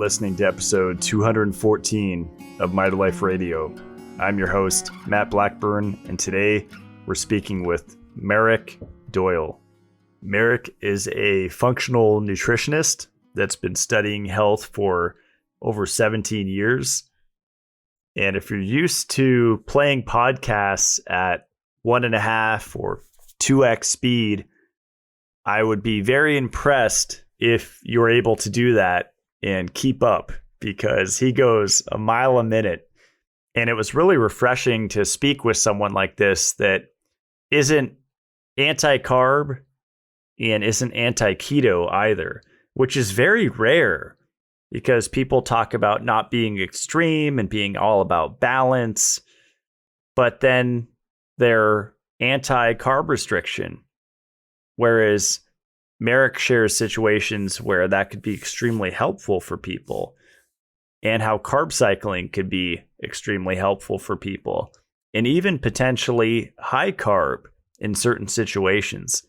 listening to episode 214 of Mitolife Radio. I'm your host, Matt Blackburn, and today we're speaking with Marek Doyle. Marek is a functional nutritionist that's been studying health for over 17 years. And if you're used to playing podcasts at 1.5 or 2x speed, I would be very impressed if you're able to do that and keep up, because he goes a mile a minute. And it was really refreshing to speak with someone like this that isn't anti-carb and isn't anti-keto either, which is very rare because people talk about not being extreme and being all about balance, but then they're anti-carb restriction. Whereas Marek shares situations where that could be extremely helpful for people, and how carb cycling could be extremely helpful for people, and even potentially high carb in certain situations.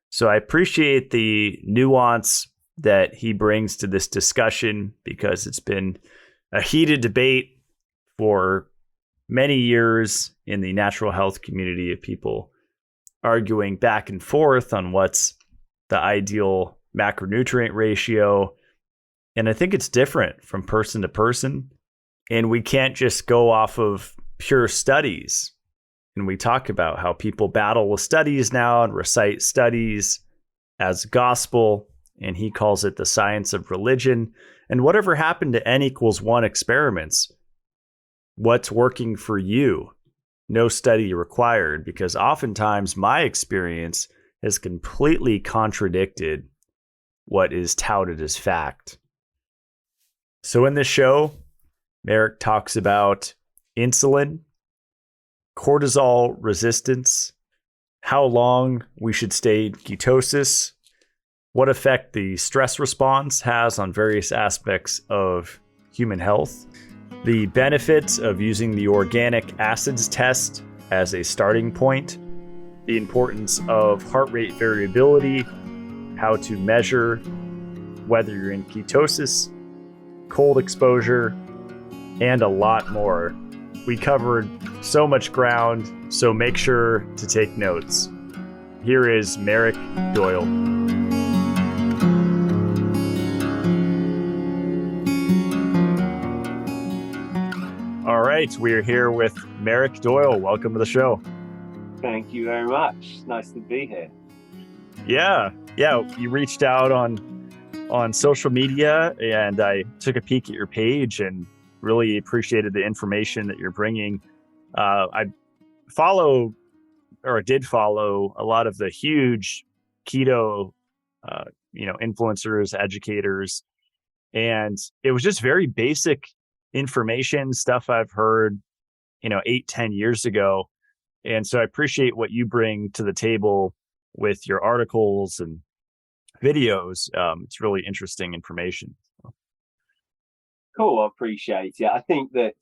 So I appreciate the nuance that he brings to this discussion, because it's been a heated debate for many years in the natural health community of people arguing back and forth on what's the ideal macronutrient ratio. And I think it's different from person to person. And we can't just go off of pure studies. And we talk about how people battle with studies now and recite studies as gospel. And he calls it the science of religion. And whatever happened to N=1 experiments? What's working for you? No study required, because oftentimes my experience has completely contradicted what is touted as fact. So in this show, Marek talks about insulin, cortisol resistance, how long we should stay in ketosis, what effect the stress response has on various aspects of human health, the benefits of using the organic acids test as a starting point, the importance of heart rate variability, how to measure whether you're in ketosis, cold exposure, and a lot more. We covered so much ground, so make sure to take notes. Here is Marek Doyle. All right, we are here with Marek Doyle. Welcome to the show. Thank you very much. Nice to be here. Yeah. You reached out on social media, and I took a peek at your page and really appreciated the information that you're bringing. I did follow a lot of the huge keto, influencers, educators, and it was just very basic information, stuff I've heard, 8-10 years ago. And so I appreciate what you bring to the table with your articles and videos. It's really interesting information. Cool, I appreciate it. I think that,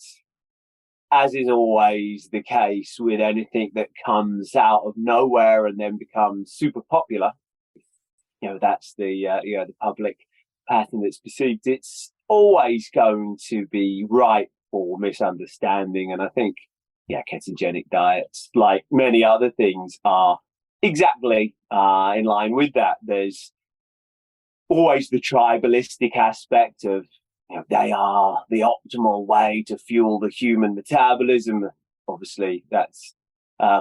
as is always the case with anything that comes out of nowhere and then becomes super popular, that's the public pattern that's perceived. It's always going to be ripe for misunderstanding. And I think, ketogenic diets, like many other things, are exactly in line with that. There's always the tribalistic aspect of, they are the optimal way to fuel the human metabolism. Obviously, that's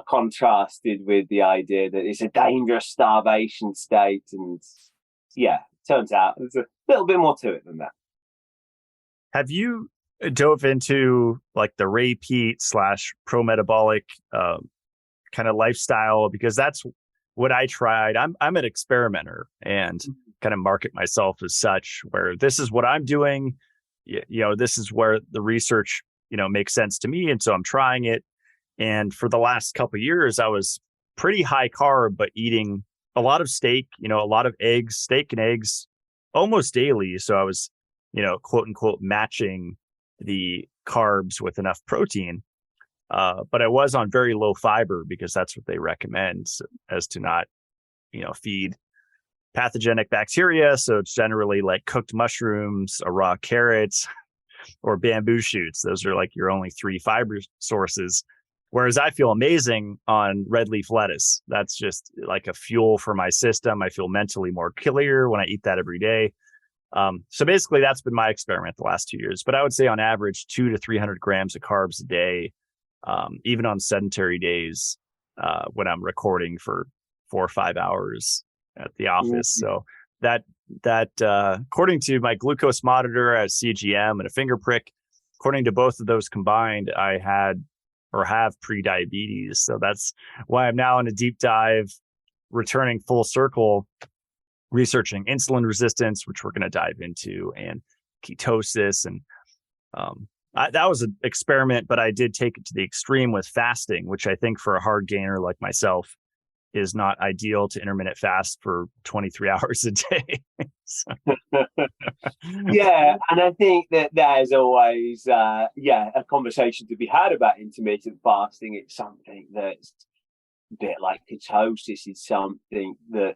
contrasted with the idea that it's a dangerous starvation state. And turns out there's a little bit more to it than that. Have you dove into like the Ray Peat / pro-metabolic kind of lifestyle? Because that's what I tried. I'm an experimenter and kind of market myself as such, where this is what I'm doing. This is where the research, makes sense to me. And so I'm trying it. And for the last couple of years, I was pretty high carb, but eating a lot of steak, a lot of eggs, steak and eggs almost daily. So I was, quote unquote, matching the carbs with enough protein. But I was on very low fiber because that's what they recommend, as to not, feed pathogenic bacteria. So it's generally like cooked mushrooms, a raw carrots, or bamboo shoots. Those are like your only three fiber sources. Whereas I feel amazing on red leaf lettuce. That's just like a fuel for my system. I feel mentally more clear when I eat that every day. So basically, that's been my experiment the last 2 years. But I would say on average, 200 to 300 grams of carbs a day, even on sedentary days when I'm recording for 4 or 5 hours at the office. So that according to my glucose monitor at CGM and a finger prick, according to both of those combined, I had or have prediabetes. So that's why I'm now in a deep dive, returning full circle, researching insulin resistance, which we're going to dive into, and ketosis. And that was an experiment, but I did take it to the extreme with fasting, which I think for a hard gainer like myself is not ideal to intermittent fast for 23 hours a day. Yeah, and I think that there's always a conversation to be had about intermittent fasting. It's something that's a bit like ketosis. Is something that,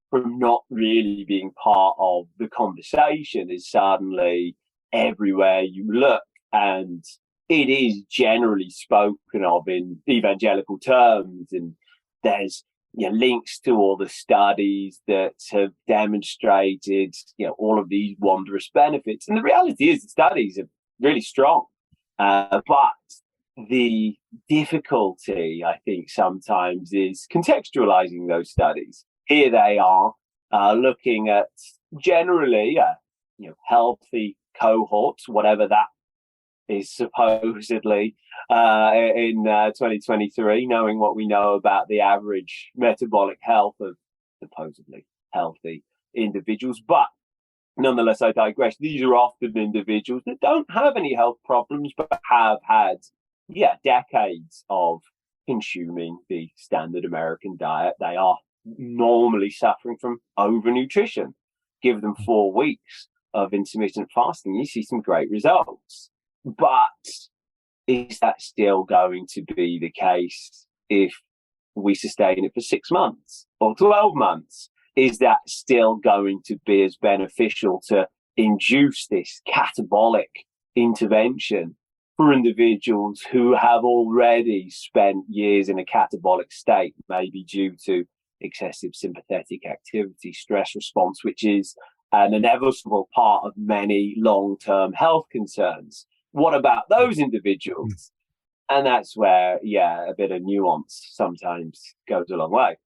from not really being part of the conversation, is suddenly everywhere you look, and it is generally spoken of in evangelical terms, and there's links to all the studies that have demonstrated, all of these wondrous benefits. And the reality is the studies are really strong. But the difficulty, I think, sometimes is contextualizing those studies. Here they are looking at generally, healthy cohorts, whatever that is supposedly in 2023, knowing what we know about the average metabolic health of supposedly healthy individuals. But nonetheless, I digress. These are often individuals that don't have any health problems, but have had, decades of consuming the standard American diet. They are normally suffering from overnutrition. Give them 4 weeks of intermittent fasting, you see some great results. But is that still going to be the case if we sustain it for 6 months or 12 months? Is that still going to be as beneficial to induce this catabolic intervention for individuals who have already spent years in a catabolic state, maybe due to excessive sympathetic activity, stress response, which is an inevitable part of many long-term health concerns? What about those individuals? And that's where, a bit of nuance sometimes goes a long way.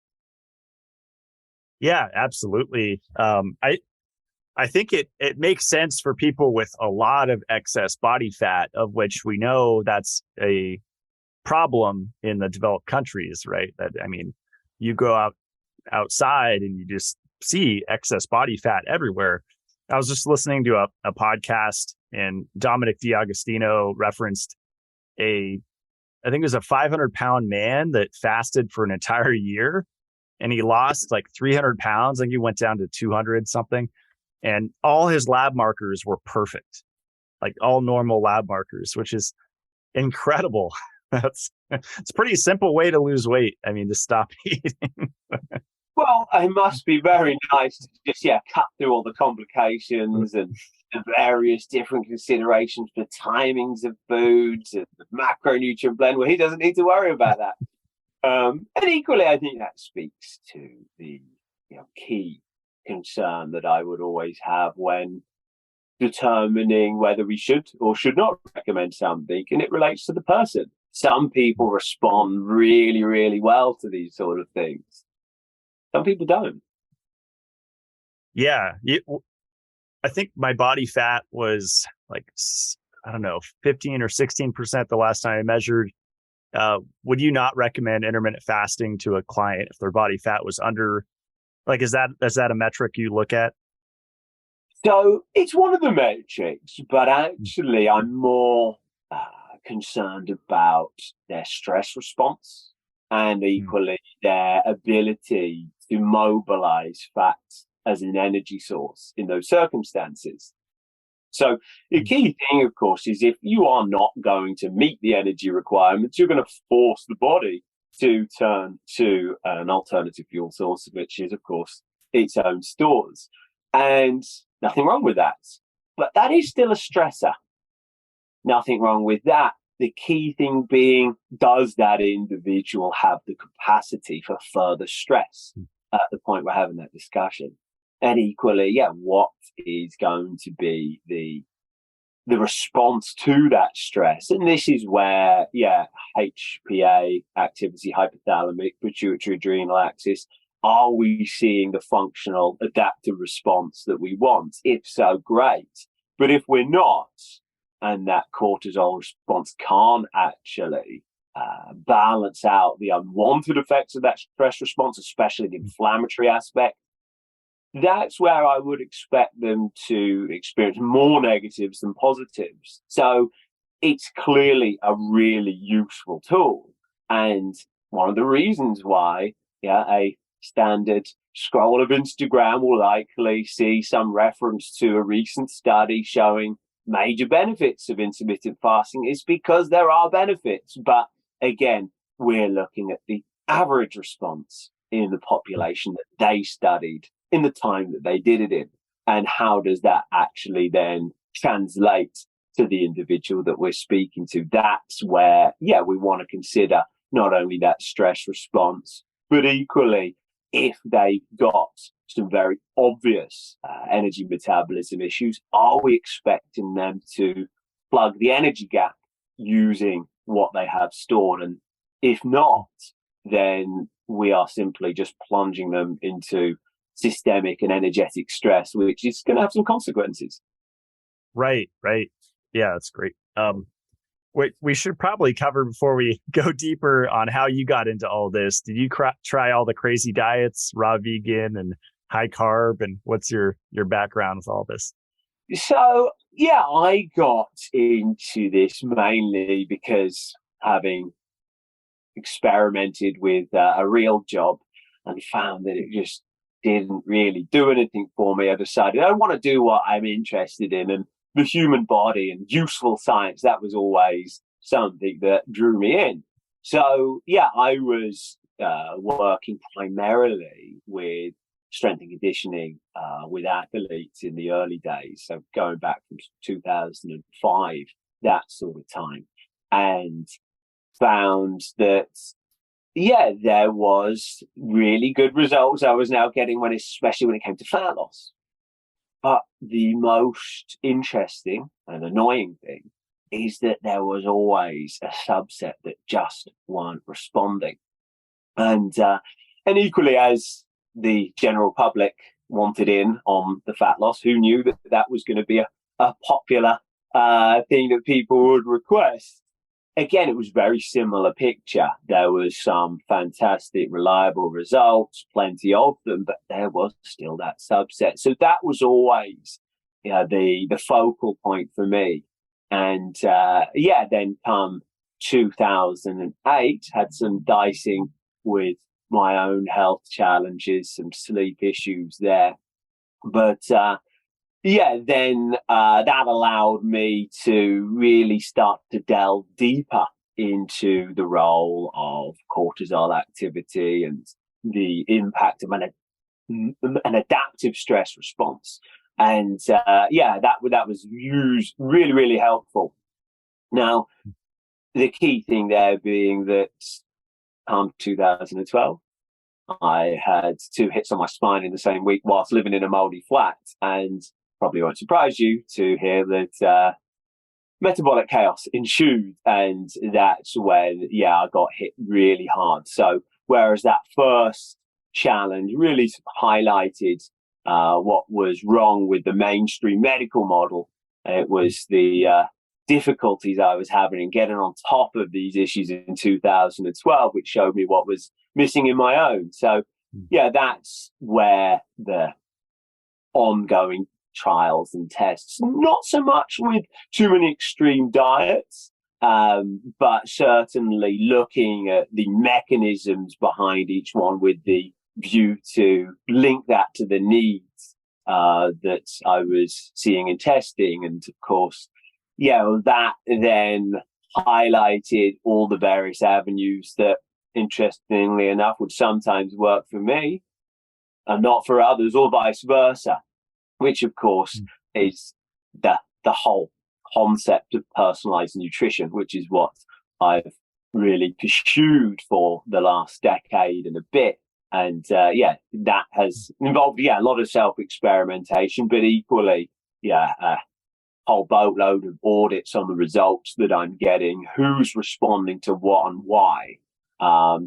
Yeah, absolutely. I think it makes sense for people with a lot of excess body fat, of which we know that's a problem in the developed countries, right? You go outside and you just see excess body fat everywhere. I was just listening to a podcast, and Dominic D'Agostino referenced I think it was a 500-pound man that fasted for an entire year, and he lost like 300 pounds. I think he went down to 200 something, and all his lab markers were perfect, like all normal lab markers, which is incredible. It's a pretty simple way to lose weight. To stop eating. Well, it must be very nice to just, cut through all the complications and the various different considerations for timings of foods and the macronutrient blend. Well, he doesn't need to worry about that. And equally, I think that speaks to the key concern that I would always have when determining whether we should or should not recommend something, and it relates to the person. Some people respond really, really well to these sort of things. Some people don't. Yeah. I think my body fat was like, 15 or 16% the last time I measured. Would you not recommend intermittent fasting to a client if their body fat was under, is that a metric you look at? So it's one of the metrics, but actually I'm more concerned about their stress response and equally their ability to mobilize fat as an energy source in those circumstances. So the key thing, of course, is if you are not going to meet the energy requirements, you're going to force the body to turn to an alternative fuel source, which is, of course, its own stores. And nothing wrong with that. But that is still a stressor. Nothing wrong with that. The key thing being, does that individual have the capacity for further stress at the point we're having that discussion? And equally, what is going to be the response to that stress? And this is where, HPA activity, hypothalamic, pituitary adrenal axis, are we seeing the functional adaptive response that we want? If so, great. But if we're not, and that cortisol response can't actually balance out the unwanted effects of that stress response, especially the inflammatory aspect, that's where I would expect them to experience more negatives than positives. So it's clearly a really useful tool. And one of the reasons why, a standard scroll of Instagram will likely see some reference to a recent study showing major benefits of intermittent fasting is because there are benefits. But again, we're looking at the average response in the population that they studied in the time that they did it in. And how does that actually then translate to the individual that we're speaking to? That's where, we want to consider not only that stress response, but equally, if they've got some very obvious energy metabolism issues, are we expecting them to plug the energy gap using what they have stored? And if not, then we are simply just plunging them into systemic and energetic stress, which is going to have some consequences. Right. Yeah, that's great. We should probably cover before we go deeper on how you got into all this. Did you try all the crazy diets, raw vegan and high carb? And what's your background with all this? So, I got into this mainly because, having experimented with a real job and found that it just didn't really do anything for me, I decided I want to do what I'm interested in. And the human body and useful science, that was always something that drew me in. So, I was working primarily with strength and conditioning with athletes in the early days. So going back from 2005, that sort of time, and found that, there was really good results I was now getting especially when it came to fat loss. But the most interesting and annoying thing is that there was always a subset that just weren't responding. And equally, as the general public wanted in on the fat loss, who knew that that was going to be a popular thing that people would request? Again, it was very similar picture. There was some fantastic, reliable results, plenty of them, but there was still that subset. So that was always, the focal point for me. And then come 2008, had some dicing with my own health challenges, some sleep issues there. But then that allowed me to really start to delve deeper into the role of cortisol activity and the impact of an adaptive stress response. And that was used really, really helpful. Now, the key thing there being that 2012, I had 2 hits on my spine in the same week whilst living in a moldy flat, and probably won't surprise you to hear that metabolic chaos ensued, and that's when I got hit really hard. So whereas that first challenge really highlighted what was wrong with the mainstream medical model, it was the difficulties I was having in getting on top of these issues in 2012, which showed me what was missing in my own. So that's where the ongoing trials and tests, not so much with too many extreme diets, but certainly looking at the mechanisms behind each one with the view to link that to the needs that I was seeing and testing. And of course, that then highlighted all the various avenues that, interestingly enough, would sometimes work for me and not for others, or vice versa, which of course is the whole concept of personalized nutrition, which is what I've really pursued for the last decade and a bit. And that has involved a lot of self-experimentation, but equally a whole boatload of audits on the results that I'm getting, who's responding to what and why. Are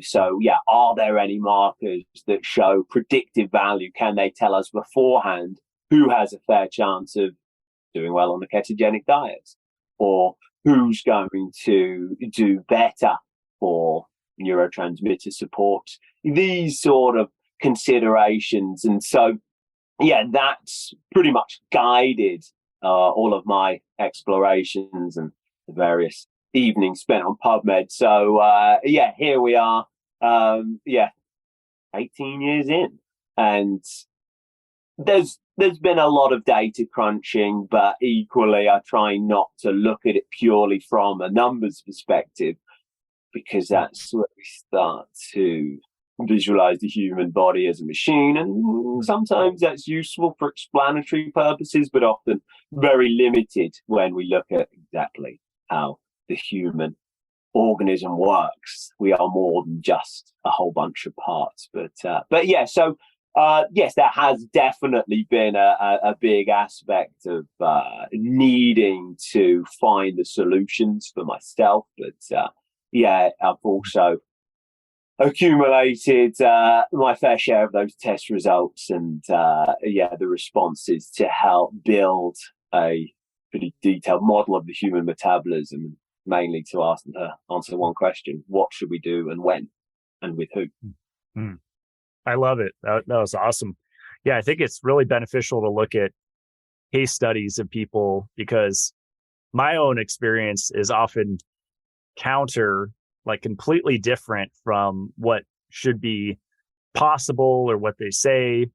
there any markers that show predictive value? Can they tell us beforehand who has a fair chance of doing well on the ketogenic diet, or who's going to do better for neurotransmitter support? These sort of considerations. And so, that's pretty much guided all of my explorations and the various evenings spent on PubMed. So, here we are, 18 years in. And there's been a lot of data crunching, but equally I try not to look at it purely from a numbers perspective, because that's where we start to visualize the human body as a machine. And sometimes that's useful for explanatory purposes, but often very limited when we look at exactly how the human organism works. We are more than just a whole bunch of parts. Yes, there has definitely been a big aspect of needing to find the solutions for myself. But I've also accumulated my fair share of those test results and the responses to help build a pretty detailed model of the human metabolism, mainly to answer one question: what should we do, and when, and with who? Mm. I love it. That was awesome. Yeah, I think it's really beneficial to look at case studies of people, because my own experience is often completely different from what should be possible or what they say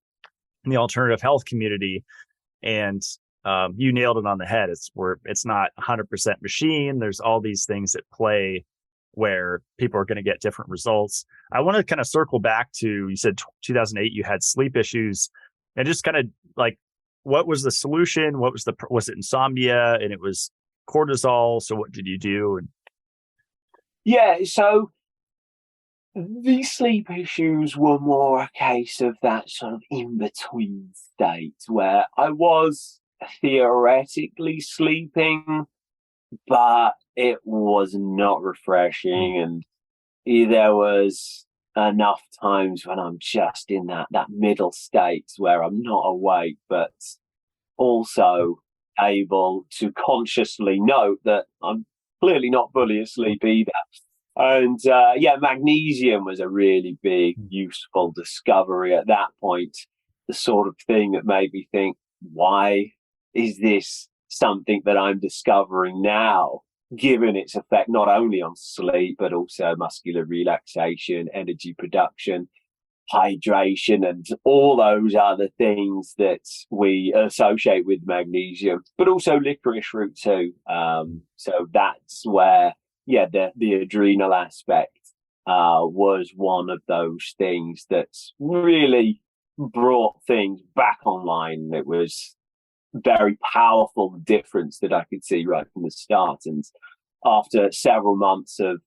in the alternative health community. And you nailed it on the head. It's not 100% machine. There's all these things at play where people are going to get different results. I want to kind of circle back to, you said 2008, you had sleep issues, and just kind of like, what was the solution? Was it insomnia, and it was cortisol? So what did you do? So these sleep issues were more a case of that sort of in-between state where I was theoretically sleeping, but it was not refreshing. And there was enough times when I'm just in that middle state where I'm not awake, but also able to consciously note that I'm clearly not fully asleep either. And magnesium was a really big, useful discovery at that point. The sort of thing that made me think, why is this something that I'm discovering now, given its effect not only on sleep, but also muscular relaxation, energy production, hydration, and all those other things that we associate with magnesium, but also licorice root too. So that's where, the adrenal aspect was one of those things that really brought things back online. It was very powerful difference that I could see right from the start. And after several months of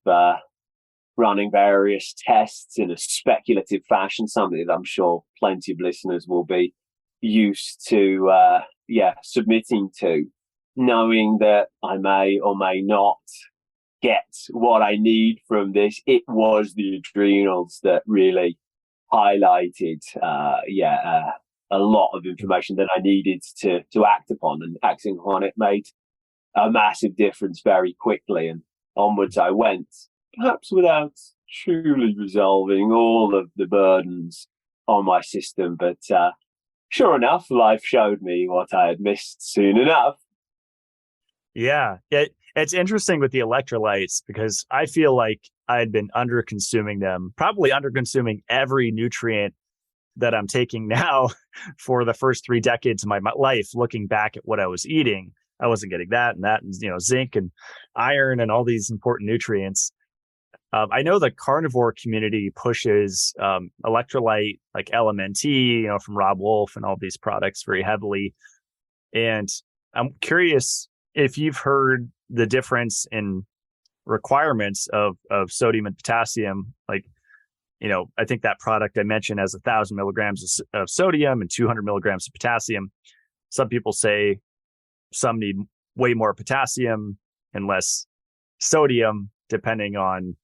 running various tests in a speculative fashion, something that I'm sure plenty of listeners will be used to submitting to, knowing that I may or may not get what I need from this, it was the adrenals that really highlighted a lot of information that I needed to act upon, and acting upon it made a massive difference very quickly. And onwards I went, perhaps without truly resolving all of the burdens on my system. But sure enough, life showed me what I had missed soon enough. Yeah, it's interesting with the electrolytes, because I feel like I had been under-consuming them, probably under-consuming every nutrient that I'm taking now for the first 3 decades of my life. Looking back at what I was eating, I wasn't getting that and zinc and iron and all these important nutrients. I know the carnivore community pushes electrolyte like LMNT, from Rob Wolf and all these products very heavily. And I'm curious if you've heard the difference in requirements of sodium and potassium. Like, I think that product I mentioned has 1,000 milligrams of sodium and 200 milligrams of potassium. Some people say some need way more potassium and less sodium, depending on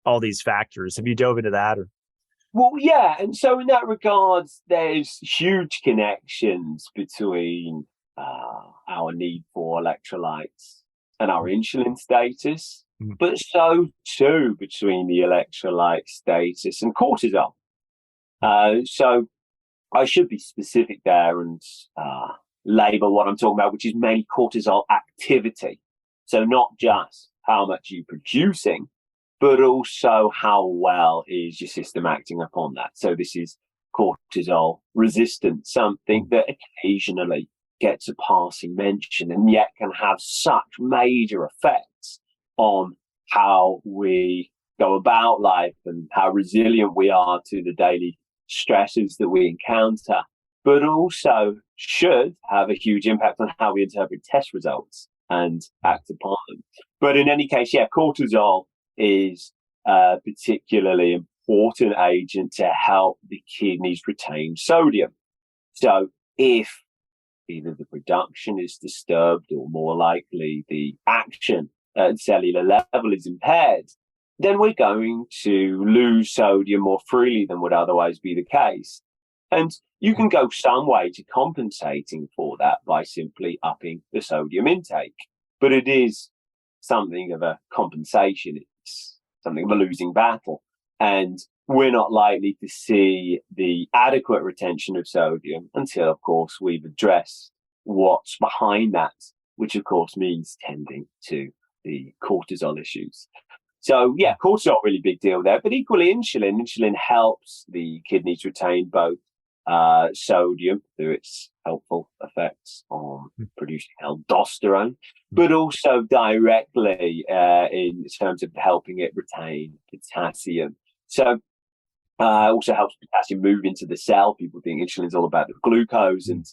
all these factors. Have you dove into that? Or? Well, yeah. And so in that regard, there's huge connections between our need for electrolytes and our insulin status, but so too between the electrolyte status and cortisol. So I should be specific there and label what I'm talking about, which is mainly cortisol activity. So not just how much you're producing, but also how well is your system acting upon that. So this is cortisol resistance, something that occasionally gets a passing mention and yet can have such major effects on how we go about life and how resilient we are to the daily stresses that we encounter, but also should have a huge impact on how we interpret test results and act upon them. But in any case, yeah, cortisol is a particularly important agent to help the kidneys retain sodium. So if either the production is disturbed or more likely the action at cellular level is impaired, then we're going to lose sodium more freely than would otherwise be the case. And you can go some way to compensating for that by simply upping the sodium intake. But it is something of a compensation. It's something of a losing battle. And we're not likely to see the adequate retention of sodium until, of course, we've addressed what's behind that, which, of course, means tending to the cortisol issues. So, yeah, cortisol, really big deal there. But equally, insulin. Insulin helps the kidneys retain both sodium through its helpful effects on producing aldosterone, but also directly in terms of helping it retain potassium. So also helps potassium move into the cell. People think insulin is all about the glucose, and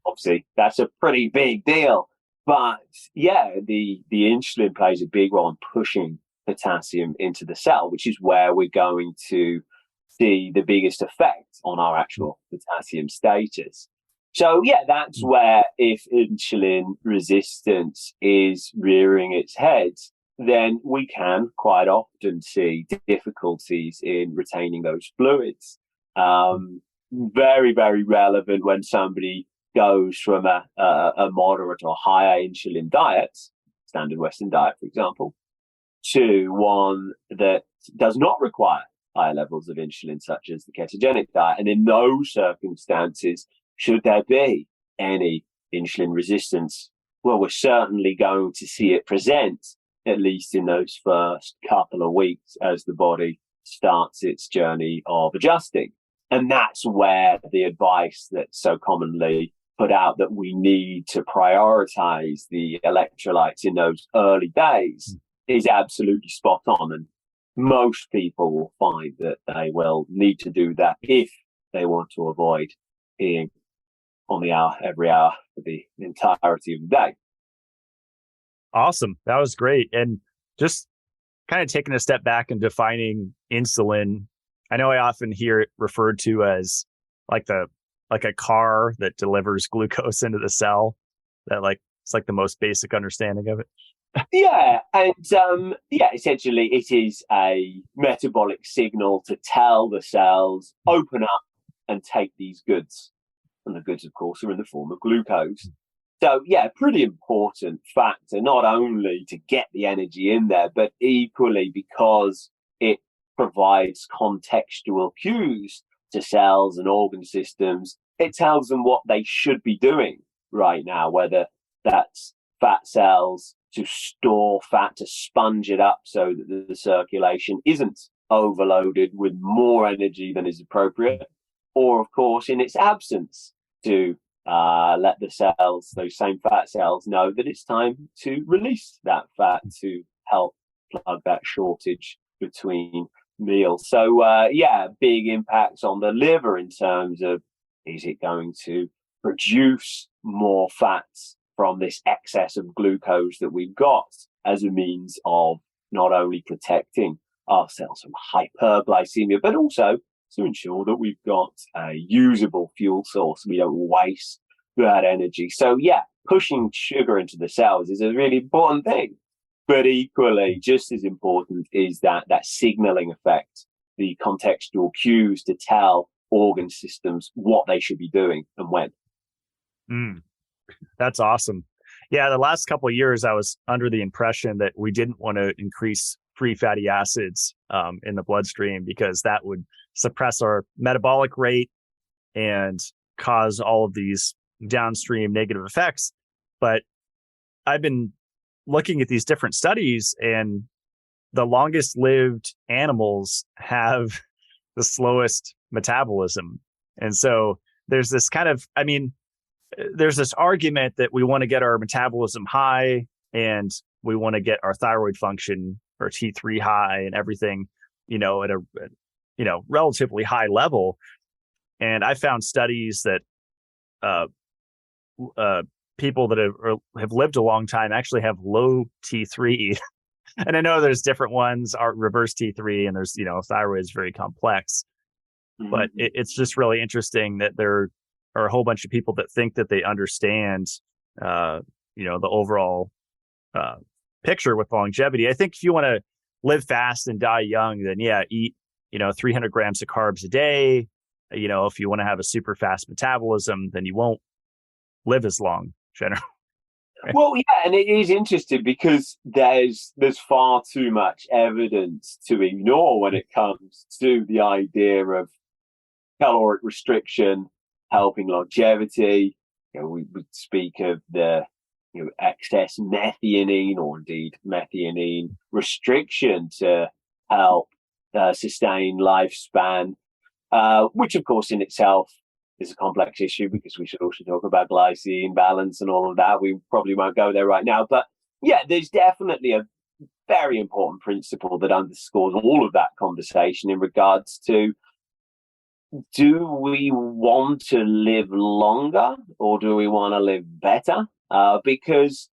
obviously that's a pretty big deal. But yeah, the insulin plays a big role in pushing potassium into the cell, which is where we're going to see the biggest effect on our actual potassium status. So yeah, that's where if insulin resistance is rearing its head, then we can quite often see difficulties in retaining those fluids. Very, very relevant when somebody goes from a moderate or higher insulin diet, standard Western diet, for example, to one that does not require higher levels of insulin, such as the ketogenic diet. And in those circumstances, should there be any insulin resistance, well, we're certainly going to see it present, at least in those first couple of weeks as the body starts its journey of adjusting. And that's where the advice that's so commonly put out that we need to prioritize the electrolytes in those early days is absolutely spot on. And most people will find that they will need to do that if they want to avoid being on the hour every hour for the entirety of the day. Awesome. That was great. And just kind of taking a step back and defining insulin, I know I often hear it referred to as like a car that delivers glucose into the cell. That it's like the most basic understanding of it. Yeah, and essentially it is a metabolic signal to tell the cells open up and take these goods. And the goods, of course, are in the form of glucose. So, yeah, pretty important factor, not only to get the energy in there, but equally because it provides contextual cues to cells and organ systems. It tells them what they should be doing right now, whether that's fat cells to store fat, to sponge it up so that the circulation isn't overloaded with more energy than is appropriate, or, of course, in its absence, to let the cells, those same fat cells, know that it's time to release that fat to help plug that shortage between meals. So, big impacts on the liver in terms of, is it going to produce more fats from this excess of glucose that we've got as a means of not only protecting ourselves from hyperglycemia, but also to ensure that we've got a usable fuel source. We don't waste that energy. So, pushing sugar into the cells is a really important thing. But equally, just as important is that signaling effect, the contextual cues to tell organ systems what they should be doing and when. That's awesome. Yeah, the last couple of years, I was under the impression that we didn't want to increase free fatty acids in the bloodstream because that would suppress our metabolic rate and cause all of these downstream negative effects. But I've been looking at these different studies, and the longest lived animals have the slowest metabolism. And so there's this there's this argument that we want to get our metabolism high and we want to get our thyroid function or T3 high and everything, at a, relatively high level. And I found studies that people that have lived a long time actually have low T3. And I know there's different ones, are reverse T3, and there's, thyroid is very complex. But it's just really interesting that there are a whole bunch of people that think that they understand, the overall picture with longevity. I think if you want to live fast and die young, then eat, 300 grams of carbs a day. If you want to have a super fast metabolism, then you won't live as long, generally. Well, and it is interesting because there's far too much evidence to ignore when it comes to the idea of caloric restriction helping longevity. We would speak of the excess methionine or indeed methionine restriction to help sustain lifespan, which of course in itself is a complex issue because we should also talk about glycine balance and all of that. We probably won't go there right now, but there's definitely a very important principle that underscores all of that conversation in regards to, do we want to live longer or do we want to live better? Because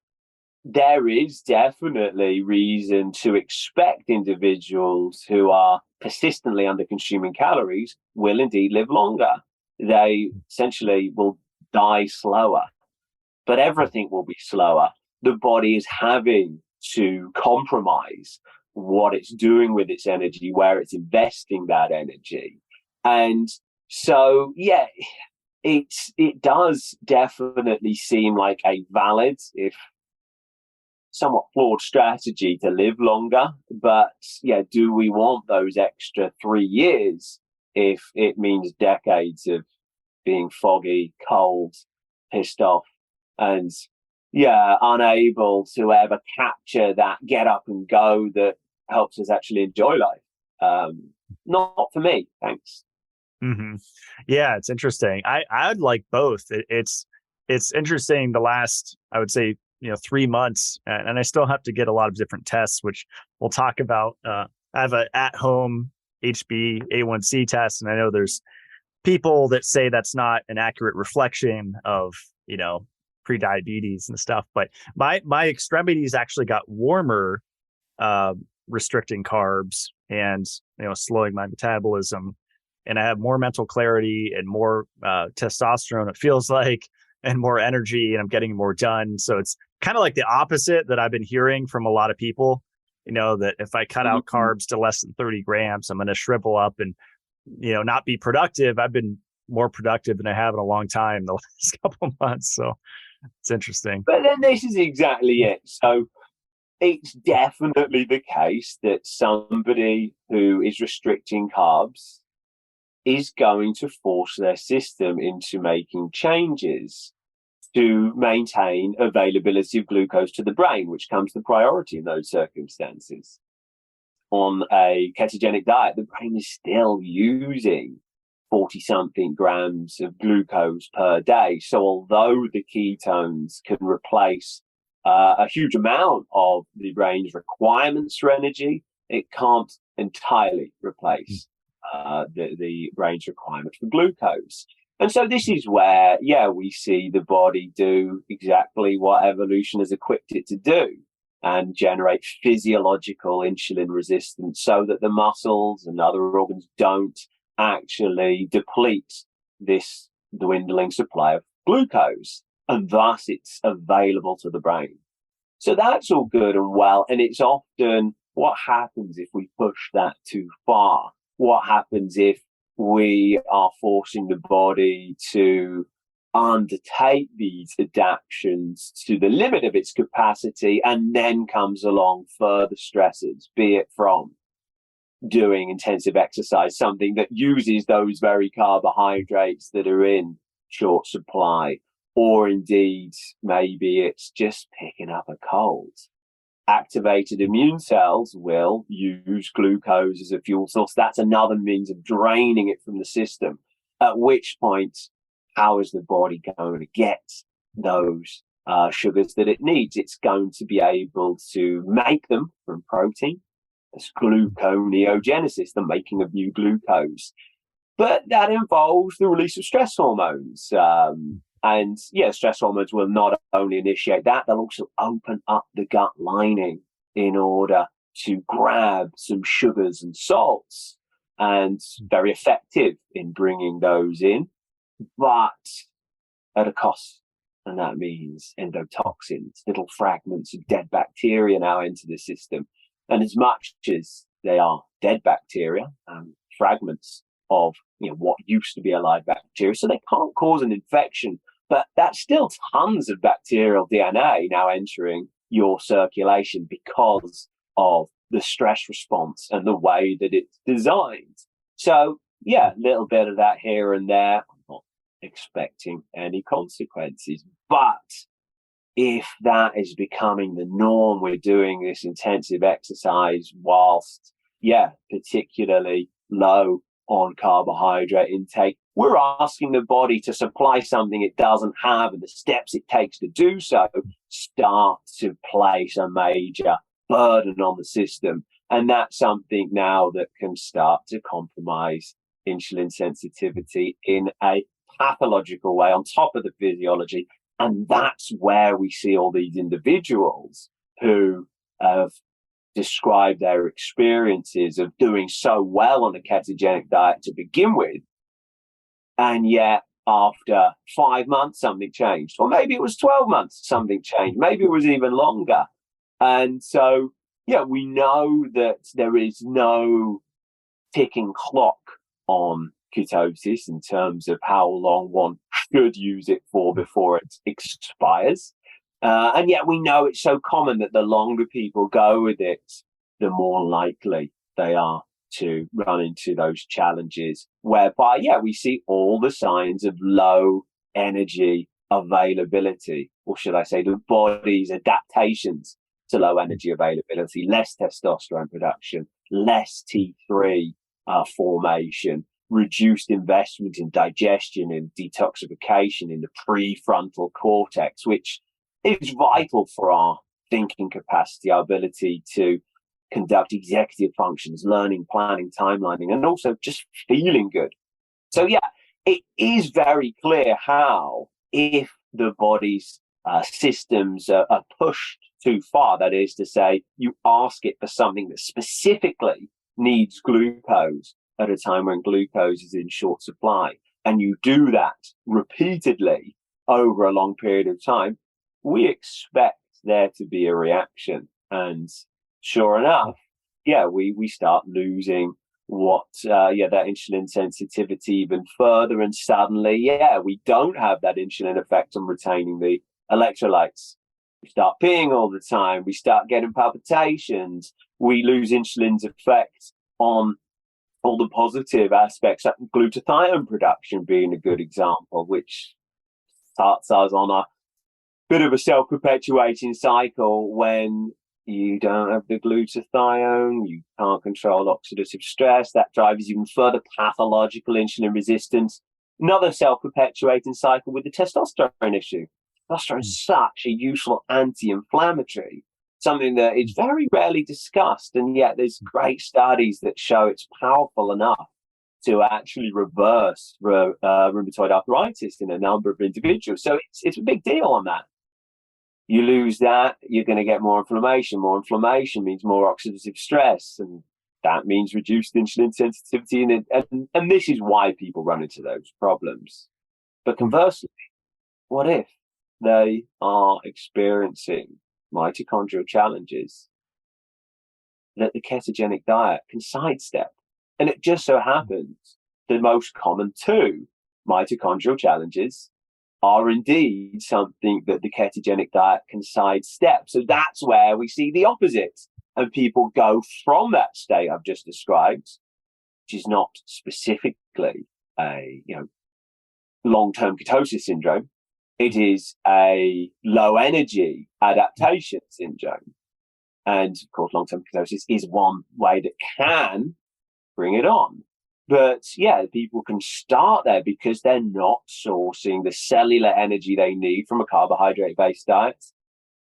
there is definitely reason to expect individuals who are persistently under consuming calories will indeed live longer. They essentially will die slower, but everything will be slower. The body is having to compromise what it's doing with its energy, where it's investing that energy. And so, it does definitely seem like a valid, if somewhat flawed strategy to live longer. But do we want those extra 3 years if it means decades of being foggy, cold, pissed off, and unable to ever capture that get up and go that helps us actually enjoy life? Not for me, thanks. Mm-hmm. Yeah, it's interesting. I'd like both. It's interesting. The last, I would say, 3 months, and I still have to get a lot of different tests, which we'll talk about. I have an at-home HbA1c test, and I know there's people that say that's not an accurate reflection of, prediabetes and stuff. But my extremities actually got warmer, restricting carbs and, slowing my metabolism. And I have more mental clarity and more testosterone, it feels like, and more energy, and I'm getting more done. So it's kind of like the opposite that I've been hearing from a lot of people, that if I cut out carbs to less than 30 grams, I'm going to shrivel up and, not be productive. I've been more productive than I have in a long time the last couple of months. So it's interesting. But then this is exactly it. So it's definitely the case that somebody who is restricting carbs is going to force their system into making changes to maintain availability of glucose to the brain, which comes the priority in those circumstances. On a ketogenic diet, the brain is still using 40-something grams of glucose per day. So although the ketones can replace a huge amount of the brain's requirements for energy, it can't entirely replace the brain's requirement for glucose. And so this is where, we see the body do exactly what evolution has equipped it to do and generate physiological insulin resistance so that the muscles and other organs don't actually deplete this dwindling supply of glucose, and thus it's available to the brain. So that's all good and well. And it's often what happens if we push that too far? What happens if we are forcing the body to undertake these adaptations to the limit of its capacity, and then comes along further stressors, be it from doing intensive exercise, something that uses those very carbohydrates that are in short supply, or indeed maybe it's just picking up a cold. Activated immune cells will use glucose as a fuel source. That's another means of draining it from the system, at which point, how is the body going to get those sugars that it needs? It's going to be able to make them from protein. That's gluconeogenesis, the making of new glucose. But that involves the release of stress hormones. And stress hormones will not only initiate that, they'll also open up the gut lining in order to grab some sugars and salts, and very effective in bringing those in, but at a cost. And that means endotoxins, little fragments of dead bacteria now enter the system. And as much as they are dead bacteria, fragments of what used to be alive bacteria, so they can't cause an infection, but that's still tons of bacterial DNA now entering your circulation because of the stress response and the way that it's designed. So a little bit of that here and there. I'm not expecting any consequences, but if that is becoming the norm, we're doing this intensive exercise whilst, particularly low on carbohydrate intake, we're asking the body to supply something it doesn't have, and the steps it takes to do so start to place a major burden on the system. And that's something now that can start to compromise insulin sensitivity in a pathological way on top of the physiology. And that's where we see all these individuals who have described their experiences of doing so well on a ketogenic diet to begin with. And yet after 5 months, something changed. Or maybe it was 12 months, something changed. Maybe it was even longer. And so, we know that there is no ticking clock on ketosis in terms of how long one should use it for before it expires. And yet we know it's so common that the longer people go with it, the more likely they are to run into those challenges whereby, we see all the signs of low energy availability, or should I say the body's adaptations to low energy availability, less testosterone production, less T3 formation, reduced investment in digestion and detoxification in the prefrontal cortex, which is vital for our thinking capacity, our ability to conduct executive functions, learning, planning, timelining, and also just feeling good. So it is very clear how, if the body's systems are pushed too far, that is to say, you ask it for something that specifically needs glucose at a time when glucose is in short supply, and you do that repeatedly over a long period of time, we expect there to be a reaction. And sure enough, we start losing that insulin sensitivity even further. And suddenly, we don't have that insulin effect on retaining the electrolytes. We start peeing all the time. We start getting palpitations. We lose insulin's effect on all the positive aspects, like glutathione production being a good example, which starts us on a bit of a self-perpetuating cycle. When you don't have the glutathione, you can't control oxidative stress. That drives even further pathological insulin resistance. Another self-perpetuating cycle with the testosterone issue. Testosterone is such a useful anti-inflammatory, something that is very rarely discussed, and yet there's great studies that show it's powerful enough to actually reverse rheumatoid arthritis in a number of individuals. So it's a big deal on that. You lose that, you're going to get more inflammation. More inflammation means more oxidative stress, and that means reduced insulin sensitivity. And this is why people run into those problems. But conversely, what if they are experiencing mitochondrial challenges that the ketogenic diet can sidestep? And it just so happens the most common two mitochondrial challenges are indeed something that the ketogenic diet can sidestep. So that's where we see the opposite. And people go from that state I've just described, which is not specifically a long-term ketosis syndrome. It is a low energy adaptation syndrome. And of course, long-term ketosis is one way that can bring it on. But yeah, people can start there because they're not sourcing the cellular energy they need from a carbohydrate-based diet.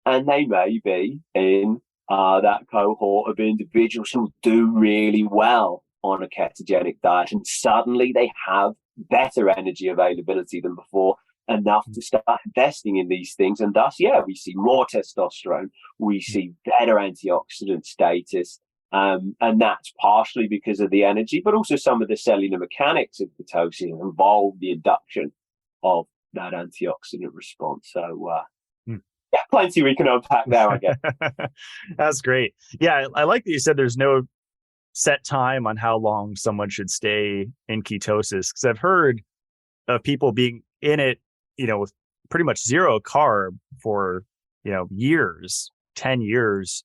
And they may be in that cohort of individuals who do really well on a ketogenic diet, and suddenly they have better energy availability than before, enough to start investing in these things. And thus, yeah, we see more testosterone, we see better antioxidant status. And that's partially because of the energy, but also some of the cellular mechanics of ketosis involve the induction of that antioxidant response. So, yeah, plenty we can unpack there, I guess. That's great. Yeah, I like that you said there's no set time on how long someone should stay in ketosis, because I've heard of people being in it, with pretty much zero carb for, years, 10 years.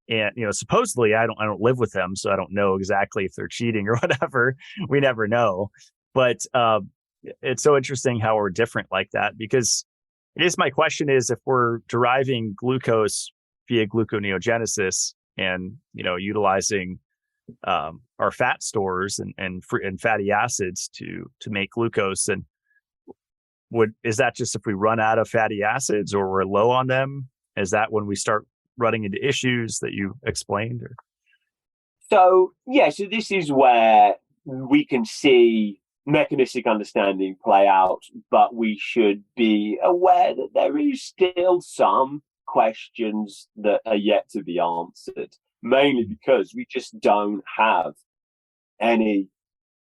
And, supposedly I don't live with them, so I don't know exactly if they're cheating or whatever. We never know. But it's so interesting how we're different like that, because I guess my question is, if we're deriving glucose via gluconeogenesis and, utilizing our fat stores and fatty acids to make glucose, and is that just if we run out of fatty acids or we're low on them? Is that when we start running into issues that you explained? Or? So this is where we can see mechanistic understanding play out, but we should be aware that there is still some questions that are yet to be answered, mainly because we just don't have any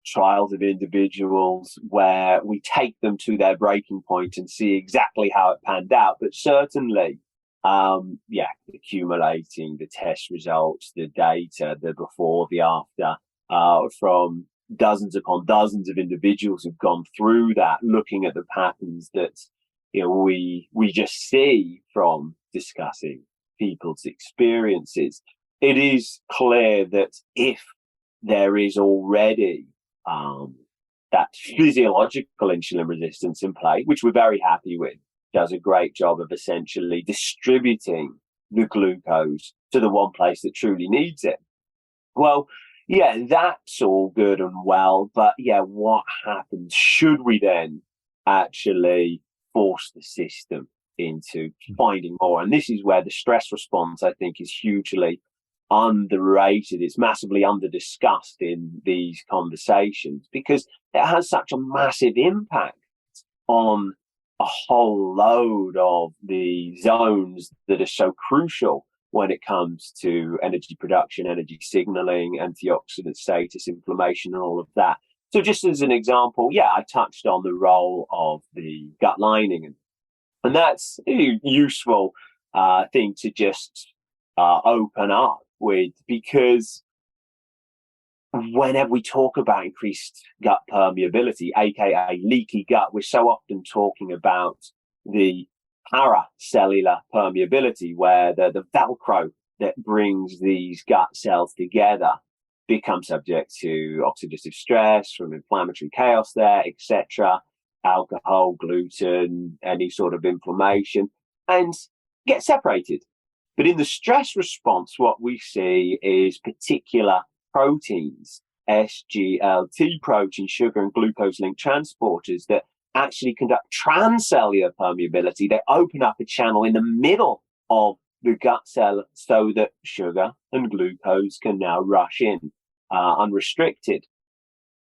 trials of individuals where we take them to their breaking point and see exactly how it panned out. But certainly, accumulating the test results, the data, the before, the after, from dozens upon dozens of individuals who've gone through that, looking at the patterns that we just see from discussing people's experiences. It is clear that if there is already that physiological insulin resistance in play, which we're very happy with, does a great job of essentially distributing the glucose to the one place that truly needs it. Well, yeah, that's all good and well, but what happens? Should we then actually force the system into finding more? And this is where the stress response, I think, is hugely underrated. It's massively under-discussed in these conversations because it has such a massive impact on a whole load of the zones that are so crucial when it comes to energy production, energy signaling, antioxidant status, inflammation, and all of that. So just as an example, I touched on the role of the gut lining, and that's a useful thing to just open up with, because whenever we talk about increased gut permeability, aka leaky gut, we're so often talking about the paracellular permeability, where the Velcro that brings these gut cells together becomes subject to oxidative stress from inflammatory chaos there, etc., alcohol, gluten, any sort of inflammation, and get separated. But in the stress response, what we see is particular proteins, SGLT protein, sugar and glucose-linked transporters, that actually conduct transcellular permeability. They open up a channel in the middle of the gut cell so that sugar and glucose can now rush in unrestricted.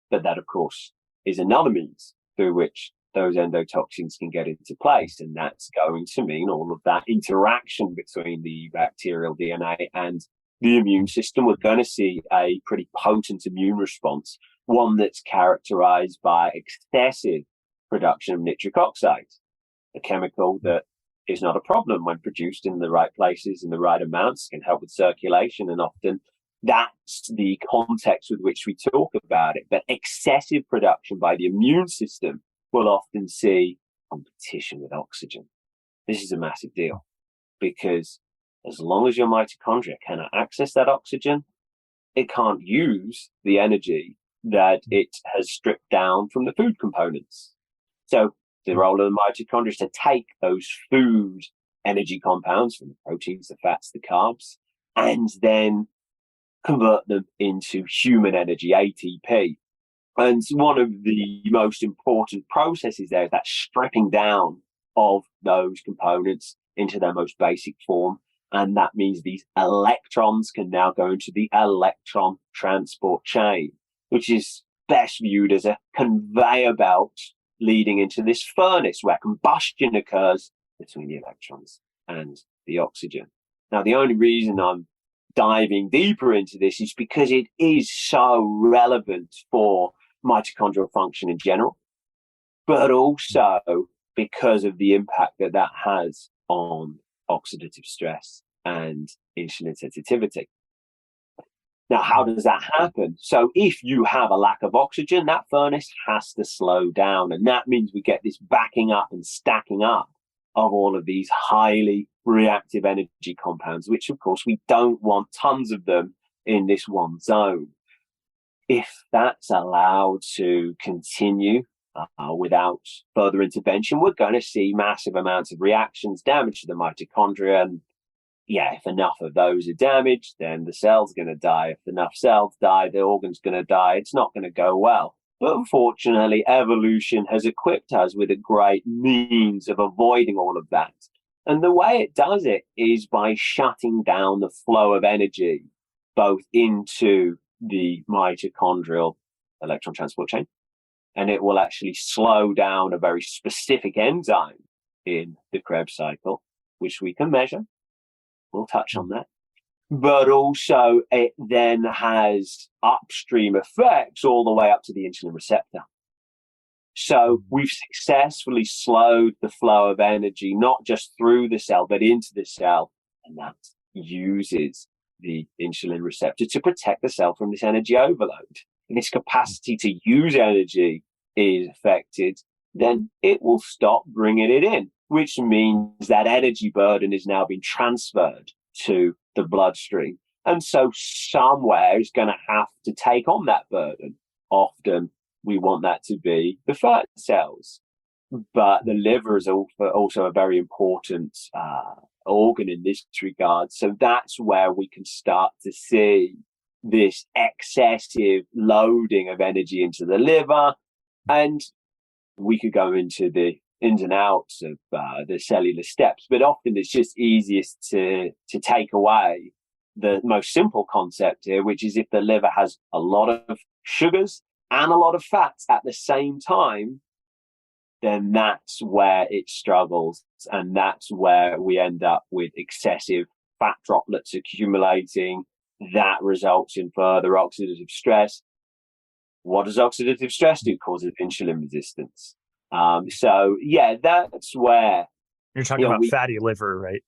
But that, of course, is another means through which those endotoxins can get into place. And that's going to mean all of that interaction between the bacterial DNA and the immune system. We're going to see a pretty potent immune response, one that's characterized by excessive production of nitric oxide, a chemical that is not a problem when produced in the right places in the right amounts, can help with circulation, and often that's the context with which we talk about it. But excessive production by the immune system will often see competition with oxygen. This is a massive deal because as long as your mitochondria cannot access that oxygen, it can't use the energy that it has stripped down from the food components. So the role of the mitochondria is to take those food energy compounds from the proteins, the fats, the carbs, and then convert them into human energy, ATP. And one of the most important processes there is that stripping down of those components into their most basic form. And that means these electrons can now go into the electron transport chain, which is best viewed as a conveyor belt leading into this furnace where combustion occurs between the electrons and the oxygen. Now, the only reason I'm diving deeper into this is because it is so relevant for mitochondrial function in general, but also because of the impact that that has on oxidative stress and insulin sensitivity. Now, how does that happen? So if you have a lack of oxygen, that furnace has to slow down. And that means we get this backing up and stacking up of all of these highly reactive energy compounds, which of course we don't want tons of them in this one zone. If that's allowed to continue without further intervention, we're going to see massive amounts of reactions, damage to the mitochondria. And yeah, if enough of those are damaged, then the cell's going to die. If enough cells die, the organ's going to die. It's not going to go well. But unfortunately, evolution has equipped us with a great means of avoiding all of that. And the way it does it is by shutting down the flow of energy, both into the mitochondrial electron transport chain, and it will actually slow down a very specific enzyme in the Krebs cycle, which we can measure. We'll touch on that. But also it then has upstream effects all the way up to the insulin receptor. So we've successfully slowed the flow of energy, not just through the cell, but into the cell. And that uses the insulin receptor to protect the cell from this energy overload. If its capacity to use energy is affected, then it will stop bringing it in, which means that energy burden is now being transferred to the bloodstream. And so somewhere is going to have to take on that burden. Often we want that to be the fat cells, but the liver is also a very important organ in this regard. So that's where we can start to see this excessive loading of energy into the liver. And we could go into the ins and outs of the cellular steps, but often it's just easiest to take away the most simple concept here, which is if the liver has a lot of sugars and a lot of fats at the same time, then that's where it struggles. And that's where we end up with excessive fat droplets accumulating. That results in further oxidative stress. What does oxidative stress do? Causes insulin resistance. So yeah, that's where you're talking about fatty liver, right?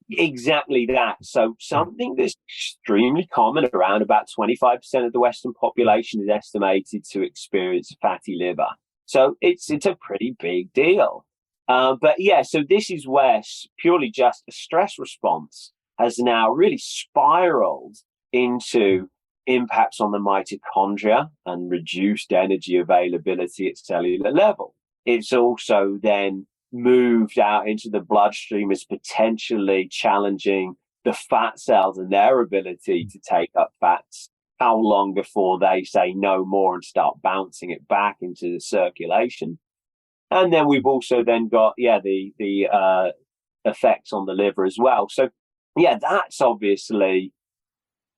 Exactly that. So something that's extremely common, around about 25% of the Western population is estimated to experience fatty liver. So it's a pretty big deal. But yeah, so this is where purely just a stress response has now really spiraled into impacts on the mitochondria and reduced energy availability at cellular level. It's also then moved out into the bloodstream as potentially challenging the fat cells and their ability to take up fats. How long before they say no more and start bouncing it back into the circulation? And then we've also then got, the effects on the liver as well. So yeah, that's obviously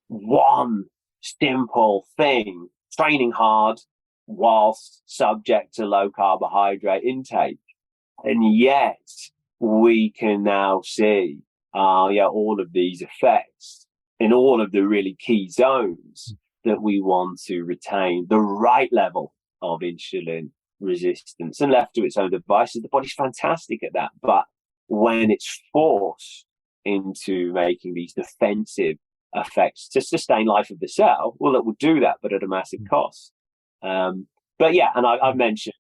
one simple thing: training hard whilst subject to low carbohydrate intake. And yet we can now see all of these effects in all of the really key zones that we want to retain the right level of insulin resistance. And left to its own devices, the body's fantastic at that. But when it's forced into making these defensive effects to sustain life of the cell, well, it will do that, but at a massive cost. But yeah, and I've mentioned,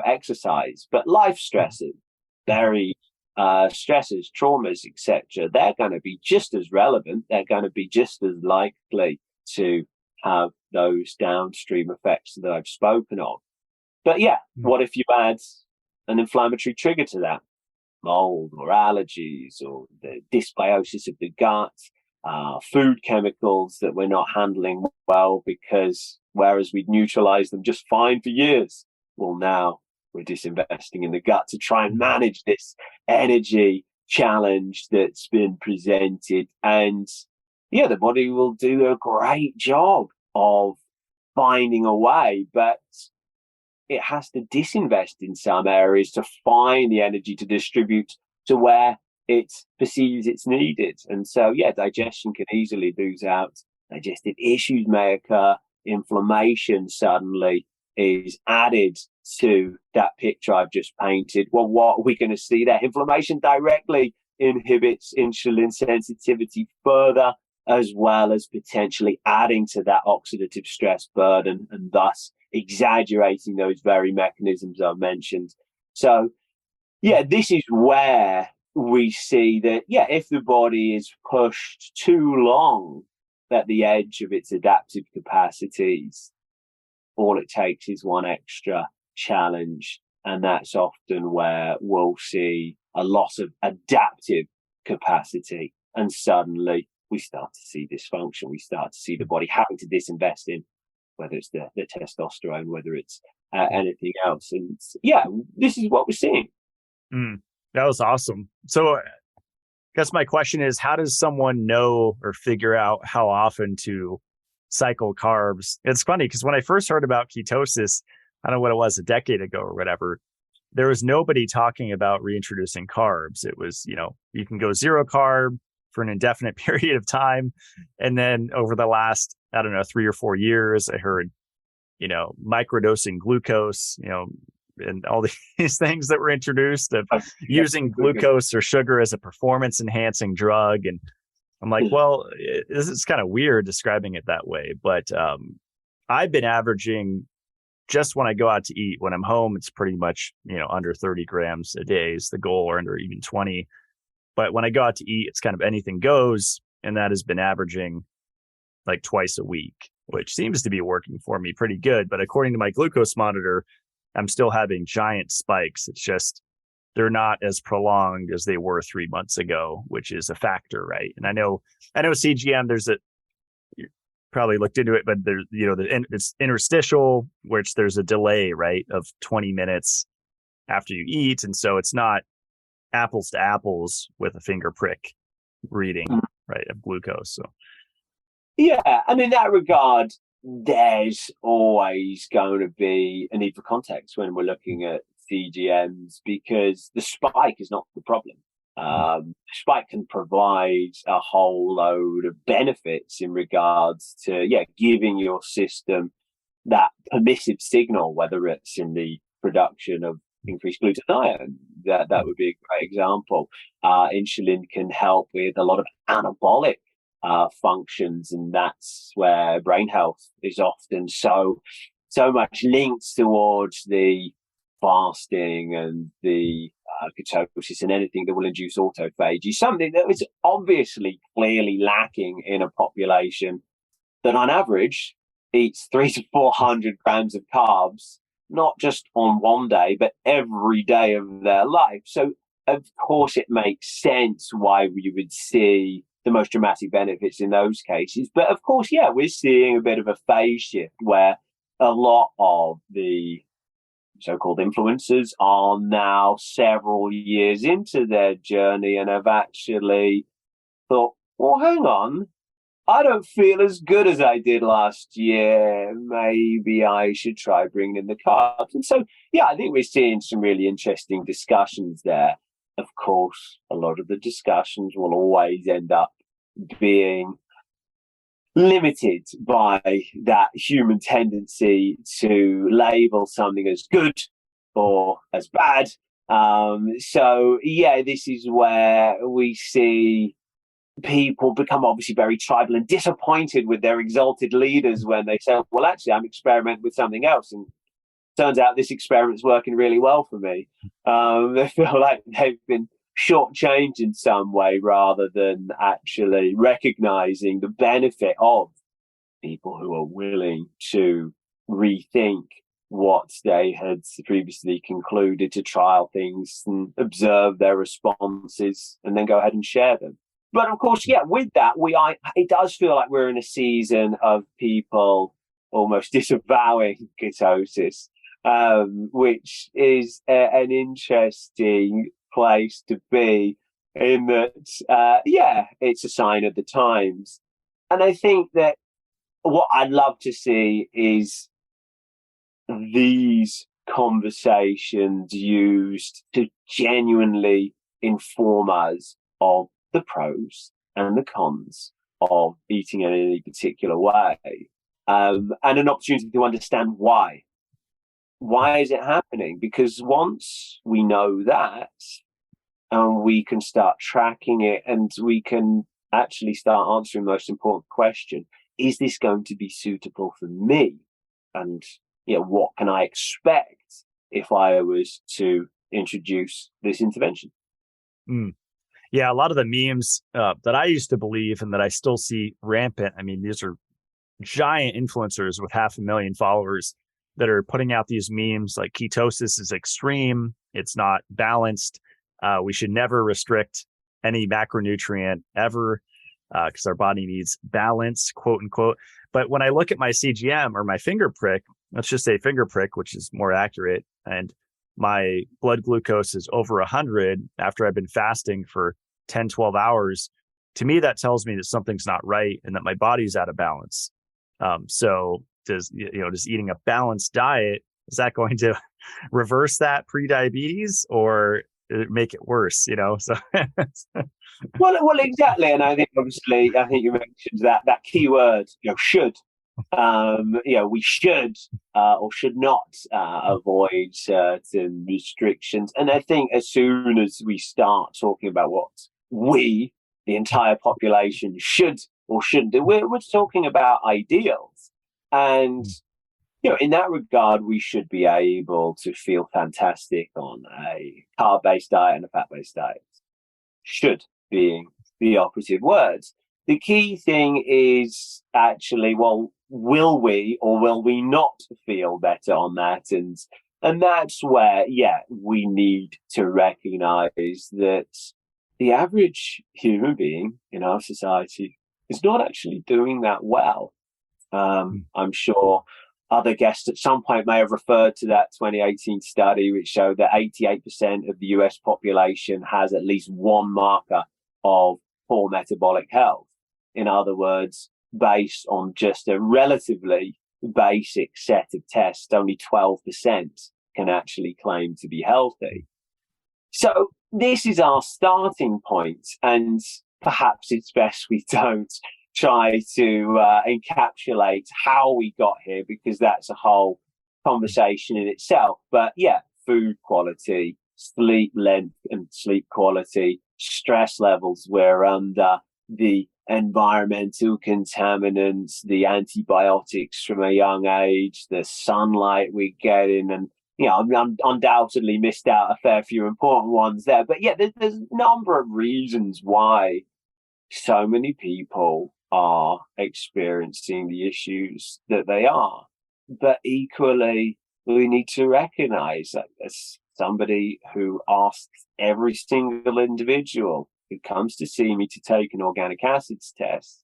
exercise, but life stresses, very stresses, traumas, etc. They're going to be just as relevant. They're going to be just as likely to have those downstream effects that I've spoken of. But yeah, what if you add an inflammatory trigger to that? Mold or allergies or the dysbiosis of the gut, food chemicals that we're not handling well, because whereas we'd neutralized them just fine for years, well, now we're disinvesting in the gut to try and manage this energy challenge that's been presented. And yeah, the body will do a great job of finding a way, but it has to disinvest in some areas to find the energy to distribute to where it perceives it's needed. And so, yeah, digestion can easily lose out. Digestive issues may occur. Inflammation suddenly is added to that picture I've just painted. Well, what are we going to see there? Inflammation directly inhibits insulin sensitivity further, as well as potentially adding to that oxidative stress burden and thus exaggerating those very mechanisms I've mentioned. So, yeah, this is where we see that, yeah, if the body is pushed too long at the edge of its adaptive capacities, all it takes is one extra challenge. And that's often where we'll see a loss of adaptive capacity. And suddenly we start to see dysfunction. We start to see the body having to disinvest in, whether it's the testosterone, whether it's anything else. And yeah, this is what we're seeing. That was awesome. So I guess my question is, how does someone know or figure out how often to cycle carbs? It's funny because when I first heard about ketosis, I don't know what it was, a decade ago or whatever, there was nobody talking about reintroducing carbs. It was, you can go zero carb for an indefinite period of time. And then over the last, 3 or 4 years, I heard, microdosing glucose, and all these things that were introduced of using glucose or sugar as a performance enhancing drug. And I'm like, well, this is kind of weird describing it that way. But I've been averaging, just when I go out to eat, when I'm home, it's pretty much, under 30 grams a day is the goal, or under even 20. But when I go out to eat, it's kind of anything goes. And that has been averaging like twice a week, which seems to be working for me pretty good. But according to my glucose monitor, I'm still having giant spikes. It's just, they're not as prolonged as they were 3 months ago, which is a factor, right? And I know CGM, you probably looked into it, but there's, it's interstitial, which there's a delay, right, of 20 minutes after you eat. And so it's not apples to apples with a finger prick reading, right, of glucose. So yeah, and in that regard, there's always going to be a need for context when we're looking at CGMs, because the spike is not the problem. Spike can provide a whole load of benefits in regards to, giving your system that permissive signal, whether it's in the production of increased glutathione. That would be a great example. Insulin can help with a lot of anabolic functions, and that's where brain health is often so much linked towards the fasting and the ketosis and anything that will induce autophagy, something that is obviously clearly lacking in a population that on average eats 300 to 400 grams of carbs, not just on one day, but every day of their life. So of course it makes sense why we would see the most dramatic benefits in those cases. But of course, we're seeing a bit of a phase shift where a lot of the so-called influencers are now several years into their journey and have actually thought, well, hang on, I don't feel as good as I did last year. Maybe I should try bringing in the carbs. And so, yeah, I think we're seeing some really interesting discussions there. Of course, a lot of the discussions will always end up being limited by that human tendency to label something as good or as bad. So, yeah, this is where we see people become obviously very tribal and disappointed with their exalted leaders when they say, well, actually, I'm experimenting with something else. And turns out this experiment's working really well for me. They feel like they've been shortchanged in some way rather than actually recognizing the benefit of people who are willing to rethink what they had previously concluded, to trial things and observe their responses and then go ahead and share them. But of course, yeah, with that, it does feel like we're in a season of people almost disavowing ketosis, which is an interesting place to be in that, yeah, it's a sign of the times. And I think that what I'd love to see is these conversations used to genuinely inform us of the pros and the cons of eating in any particular way, and an opportunity to understand why. Why is it happening? Because once we know that, and we can start tracking it, and we can actually start answering the most important question: is this going to be suitable for me? And what can I expect if I was to introduce this intervention? Yeah, a lot of the memes that I used to believe and that I still see rampant. I mean, these are giant influencers with 500,000 followers that are putting out these memes like ketosis is extreme. It's not balanced. We should never restrict any macronutrient ever because our body needs balance, quote unquote. But when I look at my CGM or my finger prick, let's just say finger prick, which is more accurate, and my blood glucose is over 100 after I've been fasting for 10, 12 hours, to me, that tells me that something's not right and that my body's out of balance. So does eating a balanced diet, is that going to reverse that prediabetes or make it worse? So well, exactly. And I think obviously, you mentioned that key word, should. We should or should not avoid certain restrictions. And I think as soon as we start talking about what we, the entire population, should or shouldn't do, we're talking about ideals. And, in that regard, we should be able to feel fantastic on a carb-based diet and a fat-based diet. Should being the operative words. The key thing is actually, well, will we or will we not feel better on that? And that's where, we need to recognize that the average human being in our society is not actually doing that well. I'm sure other guests at some point may have referred to that 2018 study, which showed that 88% of the US population has at least one marker of poor metabolic health. In other words, based on just a relatively basic set of tests, only 12% can actually claim to be healthy. So this is our starting point, and perhaps it's best we don't try to encapsulate how we got here, because that's a whole conversation in itself. But food quality, sleep length and sleep quality, stress levels we're under, the environmental contaminants, the antibiotics from a young age, the sunlight we get in, and I'm undoubtedly missed out a fair few important ones there. But there's a number of reasons why so many people are experiencing the issues that they are. But equally, we need to recognize that as somebody who asks every single individual who comes to see me to take an organic acids test,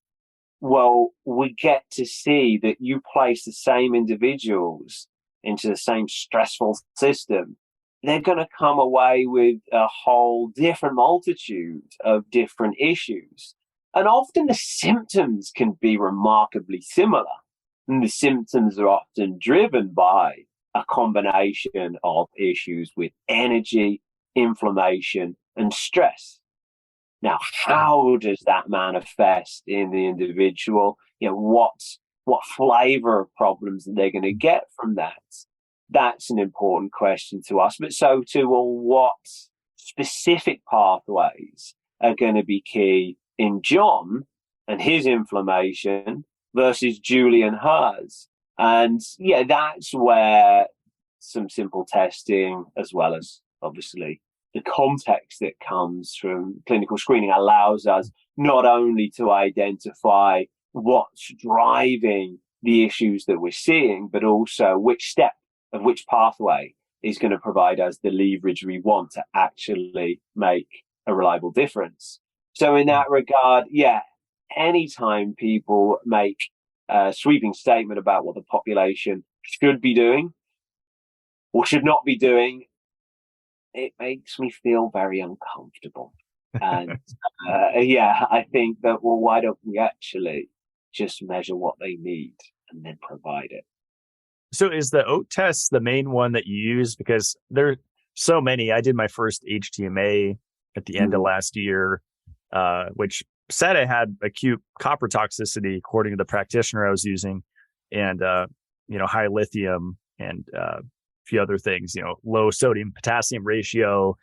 well, we get to see that you place the same individuals into the same stressful system, they're going to come away with a whole different multitude of different issues. And often the symptoms can be remarkably similar. And the symptoms are often driven by a combination of issues with energy, inflammation, and stress. Now, how does that manifest in the individual? What flavor of problems are they going to get from that? That's an important question to us. But so too, well, what specific pathways are going to be key in John and his inflammation versus Julie and hers? And yeah, that's where some simple testing, as well as obviously the context that comes from clinical screening, allows us not only to identify what's driving the issues that we're seeing, but also which step of which pathway is going to provide us the leverage we want to actually make a reliable difference. So in that regard, yeah, anytime people make a sweeping statement about what the population should be doing or should not be doing, it makes me feel very uncomfortable. And yeah, I think that, well, why don't we actually just measure what they need and then provide it? So is the oat test the main one that you use? Because there are so many. I did my first HTMA at the end of last year, which said I had acute copper toxicity, according to the practitioner I was using, and, high lithium and a few other things, low sodium potassium ratio,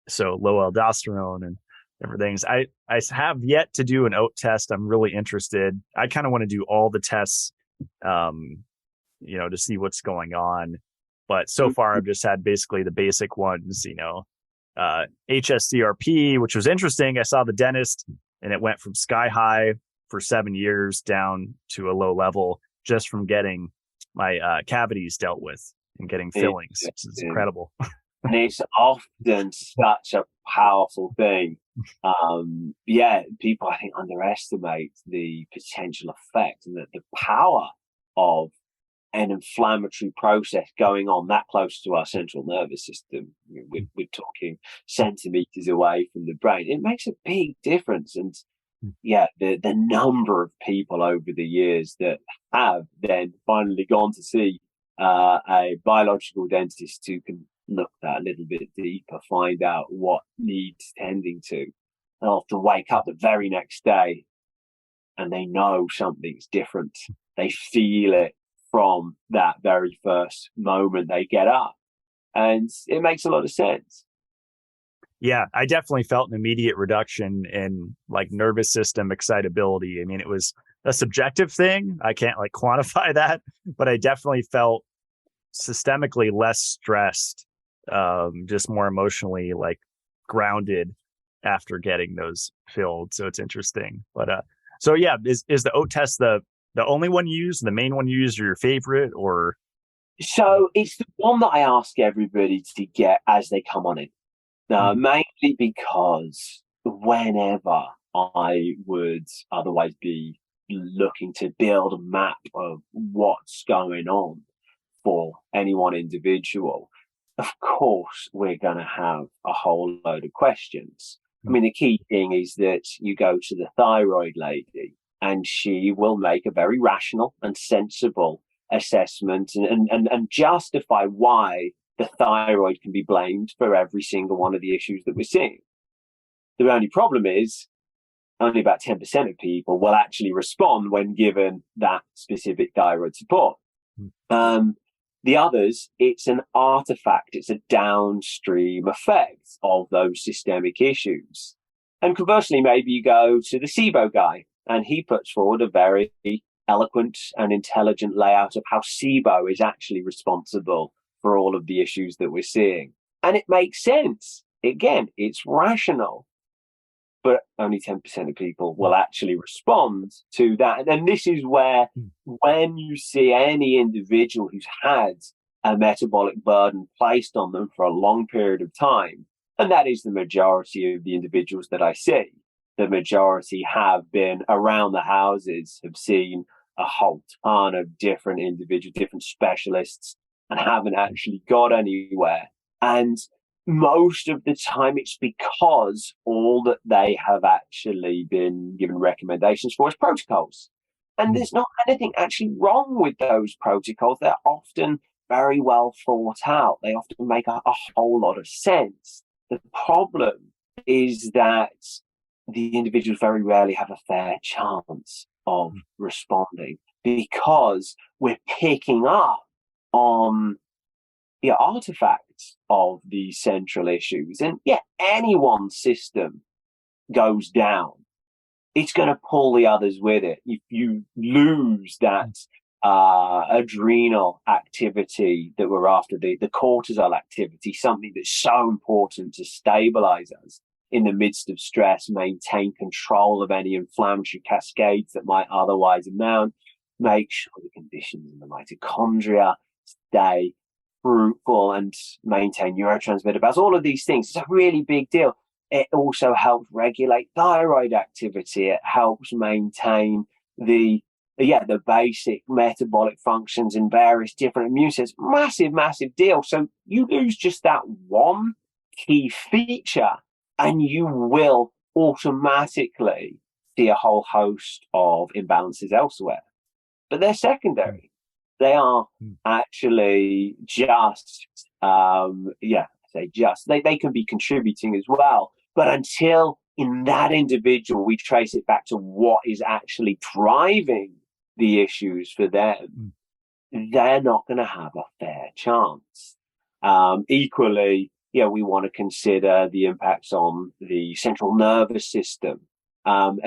so low aldosterone and different things. I have yet to do an oat test. I'm really interested. I kind of want to do all the tests, to see what's going on. But so far, I've just had basically the basic ones, HSCRP, which was interesting. I saw the dentist and it went from sky high for 7 years down to a low level just from getting my cavities dealt with and getting fillings. It's incredible. And it's often such a powerful thing. People, I think, underestimate the potential effect and the power of an inflammatory process going on that close to our central nervous system. We're talking centimeters away from the brain. It makes a big difference. And yeah, the number of people over the years that have then finally gone to see a biological dentist who can look that a little bit deeper, find out what needs tending to. They'll have to wake up the very next day and they know something's different. They feel it from that very first moment they get up. And it makes a lot of sense. Yeah, I definitely felt an immediate reduction in nervous system excitability. I mean, it was a subjective thing. I can't quantify that, but I definitely felt systemically less stressed, just more emotionally grounded after getting those filled. So it's interesting. But so yeah, is the oat test the only one you use, the main one you use, or your favorite? Or so it's the one that I ask everybody to get as they come on in. Mainly because whenever I would otherwise be looking to build a map of what's going on for any one individual, of course, we're going to have a whole load of questions. I mean, the key thing is that you go to the thyroid lady and she will make a very rational and sensible assessment and justify why the thyroid can be blamed for every single one of the issues that we're seeing. The only problem is only about 10% of people will actually respond when given that specific thyroid support. The others, it's an artifact, it's a downstream effect of those systemic issues. And conversely, maybe you go to the SIBO guy and he puts forward a very eloquent and intelligent layout of how SIBO is actually responsible for all of the issues that we're seeing. And it makes sense. Again, it's rational, but only 10% of people will actually respond to that. And this is where, when you see any individual who's had a metabolic burden placed on them for a long period of time, and that is the majority of the individuals that I see, the majority have been around the houses, have seen a whole ton of different individuals, different specialists, and haven't actually got anywhere. And most of the time it's because all that they have actually been given recommendations for is protocols. And there's not anything actually wrong with those protocols. They're often very well thought out. They often make a whole lot of sense. The problem is that the individuals very rarely have a fair chance of responding because we're picking up on artifacts of these central issues. And anyone's system goes down, it's going to pull the others with it. If you lose that adrenal activity that we're after, the cortisol activity, something that's so important to stabilize us in the midst of stress, maintain control of any inflammatory cascades that might otherwise amount, make sure the conditions in the mitochondria stay fruitful and maintain neurotransmitter balance. All of these things, it's a really big deal. It also helps regulate thyroid activity. It helps maintain the basic metabolic functions in various different immune systems. Massive deal. So you lose just that one key feature and you will automatically see a whole host of imbalances elsewhere. But they're secondary. They are actually just, they can be contributing as well. But until in that individual, we trace it back to what is actually driving the issues for them, they're not going to have a fair chance. Equally, we want to consider the impacts on the central nervous system,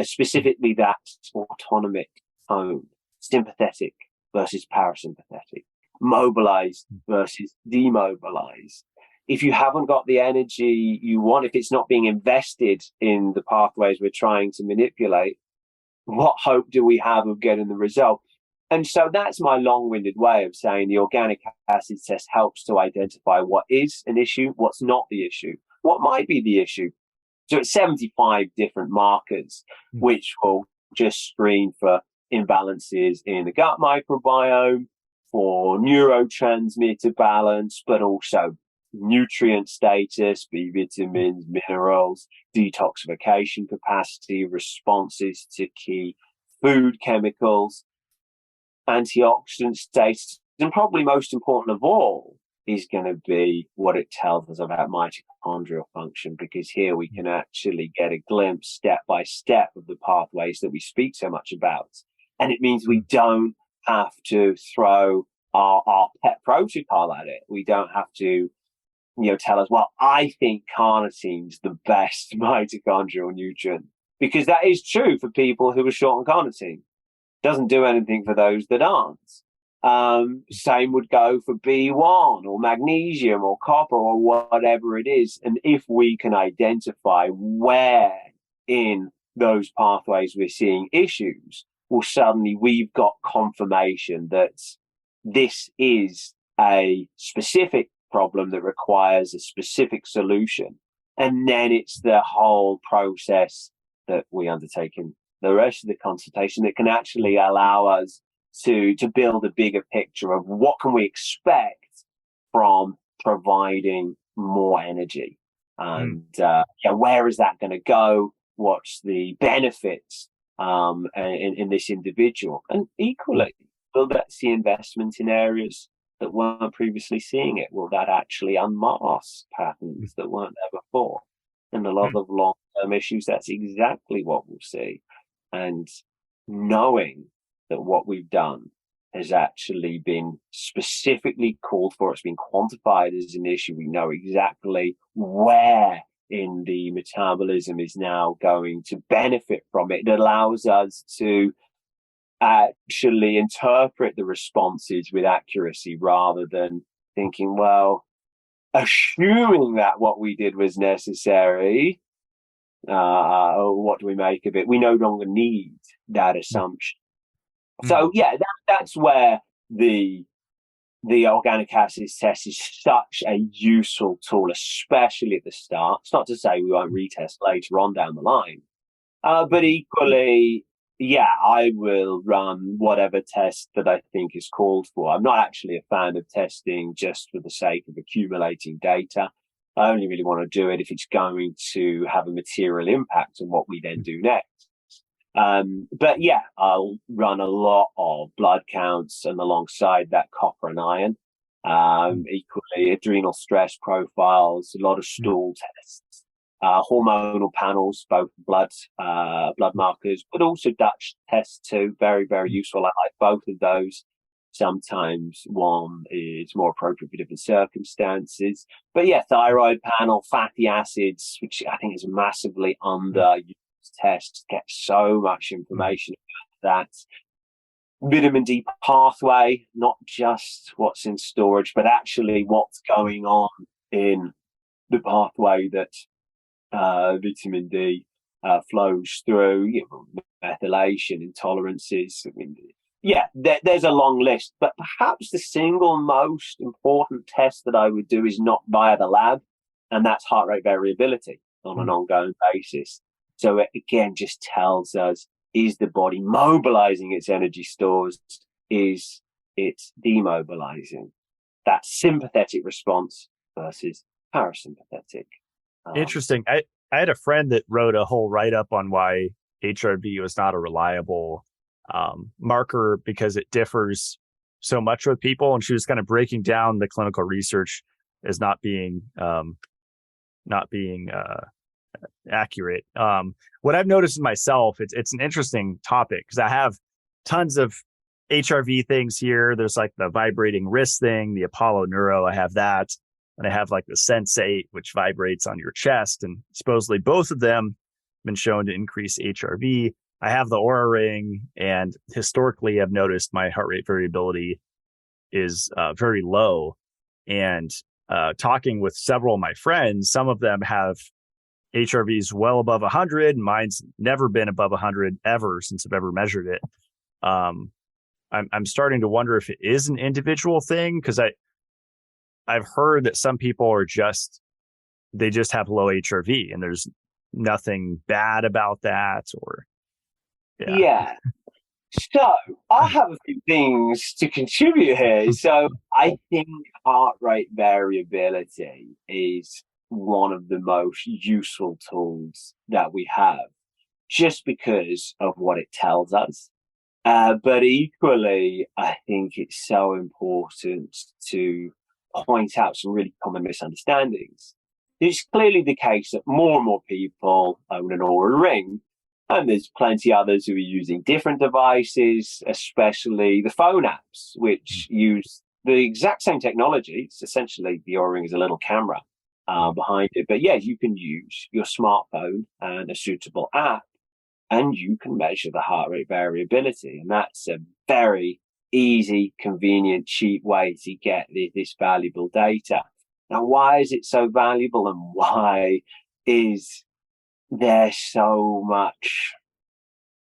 specifically that autonomic tone, sympathetic versus parasympathetic, mobilized versus demobilized. If you haven't got the energy you want, if it's not being invested in the pathways we're trying to manipulate, what hope do we have of getting the result? And so that's my long-winded way of saying the organic acid test helps to identify what is an issue, what's not the issue, what might be the issue. So it's 75 different markers, which will just screen for imbalances in the gut microbiome, for neurotransmitter balance, but also nutrient status, B vitamins, minerals, detoxification capacity, responses to key food chemicals, antioxidant status, and probably most important of all is going to be what it tells us about mitochondrial function, because here we can actually get a glimpse step by step of the pathways that we speak so much about. And it means we don't have to throw our pet protocol at it. We don't have to tell us, well, I think carnitine's the best mitochondrial nutrient, because that is true for people who are short on carnitine. Doesn't do anything for those that aren't. Same would go for B1 or magnesium or copper or whatever it is. And if we can identify where in those pathways we're seeing issues, well, suddenly we've got confirmation that this is a specific problem that requires a specific solution. And then it's the whole process that we undertake in the rest of the consultation that can actually allow us to build a bigger picture of what can we expect from providing more energy, and where is that going to go? What's the benefits in this individual? And equally, will that see investment in areas that weren't previously seeing it? Will that actually unmask patterns that weren't there before? And a lot of long-term issues, that's exactly what we'll see. And knowing that what we've done has actually been specifically called for, it's been quantified as an issue, we know exactly where in the metabolism is now going to benefit from it. It allows us to actually interpret the responses with accuracy rather than thinking, well, assuming that what we did was necessary, what do we make of it? We no longer need that assumption. So that's where the organic acids test is such a useful tool, especially at the start. It's not to say we won't retest later on down the line, but equally yeah, I will run whatever test that I think is called for. I'm not actually a fan of testing just for the sake of accumulating data. I only really want to do it if it's going to have a material impact on what we then do next. But yeah, I'll run a lot of blood counts and alongside that copper and iron. Equally adrenal stress profiles, a lot of stool tests, hormonal panels, both blood markers, but also Dutch tests too. Very, very useful. I like both of those. Sometimes one is more appropriate for different circumstances. But yeah, thyroid panel, fatty acids, which I think is massively underused test, get so much information about that. Vitamin D pathway, not just what's in storage, but actually what's going on in the pathway that vitamin D flows through, methylation, intolerances. I mean, yeah, there's a long list, but perhaps the single most important test that I would do is not via the lab, and that's heart rate variability on an ongoing basis. So it again just tells us, is the body mobilizing its energy stores? Is it demobilizing? That sympathetic response versus parasympathetic. Interesting. I had a friend that wrote a whole write-up on why HRV was not a reliable marker because it differs so much with people. And she was kind of breaking down the clinical research as not being accurate. What I've noticed in myself, it's an interesting topic because I have tons of HRV things here. There's like the vibrating wrist thing, the Apollo Neuro. I have that. And I have like the Sense8, which vibrates on your chest. And supposedly both of them have been shown to increase HRV. I have the Aura Ring. And historically, I've noticed my heart rate variability is very low. And talking with several of my friends, some of them have HRVs well above 100. Mine's never been above 100 ever since I've ever measured it. I'm starting to wonder if it is an individual thing because I've heard that some people they just have low HRV and there's nothing bad about that or yeah. So I have a few things to contribute here. So I think heart rate variability is one of the most useful tools that we have just because of what it tells us. But equally, I think it's so important to point out some really common misunderstandings. It's clearly the case that more and more people own an Oura Ring, and there's plenty others who are using different devices, especially the phone apps, which use the exact same technology. It's essentially the Oura Ring is a little camera behind it. But yeah, you can use your smartphone and a suitable app, and you can measure the heart rate variability. And that's a very easy, convenient, cheap way to get this valuable data. Now, why is it so valuable and why is there so much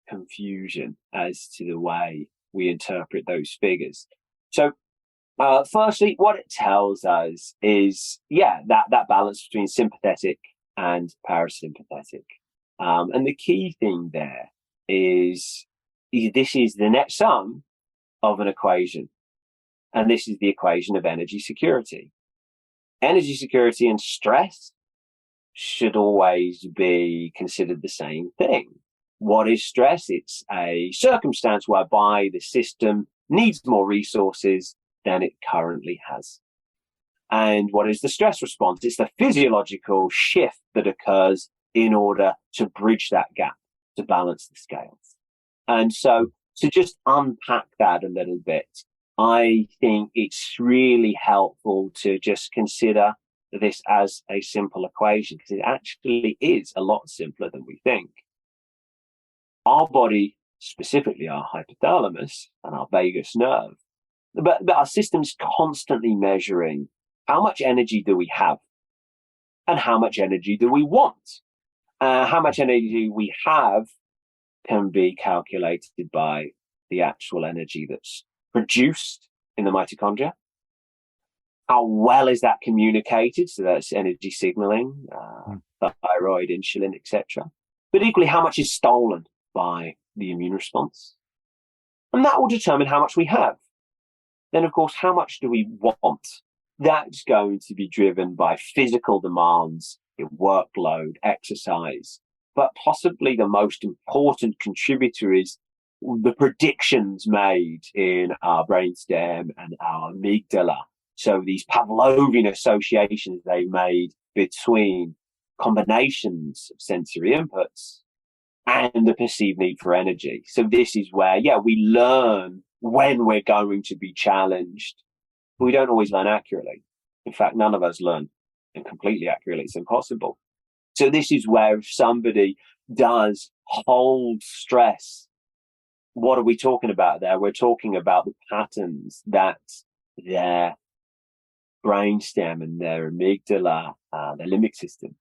confusion as to the way we interpret those figures? So, firstly, what it tells us is, that balance between sympathetic and parasympathetic. And the key thing there is this is the net sum of an equation. And this is the equation of energy security. Energy security and stress should always be considered the same thing. What is stress? It's a circumstance whereby the system needs more resources than it currently has. And what is the stress response? It's the physiological shift that occurs in order to bridge that gap, to balance the scales. And so to just unpack that a little bit, I think it's really helpful to just consider this as a simple equation because it actually is a lot simpler than we think. Our body, specifically our hypothalamus and our vagus nerve, but our system's constantly measuring how much energy do we have and how much energy do we want. How much energy we have can be calculated by the actual energy that's produced in the mitochondria. How well is that communicated? So that's energy signaling, thyroid, insulin, etc. But equally, how much is stolen by the immune response. And that will determine how much we have. Then, of course, how much do we want? That's going to be driven by physical demands, your workload, exercise. But possibly the most important contributor is the predictions made in our brainstem and our amygdala. So these Pavlovian associations they made between combinations of sensory inputs and the perceived need for energy. So this is where, we learn when we're going to be challenged. We don't always learn accurately. In fact, none of us learn and completely accurately. It's impossible. So this is where if somebody does hold stress, what are we talking about there? We're talking about the patterns that their brainstem and their amygdala, their limbic system,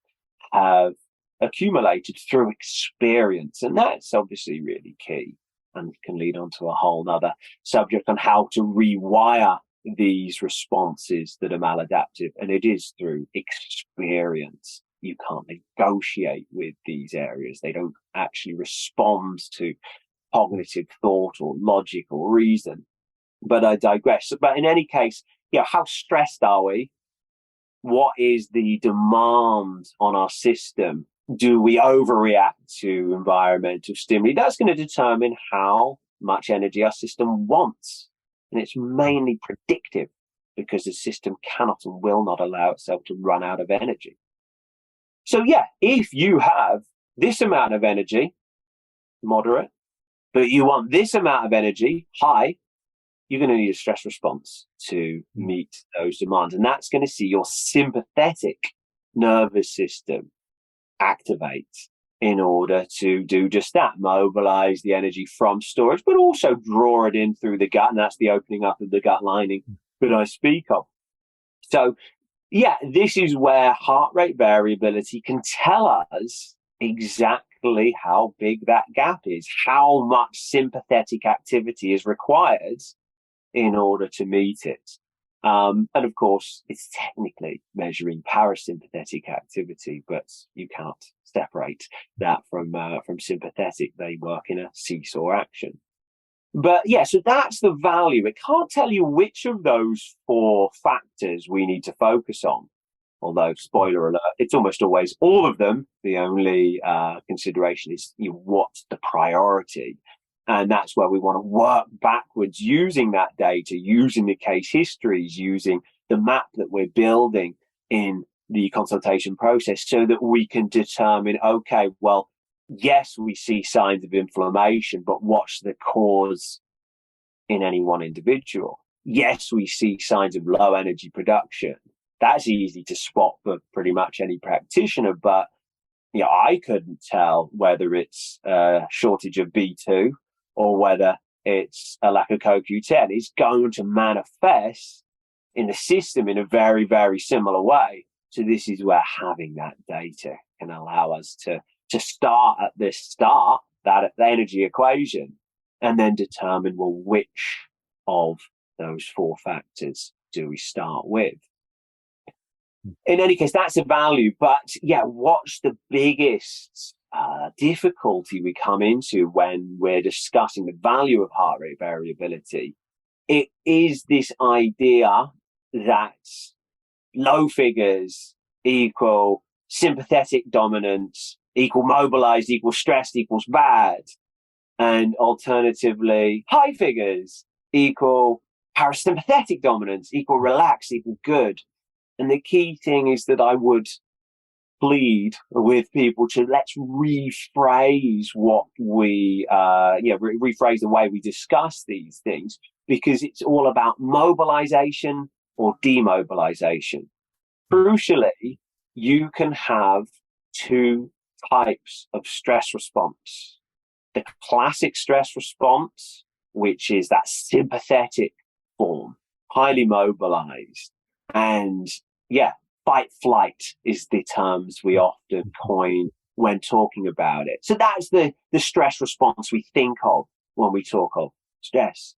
have accumulated through experience. And that's obviously really key and can lead on to a whole nother subject on how to rewire these responses that are maladaptive. And it is through experience. You can't negotiate with these areas. They don't actually respond to cognitive thought or logic or reason. But I digress. But in any case, how stressed are we? What is the demand on our system? Do we overreact to environmental stimuli? That's going to determine how much energy our system wants. And it's mainly predictive because the system cannot and will not allow itself to run out of energy. So if you have this amount of energy, moderate, but you want this amount of energy, high, you're going to need a stress response to meet those demands. And that's going to see your sympathetic nervous system activate in order to do just that, mobilize the energy from storage, but also draw it in through the gut. And that's the opening up of the gut lining that I speak of. So, this is where heart rate variability can tell us exactly how big that gap is, how much sympathetic activity is required in order to meet it. And of course, it's technically measuring parasympathetic activity, but you can't separate that from sympathetic. They work in a seesaw action. But so that's the value. It can't tell you which of those 4 factors we need to focus on. Although, spoiler alert, it's almost always all of them. The only consideration is what's the priority. And that's where we want to work backwards using that data, using the case histories, using the map that we're building in the consultation process so that we can determine, okay, well, yes, we see signs of inflammation, but what's the cause in any one individual? Yes, we see signs of low energy production. That's easy to spot for pretty much any practitioner, but I couldn't tell whether it's a shortage of B2 or whether it's a lack of CoQ10. It's going to manifest in the system in a very, very similar way. So this is where having that data can allow us to start at the start, that the energy equation, and then determine, well, which of those 4 factors do we start with? In any case, that's a value. But what's the biggest difficulty we come into when we're discussing the value of heart rate variability? It is this idea that low figures equal sympathetic dominance, equal mobilized, equal stressed, equals bad. And alternatively, high figures equal parasympathetic dominance, equal relaxed, equal good. And the key thing is that I would plead with people to let's rephrase what we, rephrase the way we discuss these things, because it's all about mobilization or demobilization. Crucially, you can have 2 types of stress response. The classic stress response, which is that sympathetic form, highly mobilized, and fight flight is the terms we often coin when talking about it. So that's the stress response we think of when we talk of stress.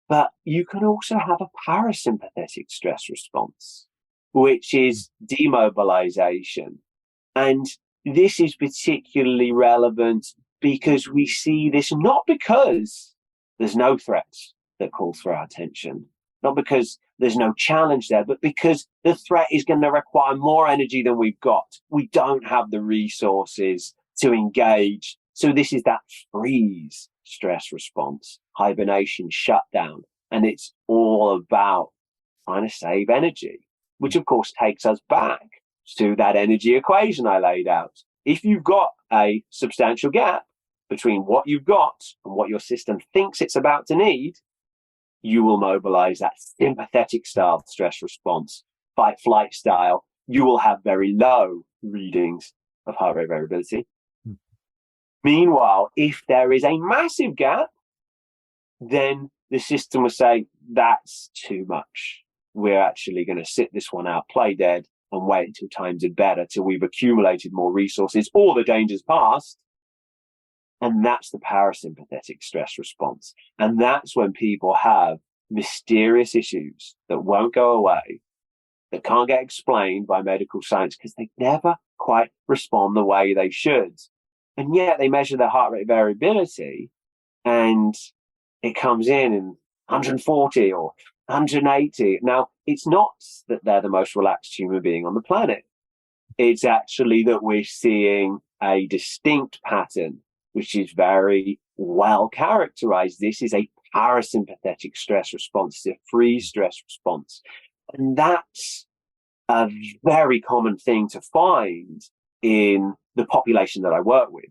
But you can also have a parasympathetic stress response, which is demobilization. And this is particularly relevant because we see this not because there's no threats that call for our attention, not because there's no challenge there, but because the threat is going to require more energy than we've got. We don't have the resources to engage. So this is that freeze stress response, hibernation, shutdown. And it's all about trying to save energy, which of course takes us back to that energy equation I laid out. If you've got a substantial gap between what you've got and what your system thinks it's about to need, you will mobilize that sympathetic style stress response, fight flight style. You will have very low readings of heart rate variability. Meanwhile, if there is a massive gap, then the system will say, that's too much. We're actually going to sit this one out, play dead, and wait until times are better, till we've accumulated more resources or the danger's past. And that's the parasympathetic stress response. And that's when people have mysterious issues that won't go away, that can't get explained by medical science because they never quite respond the way they should. And yet they measure their heart rate variability and it comes in 140 or 180. Now, it's not that they're the most relaxed human being on the planet. It's actually that we're seeing a distinct pattern, which is very well characterized. This is a parasympathetic stress response, it's a freeze stress response. And that's a very common thing to find in the population that I work with.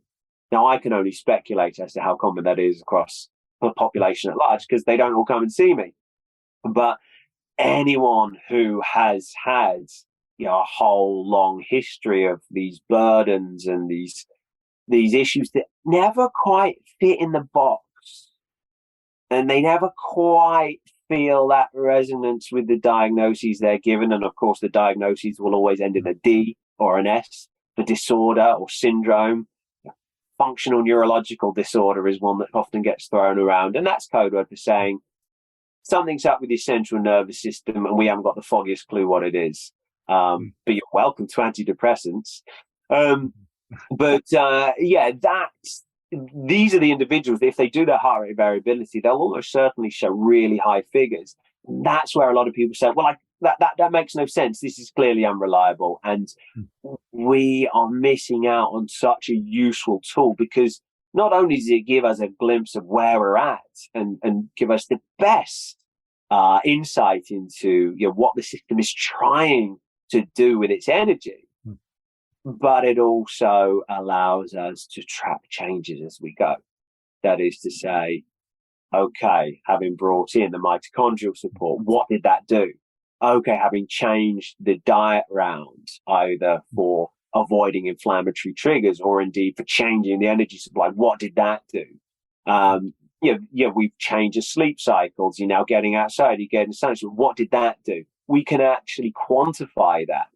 Now, I can only speculate as to how common that is across the population at large because they don't all come and see me. But anyone who has had, a whole long history of these burdens and these issues that never quite fit in the box, and they never quite feel that resonance with the diagnoses they're given. And of course, the diagnoses will always end in a D or an S for disorder or syndrome. Functional neurological disorder is one that often gets thrown around. And that's code word for saying something's up with your central nervous system and we haven't got the foggiest clue what it is. But you're welcome to antidepressants. These are the individuals, if they do their heart rate variability, they'll almost certainly show really high figures. That's where a lot of people say, well, that makes no sense. This is clearly unreliable. And we are missing out on such a useful tool because not only does it give us a glimpse of where we're at and give us the best insight into what the system is trying to do with its energy, but it also allows us to track changes as we go. That is to say, okay, having brought in the mitochondrial support, what did that do? Okay, having changed the diet round, either for avoiding inflammatory triggers or indeed for changing the energy supply, what did that do? We've changed the sleep cycles. You're now getting outside, you're getting sunshine. What did that do? We can actually quantify that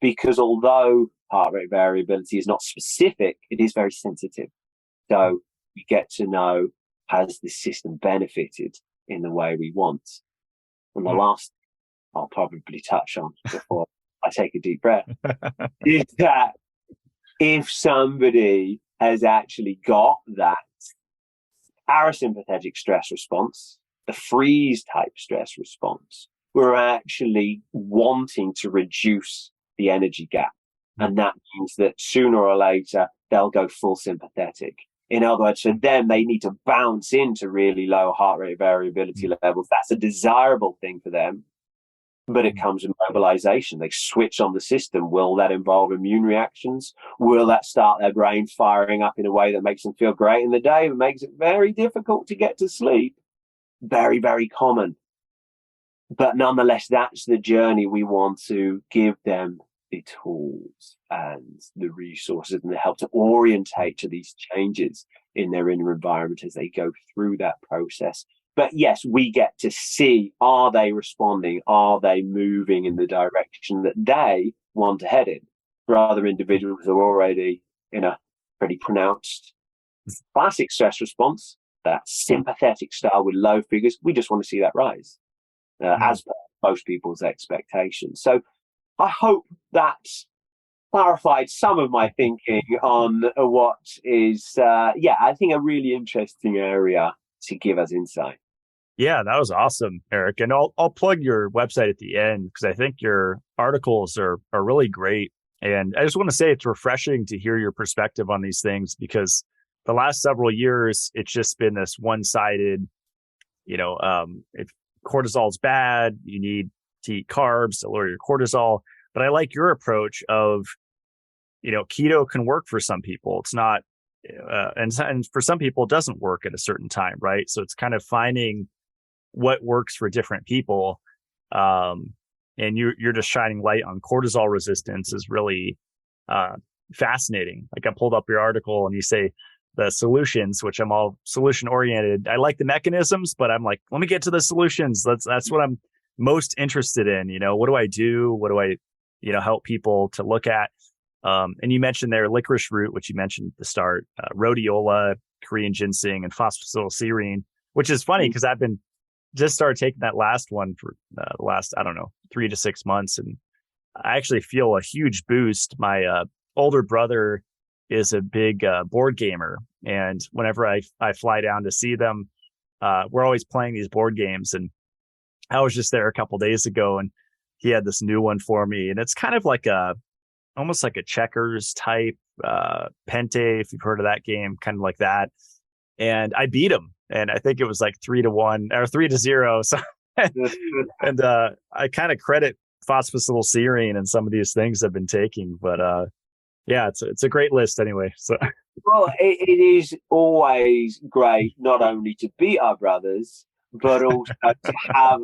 because although heart rate variability is not specific, it is very sensitive. So we get to know, has the system benefited in the way we want? And the last I'll probably touch on before I take a deep breath is that if somebody has actually got that parasympathetic stress response, the freeze type stress response, we're actually wanting to reduce the energy gap. And that means that sooner or later, they'll go full sympathetic. In other words, for them, they need to bounce into really low heart rate variability levels. That's a desirable thing for them, but it comes with mobilization. They switch on the system. Will that involve immune reactions? Will that start their brain firing up in a way that makes them feel great in the day and makes it very difficult to get to sleep? Very, very common. But nonetheless, that's the journey we want to give them the tools and the resources and the help to orientate to these changes in their inner environment as they go through that process. But yes, we get to see, are they responding? Are they moving in the direction that they want to head in? For other individuals who are already in a pretty pronounced classic stress response, that sympathetic style with low figures, we just want to see that rise as per most people's expectations. So I hope that clarified some of my thinking on what is, I think a really interesting area to give us insight. Yeah, that was awesome, Eric. And I'll plug your website at the end because I think your articles are really great. And I just want to say it's refreshing to hear your perspective on these things because the last several years it's just been this one-sided, if cortisol is bad, you need to eat carbs to lower your cortisol. But I like your approach of, keto can work for some people. It's not, and for some people it doesn't work at a certain time, right? So it's kind of finding what works for different people. And you're just shining light on cortisol resistance is really fascinating. Like I pulled up your article and you say the solutions, which I'm all solution oriented. I like the mechanisms, but I'm like, let me get to the solutions. That's what I'm most interested in. What do I do? What do I, help people to look at? And you mentioned there licorice root, which you mentioned at the start, rhodiola, Korean ginseng, and phosphatidylserine, which is funny because I've been just started taking that last one for the last, 3 to 6 months. And I actually feel a huge boost. My older brother is a big board gamer. And whenever I fly down to see them, we're always playing these board games. And I was just there a couple days ago and he had this new one for me. And it's kind of like almost like a checkers type, Pente, if you've heard of that game, kind of like that. And I beat him. And I think it was like 3-1 or 3-0. So, and I kind of credit phosphatidylserine and some of these things I've been taking, but it's a great list anyway. So, well, it is always great not only to beat our brothers, but also to have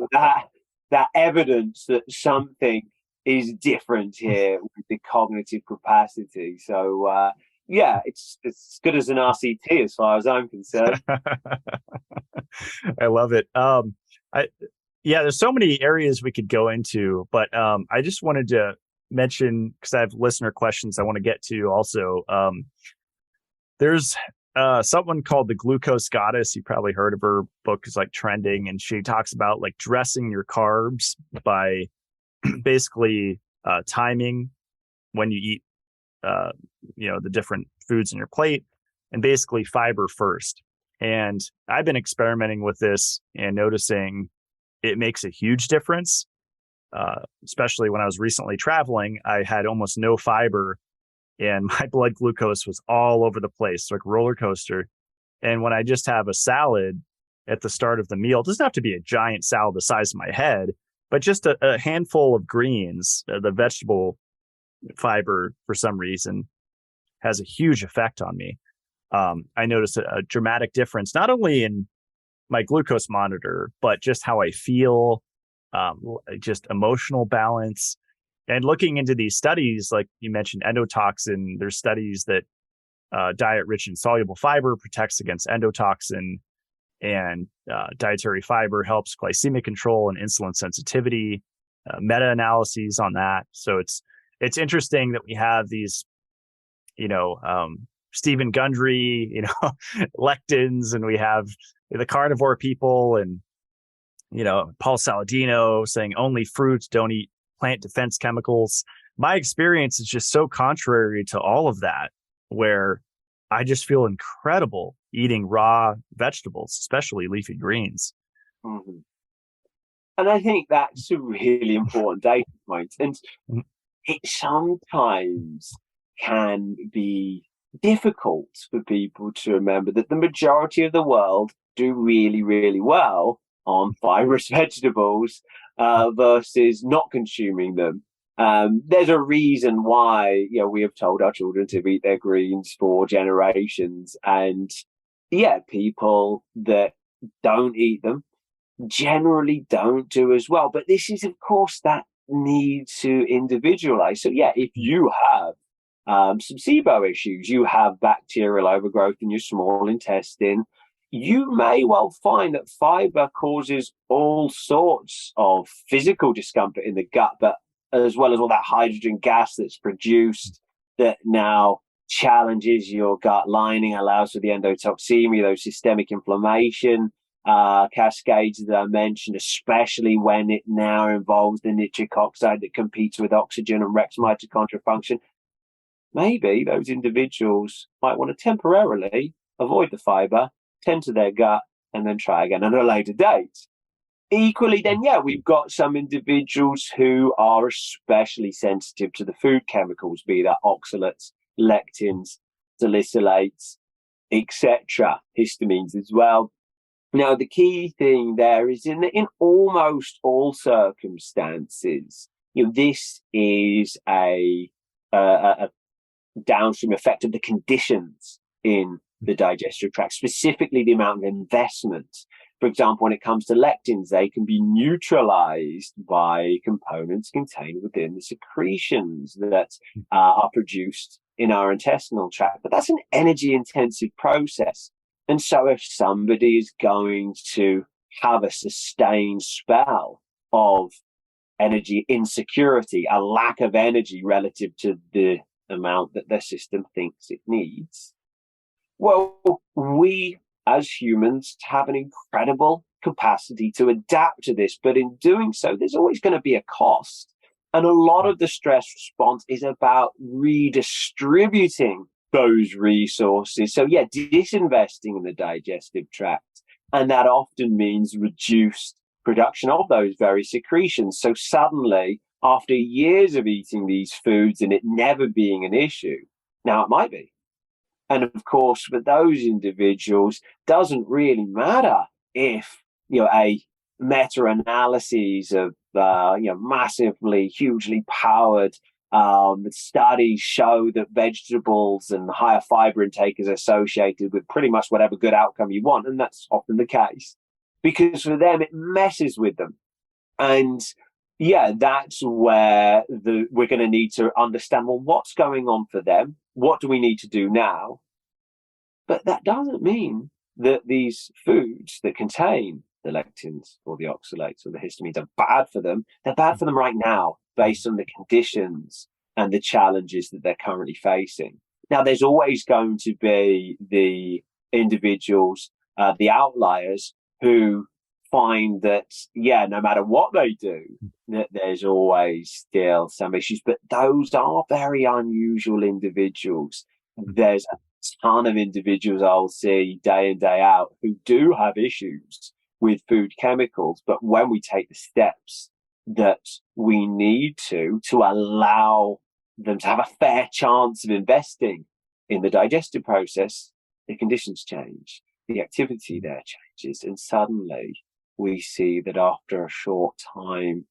that evidence that something is different here with the cognitive capacity. So, it's as good as an RCT as far as I'm concerned. I love it. There's so many areas we could go into, but I just wanted to mention, because I have listener questions I want to get to also. There's someone called the Glucose Goddess. You probably heard of her. Book is like trending, and she talks about like dressing your carbs by basically timing when you eat the different foods in your plate, and basically fiber first. And I've been experimenting with this and noticing it makes a huge difference. Especially when I was recently traveling, I had almost no fiber and my blood glucose was all over the place, like roller coaster. And when I just have a salad at the start of the meal, it doesn't have to be a giant salad the size of my head, but just a handful of greens, the vegetable fiber for some reason has a huge effect on me. I noticed a dramatic difference, not only in my glucose monitor, but just how I feel, just emotional balance. And looking into these studies, like you mentioned, endotoxin, there's studies that diet rich in soluble fiber protects against endotoxin, and dietary fiber helps glycemic control and insulin sensitivity, meta-analyses on that. So it's interesting that we have these, Stephen Gundry, lectins, and we have the carnivore people, and, Paul Saladino saying only fruits, don't eat plant defense chemicals. My experience is just so contrary to all of that, where I just feel incredible eating raw vegetables, especially leafy greens. Mm-hmm. And I think that's a really important data point. And it sometimes can be difficult for people to remember that the majority of the world do really, really well on fibrous vegetables versus not consuming them. There's a reason why, we have told our children to eat their greens for generations. And people that don't eat them generally don't do as well. But this is, of course, that need to individualize. So, if you have some SIBO issues, you have bacterial overgrowth in your small intestine, you may well find that fiber causes all sorts of physical discomfort in the gut, but as well as all that hydrogen gas that's produced that now challenges your gut lining, allows for the endotoxemia, those systemic inflammation cascades that I mentioned, especially when it now involves the nitric oxide that competes with oxygen and wrecks mitochondrial function. maybe those individuals might want to temporarily avoid the fiber, tend to their gut, and then try again at a later date. Equally, then, yeah, we've got some individuals who are especially sensitive to the food chemicals, be that oxalates, lectins, salicylates, etc., histamines as well. Now, the key thing there is in almost all circumstances, this is a downstream effect of the conditions in the digestive tract, specifically the amount of investment. For example, when it comes to lectins, they can be neutralized by components contained within the secretions that are produced in our intestinal tract. But that's an energy-intensive process. And so if somebody is going to have a sustained spell of energy insecurity, a lack of energy relative to the amount that their system thinks it needs, well, we as humans have an incredible capacity to adapt to this. But in doing so, there's always going to be a cost. And a lot of the stress response is about redistributing those resources. So, yeah, disinvesting in the digestive tract. And that often means reduced production of those very secretions. So suddenly, after years of eating these foods and it never being an issue, now it might be. And of course, for those individuals, doesn't really matter if, a meta-analysis of, massively, hugely powered studies show that vegetables and higher fiber intake is associated with pretty much whatever good outcome you want. And that's often the case because for them, it messes with them. And yeah, that's where we're going to need to understand, well, what's going on for them? What do we need to do now? But that doesn't mean that these foods that contain the lectins or the oxalates or the histamines are bad for them. They're bad for them right now based on the conditions and the challenges that they're currently facing. Now, there's always going to be the individuals, the outliers who find that, no matter what they do, that there's always still some issues. But those are very unusual individuals. There's a ton of individuals I'll see day in, day out who do have issues with food chemicals. But when we take the steps that we need to allow them to have a fair chance of investing in the digestive process, the conditions change, the activity there changes, and suddenly we see that after a short time,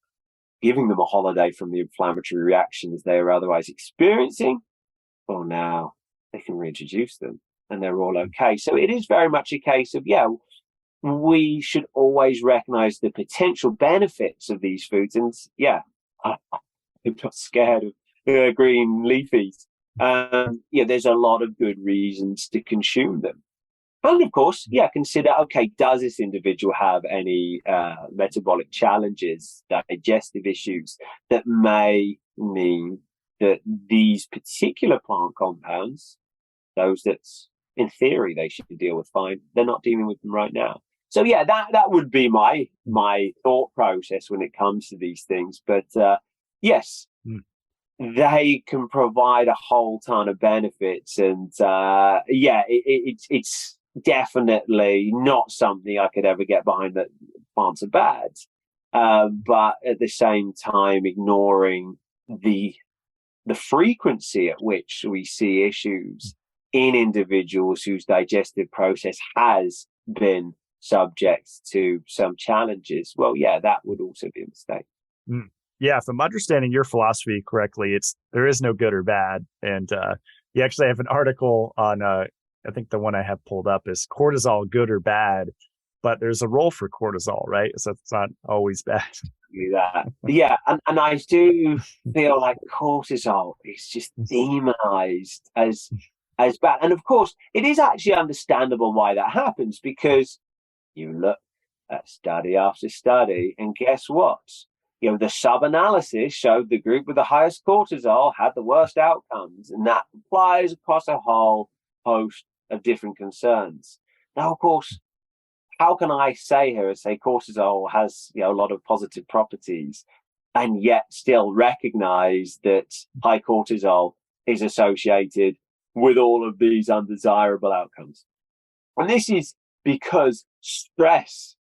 giving them a holiday from the inflammatory reactions they are otherwise experiencing, well, now they can reintroduce them and they're all okay. So it is very much a case of, we should always recognize the potential benefits of these foods. And I'm not scared of green leafies. There's a lot of good reasons to consume them. And of course, consider, okay, does this individual have any metabolic challenges, digestive issues that may mean that these particular plant compounds, those that in theory they should deal with fine, they're not dealing with them right now. So that would be my thought process when it comes to these things. But yes, they can provide a whole ton of benefits, and it's definitely not something I could ever get behind that plants are bad. But at the same time, ignoring the frequency at which we see issues in individuals whose digestive process has been subject to some challenges, that would also be a mistake. Yeah, if I'm understanding your philosophy correctly, there is no good or bad. And you actually have an article on, I think the one I have pulled up is cortisol good or bad, but there's a role for cortisol, right? So it's not always bad. And I do feel like cortisol is just demonized as bad. And of course, it is actually understandable why that happens, because you look at study after study, and guess what? The sub-analysis showed the group with the highest cortisol had the worst outcomes, and that applies across a whole host of different concerns. Now, of course, how can I say cortisol has a lot of positive properties, and yet still recognize that high cortisol is associated with all of these undesirable outcomes. And this is because stress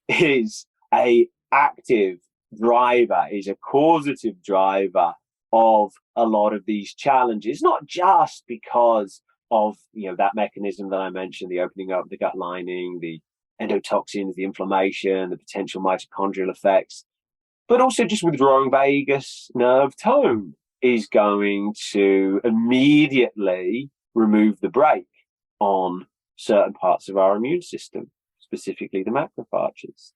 is a active driver, is a causative driver of a lot of these challenges, not just because of that mechanism that I mentioned, the opening up of the gut lining, the endotoxins, the inflammation, the potential mitochondrial effects, but also just withdrawing vagus nerve tone is going to immediately remove the brake on certain parts of our immune system, specifically the macrophages.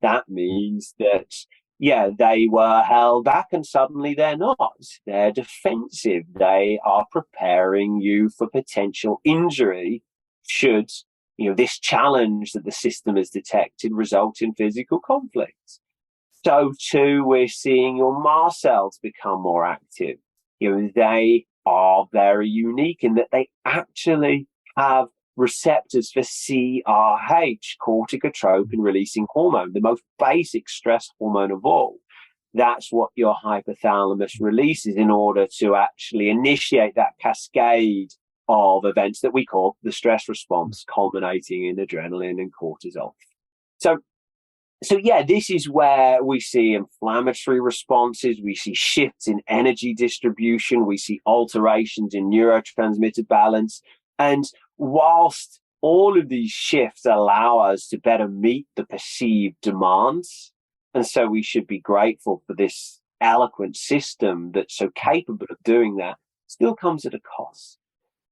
That means that, they were held back and suddenly they're not. They're defensive. They are preparing you for potential injury should, this challenge that the system has detected result in physical conflict. So too, we're seeing your mast cells become more active. They are very unique in that they actually have receptors for CRH, corticotropin releasing hormone, the most basic stress hormone of all. That's what your hypothalamus releases in order to actually initiate that cascade of events that we call the stress response, culminating in adrenaline and cortisol. So this is where we see inflammatory responses, we see shifts in energy distribution, we see alterations in neurotransmitter balance. And whilst all of these shifts allow us to better meet the perceived demands, and so we should be grateful for this eloquent system that's so capable of doing that, still comes at a cost.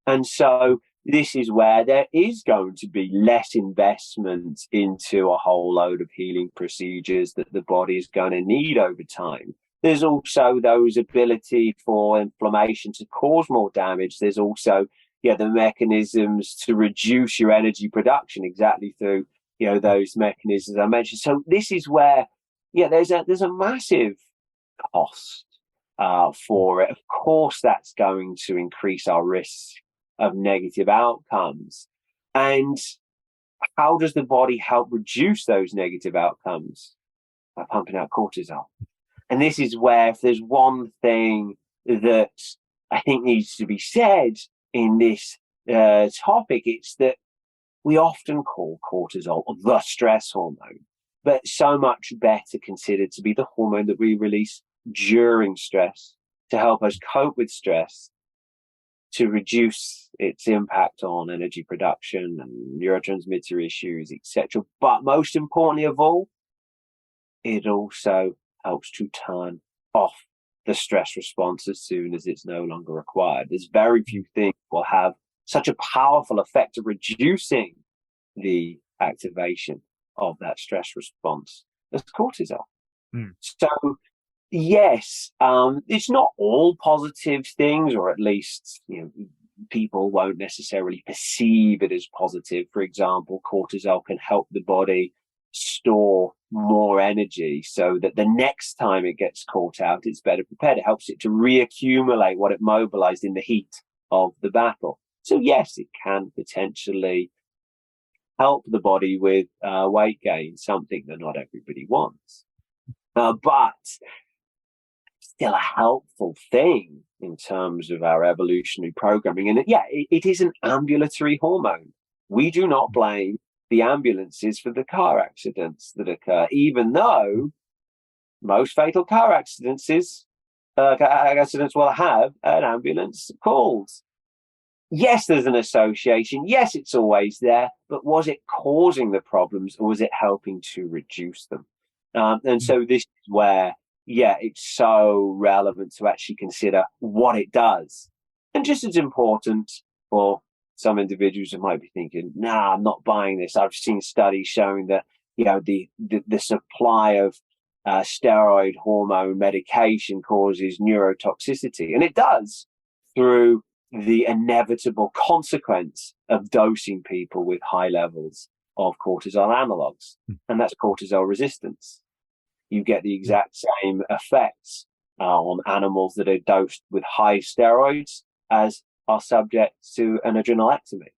And so this is where there is going to be less investment into a whole load of healing procedures that the body is going to need over time. There's also those ability for inflammation to cause more damage. There's also the mechanisms to reduce your energy production exactly through those mechanisms I mentioned. So this is where there's a massive cost for it. Of course, that's going to increase our risk of negative outcomes. And how does the body help reduce those negative outcomes? By pumping out cortisol. And this is where, if there's one thing that I think needs to be said in this topic, it's that we often call cortisol the stress hormone, but so much better considered to be the hormone that we release during stress to help us cope with stress, to reduce its impact on energy production and neurotransmitter issues, etc. But most importantly of all, it also helps to turn off the stress response as soon as it's no longer required. There's very few things will have such a powerful effect of reducing the activation of that stress response as cortisol. So yes, it's not all positive things, or at least people won't necessarily perceive it as positive. For example, cortisol can help the body store more energy so that the next time it gets caught out, it's better prepared. It helps it to reaccumulate what it mobilized in the heat of the battle. So yes, it can potentially help the body with weight gain, something that not everybody wants. But still a helpful thing in terms of our evolutionary programming. And it is an ambulatory hormone. We do not blame the ambulances for the car accidents that occur, even though most fatal car accidents will have an ambulance called. Yes, there's an association. Yes, it's always there. But was it causing the problems, or was it helping to reduce them? And so this is where, it's so relevant to actually consider what it does. And just as important for some individuals who might be thinking, I'm not buying this. I've seen studies showing that, the supply of steroid hormone medication causes neurotoxicity. And it does, through the inevitable consequence of dosing people with high levels of cortisol analogs. And that's cortisol resistance. You get the exact same effects on animals that are dosed with high steroids as are subject to an adrenalectomy.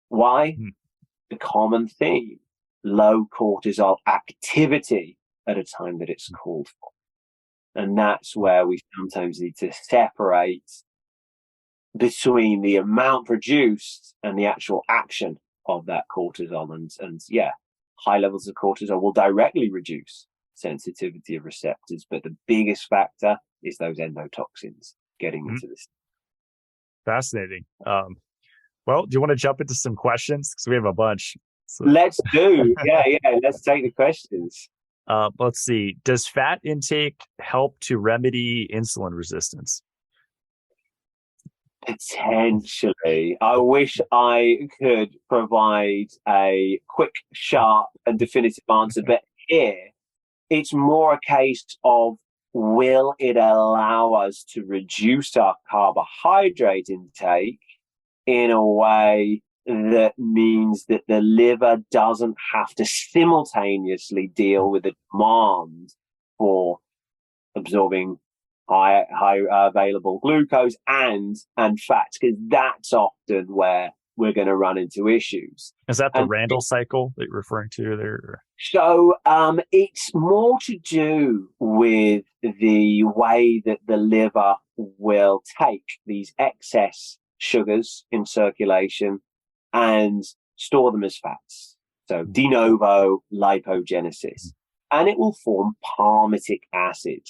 Why? The common theme, low cortisol activity at a time that it's called for. And that's where we sometimes need to separate between the amount produced and the actual action of that cortisol. And yeah, high levels of cortisol will directly reduce sensitivity of receptors, but the biggest factor is those endotoxins getting into this. Fascinating. Well, do you want to jump into some questions? Because we have a bunch. So. Let's do. Yeah. Let's take the questions. Let's see. Does fat intake help to remedy insulin resistance? Potentially. I wish I could provide a quick, sharp, and definitive answer, but here it's more a case of, will it allow us to reduce our carbohydrate intake in a way that means that the liver doesn't have to simultaneously deal with the demand for absorbing high available glucose and fats, because that's often where we're going to run into issues. Is that the Randall cycle that you're referring to there? So it's more to do with the way that the liver will take these excess sugars in circulation and store them as fats. So de novo lipogenesis. And it will form palmitic acid.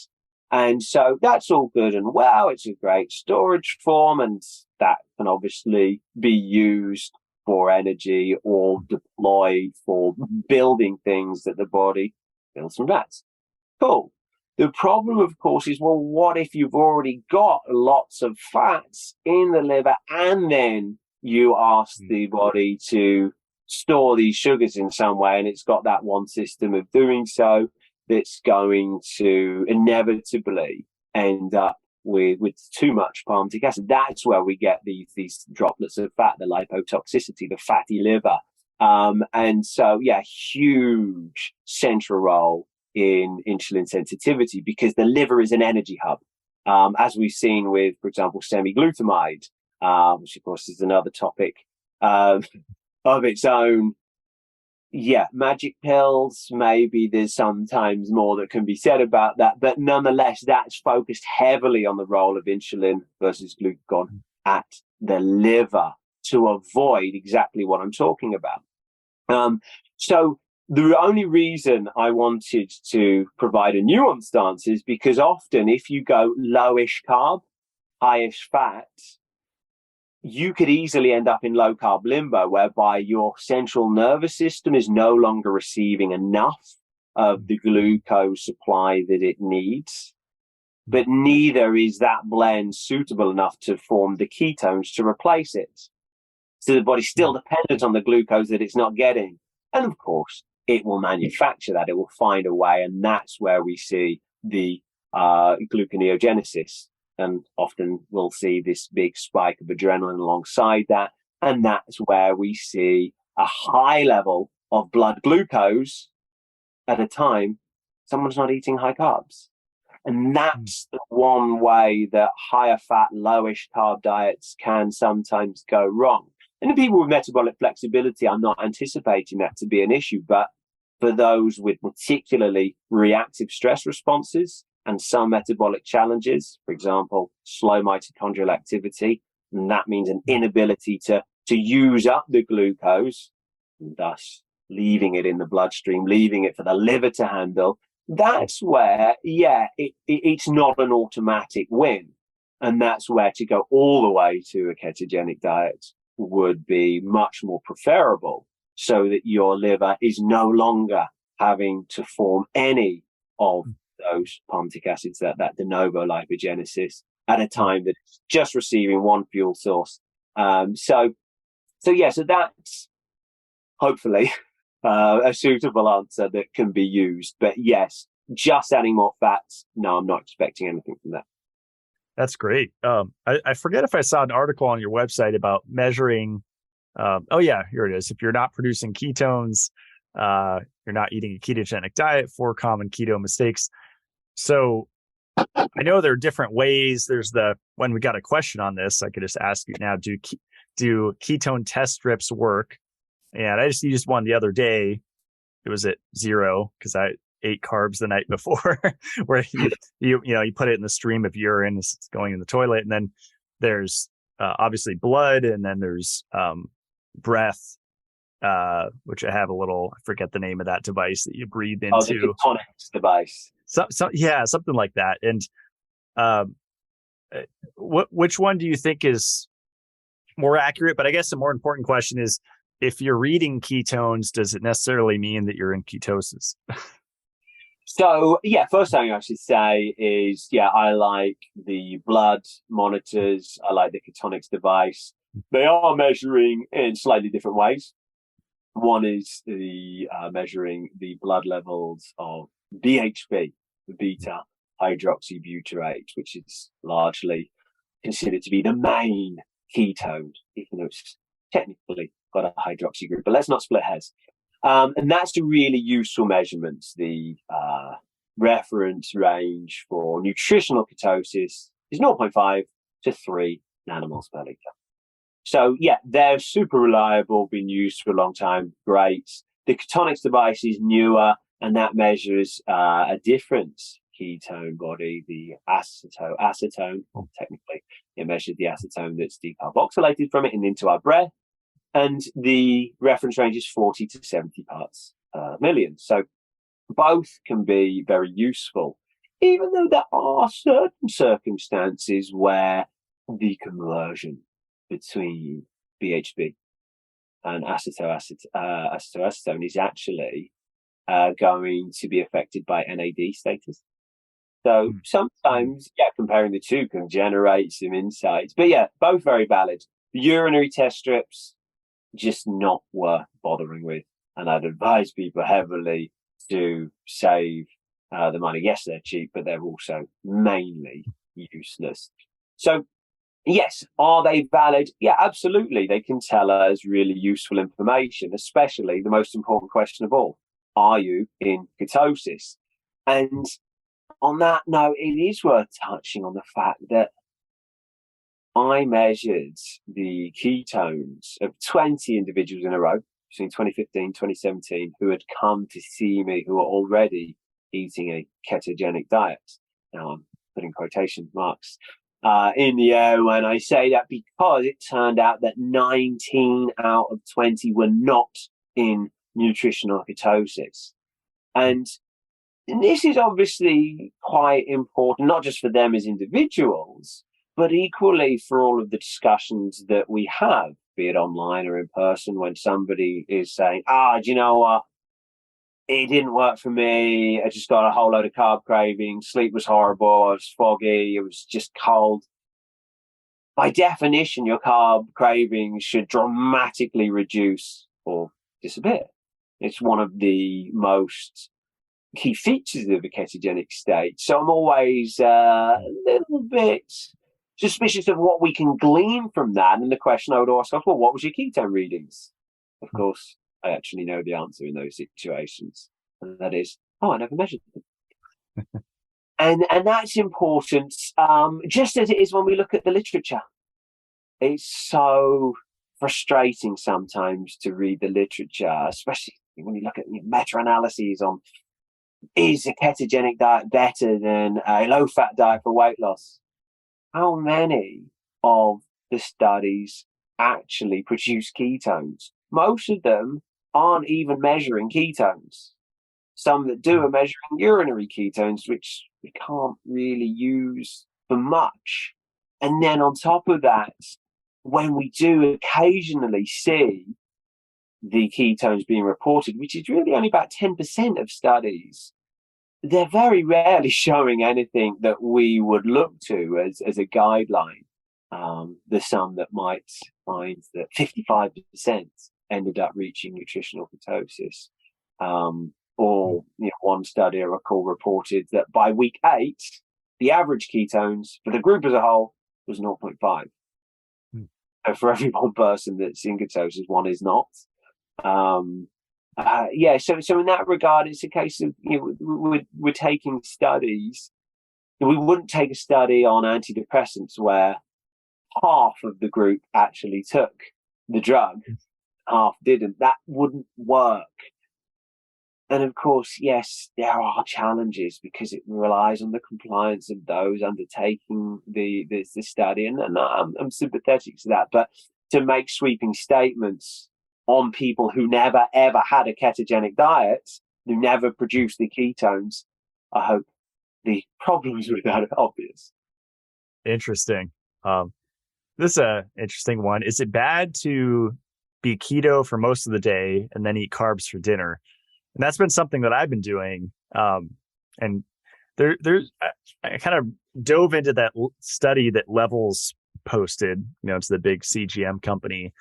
And so that's all good and well. It's a great storage form, and that can obviously be used for energy or deployed for building things that the body builds from fats. Cool. The problem, of course, is, well, what if you've already got lots of fats in the liver and then you ask the body to store these sugars in some way, and it's got that one system of doing so that's going to inevitably end up with too much palmitic acid. That's where we get these droplets of fat, the lipotoxicity, the fatty liver. And so, yeah, huge central role in insulin sensitivity, because the liver is an energy hub. As we've seen with, for example, semi-glutamide, which of course is another topic of its own. Yeah, magic pills, maybe there's sometimes more that can be said about that, but nonetheless, that's focused heavily on the role of insulin versus glucagon at the liver to avoid exactly what I'm talking about. So the only reason I wanted to provide a nuanced answer is because often if you go lowish carb, highish fat, you could easily end up in low carb limbo, whereby your central nervous system is no longer receiving enough of the glucose supply that it needs, but neither is that blend suitable enough to form the ketones to replace it. So the body's still dependent on the glucose that it's not getting. And of course, it will manufacture that. It will find a way. And that's where we see the gluconeogenesis. And often we'll see this big spike of adrenaline alongside that. And that's where we see a high level of blood glucose at a time someone's not eating high carbs. And that's the one way that higher fat, lowish carb diets can sometimes go wrong. And in people with metabolic flexibility, I'm not anticipating that to be an issue. But for those with particularly reactive stress responses and some metabolic challenges, for example, slow mitochondrial activity, and that means an inability to use up the glucose, and thus leaving it in the bloodstream, leaving it for the liver to handle. That's where, it's not an automatic win. And that's where to go all the way to a ketogenic diet would be much more preferable, so that your liver is no longer having to form any of those palmitic acids, that de novo lipogenesis, at a time that it's just receiving one fuel source. So that's hopefully a suitable answer that can be used. But yes, just adding more fats, no, I'm not expecting anything from that. That's great. I forget if I saw an article on your website about measuring. Here it is. If you're not producing ketones, you're not eating a ketogenic diet. 4 common keto mistakes. So I know there are different ways. There's when we got a question on this, I could just ask you now, do ketone test strips work? And I just used one the other day. It was at 0 because I ate carbs the night before, where you put it in the stream of urine, it's going in the toilet. And then there's obviously blood, and then there's breath, which I have I forget the name of that device that you breathe Oh, the into. ketonics device. Yeah, something like that. And um, which one do you think is more accurate? But I guess the more important question is, if you're reading ketones, does it necessarily mean that you're in ketosis? So, yeah, first thing I should say is, yeah, I like the blood monitors. I like the ketonics device. They are measuring in slightly different ways. One is the measuring the blood levels of BHB, beta hydroxybutyrate, which is largely considered to be the main ketone, even though it's technically got a hydroxy group. But let's not split hairs. And that's a really useful measurement. The reference range for nutritional ketosis is 0.5 to 3 nanomoles per liter. So, yeah, they're super reliable, been used for a long time. Great. The ketonics device is newer, and that measures a different ketone body, the acetone. Technically, it measures the acetone that's decarboxylated from it and into our breath. And the reference range is 40 to 70 parts per million. So both can be very useful, even though there are certain circumstances where the conversion between BHB and acetoacetone is actually going to be affected by NAD status. So sometimes, yeah, comparing the two can generate some insights. But yeah, both very valid. The urinary test strips, just not worth bothering with. And I'd advise people heavily to save the money. Yes, they're cheap, but they're also mainly useless. So, yes, are they valid? Yeah, absolutely. They can tell us really useful information, especially the most important question of all. Are you in ketosis? And on that note, it is worth touching on the fact that I measured the ketones of 20 individuals in a row between 2015 2017 who had come to see me, who were already eating a ketogenic diet. Now I'm putting quotation marks in the air when I say that, because it turned out that 19 out of 20 were not in nutritional ketosis. And this is obviously quite important, not just for them as individuals, but equally for all of the discussions that we have, be it online or in person, when somebody is saying, do you know what? It didn't work for me. I just got a whole load of carb cravings. Sleep was horrible. It was foggy. It was just cold. By definition, your carb cravings should dramatically reduce or disappear. It's one of the most key features of a ketogenic state. So I'm always a little bit suspicious of what we can glean from that. And the question I would ask is, well, what was your ketone readings? Of course, I actually know the answer in those situations. And that is, I never measured them. and that's important, just as it is when we look at the literature. It's so frustrating sometimes to read the literature, especially when you look at meta-analyses on, is a ketogenic diet better than a low-fat diet for weight loss? How many of the studies actually produce ketones? Most of them aren't even measuring ketones. Some that do are measuring urinary ketones, which we can't really use for much. And then on top of that, when we do occasionally see the ketones being reported, which is really only about 10% of studies, they're very rarely showing anything that we would look to as a guideline. There's some that might find that 55% ended up reaching nutritional ketosis. Or one study I recall reported that by week 8, the average ketones for the group as a whole was 0.5. And for every one person that's in ketosis, one is not. So in that regard, it's a case of we're taking studies. We wouldn't take a study on antidepressants where half of the group actually took the drug, half didn't. That wouldn't work. And of course, yes, there are challenges because it relies on the compliance of those undertaking the study, and I'm sympathetic to that. But to make sweeping statements on people who never ever had a ketogenic diet, who never produced the ketones, I hope the problems with that are obvious. Interesting. This is an interesting one. Is it bad to be keto for most of the day and then eat carbs for dinner? And that's been something that I've been doing. And I kind of dove into that study that Levels posted, it's the big CGM company,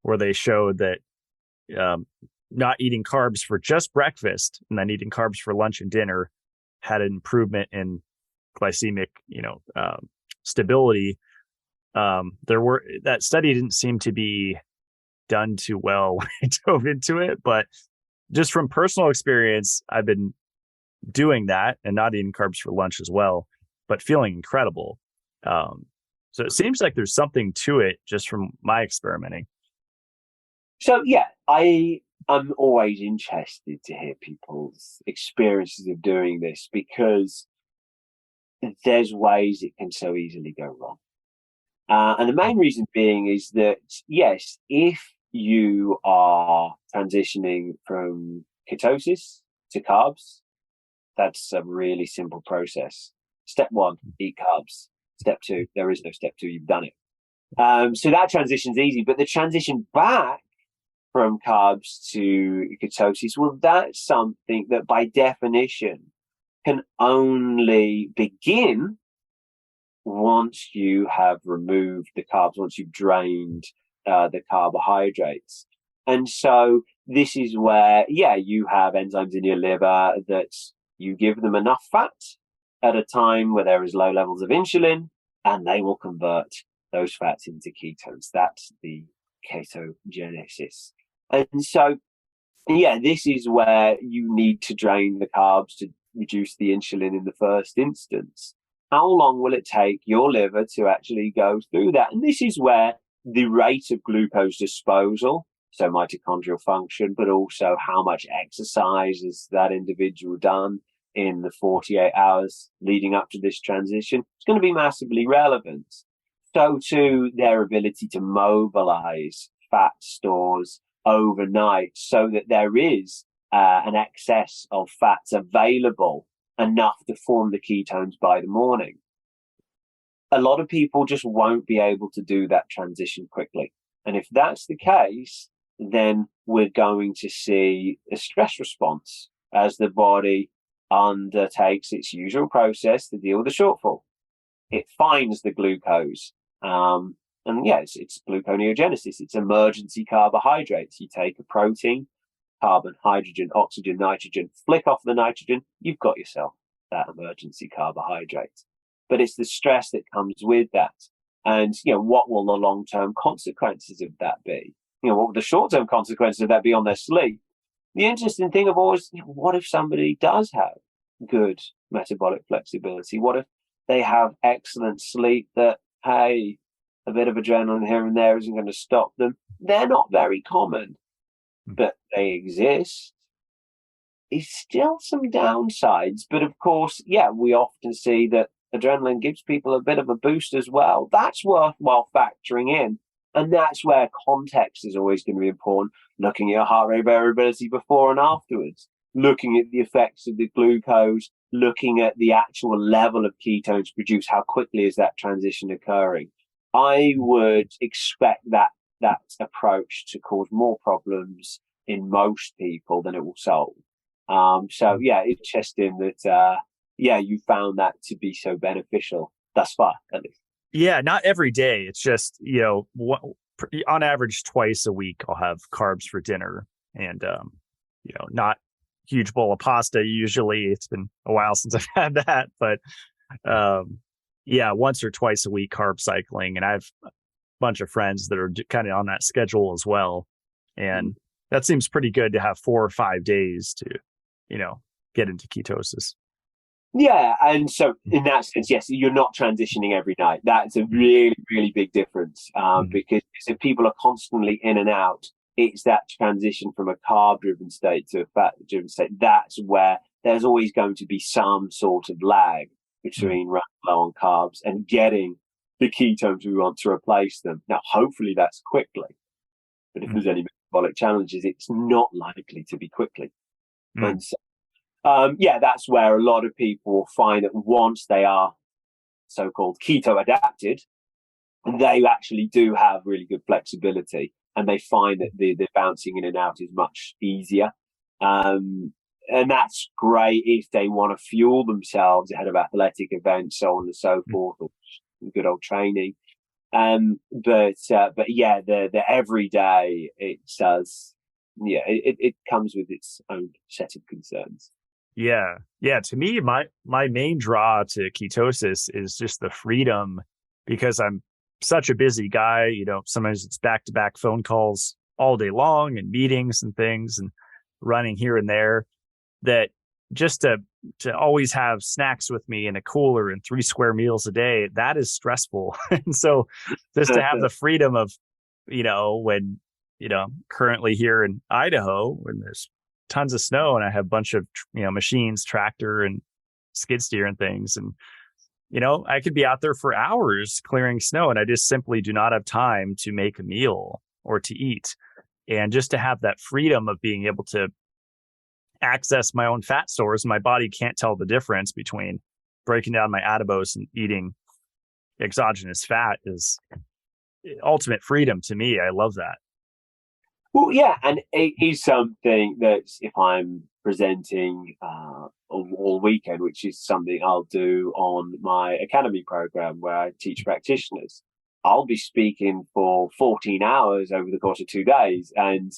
where they showed that not eating carbs for just breakfast and then eating carbs for lunch and dinner had an improvement in glycemic, stability. That study didn't seem to be done too well when I dove into it, but just from personal experience, I've been doing that and not eating carbs for lunch as well, but feeling incredible. So it seems like there's something to it just from my experimenting. So yeah, I'm always interested to hear people's experiences of doing this, because there's ways it can so easily go wrong. And the main reason being is that, yes, if you are transitioning from ketosis to carbs, that's a really simple process. Step 1, eat carbs. Step 2, there is no step 2, you've done it. So that transition's easy, but the transition back from carbs to ketosis, well, that's something that by definition can only begin once you have removed the carbs, once you've drained the carbohydrates. And so this is where, you have enzymes in your liver that you give them enough fat at a time where there is low levels of insulin, and they will convert those fats into ketones. That's the ketogenesis. And so, this is where you need to drain the carbs to reduce the insulin in the first instance. How long will it take your liver to actually go through that? And this is where the rate of glucose disposal, so mitochondrial function, but also how much exercise has that individual done in the 48 hours leading up to this transition, is going to be massively relevant. So too, their ability to mobilize fat stores overnight so that there is an excess of fats available enough to form the ketones by the morning. A lot of people just won't be able to do that transition quickly. And if that's the case, then we're going to see a stress response as the body undertakes its usual process to deal with the shortfall. It finds the glucose. It's gluconeogenesis. It's emergency carbohydrates. You take a protein, carbon, hydrogen, oxygen, nitrogen, flick off the nitrogen, you've got yourself that emergency carbohydrate. But it's the stress that comes with that. And, what will the long-term consequences of that be? What will the short-term consequences of that be on their sleep? The interesting thing of always, what if somebody does have good metabolic flexibility? What if they have excellent sleep that, hey, a bit of adrenaline here and there isn't going to stop them? They're not very common, but they exist. It's still some downsides, but of course, we often see that adrenaline gives people a bit of a boost as well. That's worthwhile factoring in. And that's where context is always going to be important. Looking at your heart rate variability before and afterwards, looking at the effects of the glucose, looking at the actual level of ketones produced, how quickly is that transition occurring? I would expect that approach to cause more problems in most people than it will solve. Interesting that, you found that to be so beneficial thus far, at least. Yeah, not every day. It's just, on average, twice a week, I'll have carbs for dinner, and, not huge bowl of pasta. Usually it's been a while since I've had that, but, once or twice a week carb cycling. And I have a bunch of friends that are kind of on that schedule as well. And that seems pretty good to have 4 or 5 days to, get into ketosis. Yeah, and so in that sense, yes, you're not transitioning every night. That's a really, really big difference, because if people are constantly in and out, it's that transition from a carb-driven state to a fat-driven state. That's where there's always going to be some sort of lag between running low on carbs and getting the ketones we want to replace them. Now, hopefully that's quickly, but if there's any metabolic challenges, it's not likely to be quickly. And so, that's where a lot of people find that once they are so-called keto adapted, they actually do have really good flexibility, and they find that the bouncing in and out is much easier. And that's great if they want to fuel themselves ahead of athletic events, so on and so forth, or good old training. But yeah, the everyday, it does, it comes with its own set of concerns. Yeah. To me, my main draw to ketosis is just the freedom, because I'm such a busy guy. Sometimes it's back-to-back phone calls all day long and meetings and things and running here and there, that just to always have snacks with me in a cooler and 3 square meals a day, that is stressful. And so just to have the freedom of, when, currently here in Idaho, when there's tons of snow and I have a bunch of, machines, tractor and skid steer and things. And, I could be out there for hours clearing snow, and I just simply do not have time to make a meal or to eat. And just to have that freedom of being able to access my own fat stores, my body can't tell the difference between breaking down my adipose and eating exogenous fat, is ultimate freedom to me. I love that. Well, yeah, and it is something that if I'm presenting all weekend, which is something I'll do on my academy program where I teach practitioners, I'll be speaking for 14 hours over the course of 2 days. And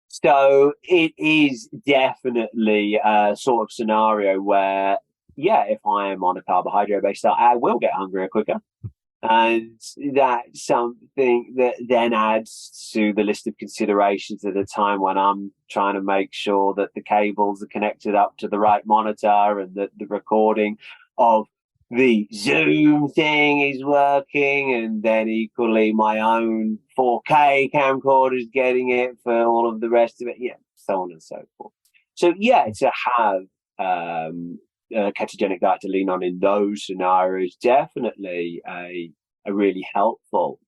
so it is definitely a sort of scenario where, if I am on a carbohydrate-based diet, I will get hungrier quicker. And that's something that then adds to the list of considerations at a time when I'm trying to make sure that the cables are connected up to the right monitor and that the recording of the Zoom thing is working, and then equally my own 4K camcorder is getting it for all of the rest of it. Yeah, so on and so forth. So to have a ketogenic diet to lean on in those scenarios, definitely a really helpful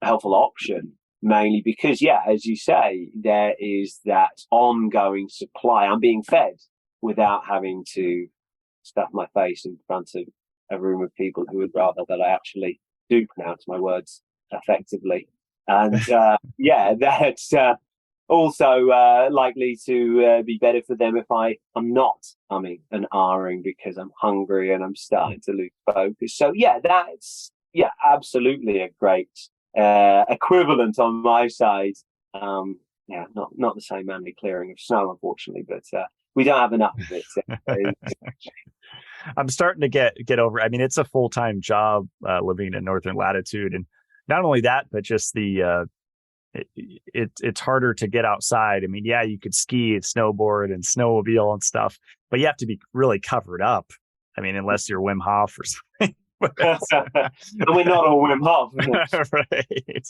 option, mainly because, as you say, there is that ongoing supply. I'm being fed without having to stuff my face in front of a room of people who would rather that I actually do pronounce my words effectively. And that's also likely to be better for them if I'm not humming and ahhing because I'm hungry and I'm starting to lose focus. So that's absolutely a great equivalent on my side. Not the same manly clearing of snow, unfortunately, but we don't have enough of it. I'm starting to get over. I mean, it's a full-time job living in northern latitude, and not only that, but just the it's harder to get outside. I mean, you could ski and snowboard and snowmobile and stuff, but you have to be really covered up. I mean, unless you're Wim Hof or something. We're not all Wim Hof. Right.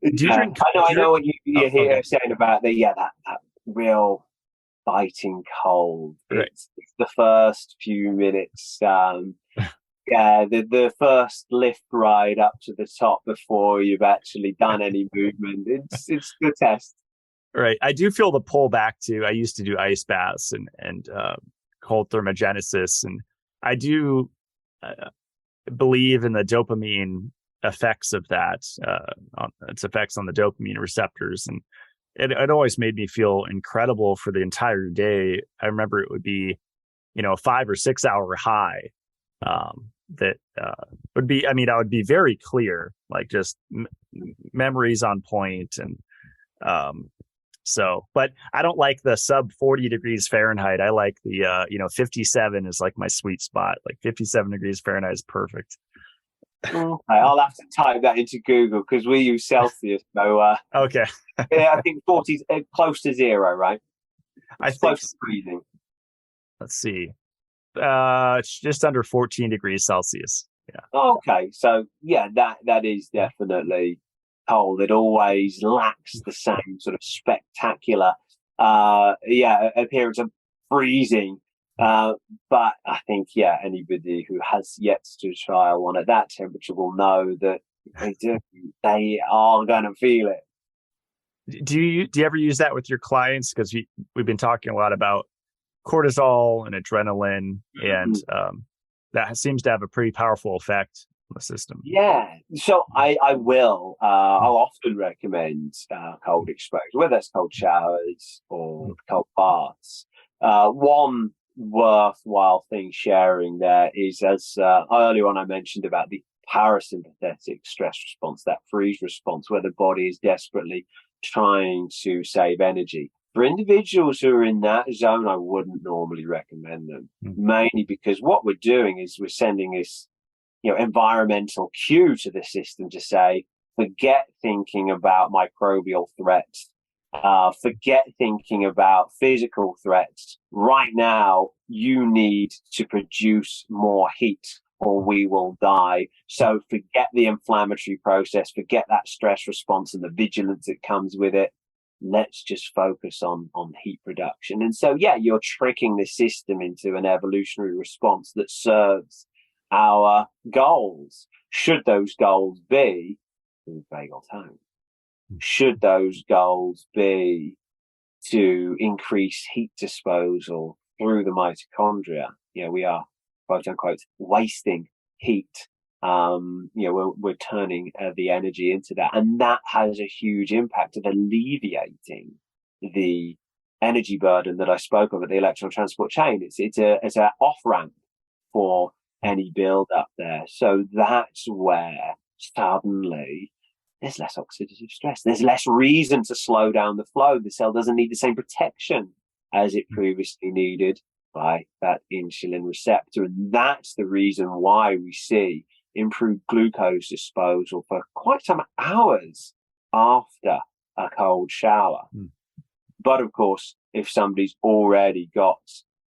Do you drink? I know what you're here saying about that real biting cold. Right. It's the first few minutes. The first lift ride up to the top before you've actually done any movement. It's the test. Right. I do feel the pull back too. I used to do ice baths and cold thermogenesis, and I do believe in the dopamine effects of that, its effects on the dopamine receptors. And it always made me feel incredible for the entire day. I remember it would be, a 5 or 6 hour high that would be, I would be very clear, like just memories on point. And but I don't like the sub 40 degrees Fahrenheit. I like the, 57 is like my sweet spot. Like 57 degrees Fahrenheit is perfect. Okay, I'll have to type that into Google because we use Celsius. So okay. I think 40 is close to 0, right? It's close to freezing. Let's see. It's just under 14 degrees Celsius. Yeah. Okay, so that is definitely cold. It always lacks the same sort of spectacular, appearance of freezing. But I think, anybody who has yet to try one at that temperature will know that they are going to feel it. Do you ever use that with your clients? Because we've been talking a lot about cortisol and adrenaline, and that seems to have a pretty powerful effect on the system. Yeah, so I will. I'll often recommend cold exposure, whether it's cold showers or cold baths. One worthwhile thing sharing there is, as earlier on I mentioned about the parasympathetic stress response, that freeze response, where the body is desperately trying to save energy. For individuals who are in that zone, I wouldn't normally recommend them, mainly because what we're doing is we're sending this, environmental cue to the system to say, forget thinking about microbial threats, forget thinking about physical threats. Right now, you need to produce more heat or we will die. So forget the inflammatory process, forget that stress response and the vigilance that comes with it. Let's just focus on heat production. And so, you're tricking the system into an evolutionary response that serves our goals. Should those goals be, vagal tone, should those goals be to increase heat disposal through the mitochondria, we are, quote unquote, wasting heat. We're turning the energy into that, and that has a huge impact of alleviating the energy burden that I spoke of at the electron transport chain. It's an off ramp for any build up there. So that's where suddenly there's less oxidative stress. There's less reason to slow down the flow. The cell doesn't need the same protection as it previously needed by that insulin receptor. And that's the reason why we see improved glucose disposal for quite some hours after a cold shower. But of course, if somebody's already got,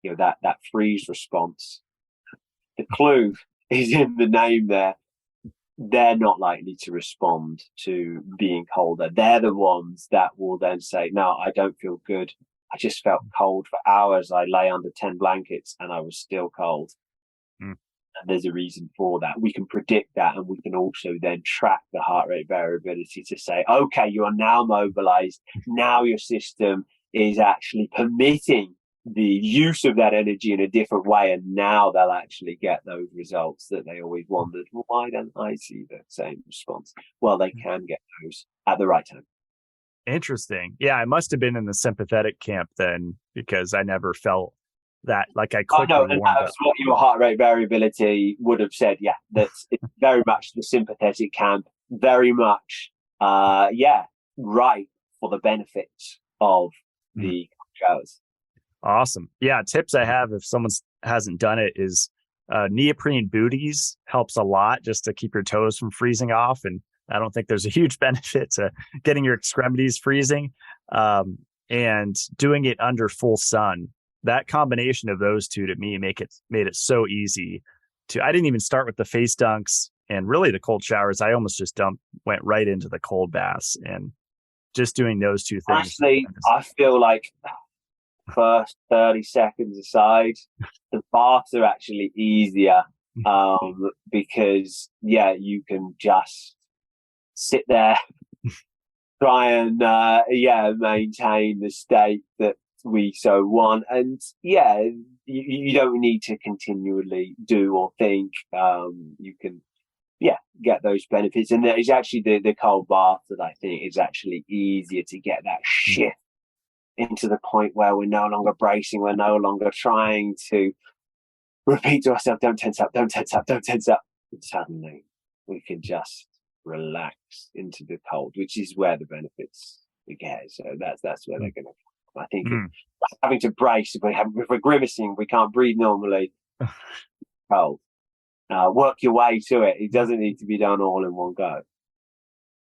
that freeze response, the clue is in the name there. They're not likely to respond to being colder. They're the ones that will then say, no, I don't feel good. I just felt cold for hours. I lay under 10 blankets and I was still cold. And there's a reason for that. We can predict that, and we can also then track the heart rate variability to say, okay, you are now mobilized. Now your system is actually permitting the use of that energy in a different way, and now they'll actually get those results that they always wondered, well, why don't I see the same response? Well, they can get those at the right time. Interesting. Yeah, I must have been in the sympathetic camp then, because I never felt that, like, I quickly and that's what your heart rate variability would have said. Yeah, that's it's very much the sympathetic camp, very much right for the benefits of the showers. Awesome. Yeah, tips I have if someone hasn't done it is neoprene booties helps a lot just to keep your toes from freezing off. And I don't think there's a huge benefit to getting your extremities freezing, and doing it under full sun. That combination of those two to me made it so easy to. I didn't even start with the face dunks and really the cold showers. I almost just went right into the cold baths, and just doing those two things. Honestly, I feel like first 30 seconds aside, the baths are actually easier because you can just sit there, try and maintain the state that we so want, and you don't need to continually do or think. You can get those benefits, and it's actually the cold bath that I think is actually easier to get that shift into the point where we're no longer bracing, we're no longer trying to repeat to ourselves, don't tense up, don't tense up, don't tense up. And suddenly we can just relax into the cold, which is where the benefits we get. So that's where they're going to. I think having to brace, if we're grimacing, we can't breathe normally. Cold. Work your way to it. It doesn't need to be done all in one go.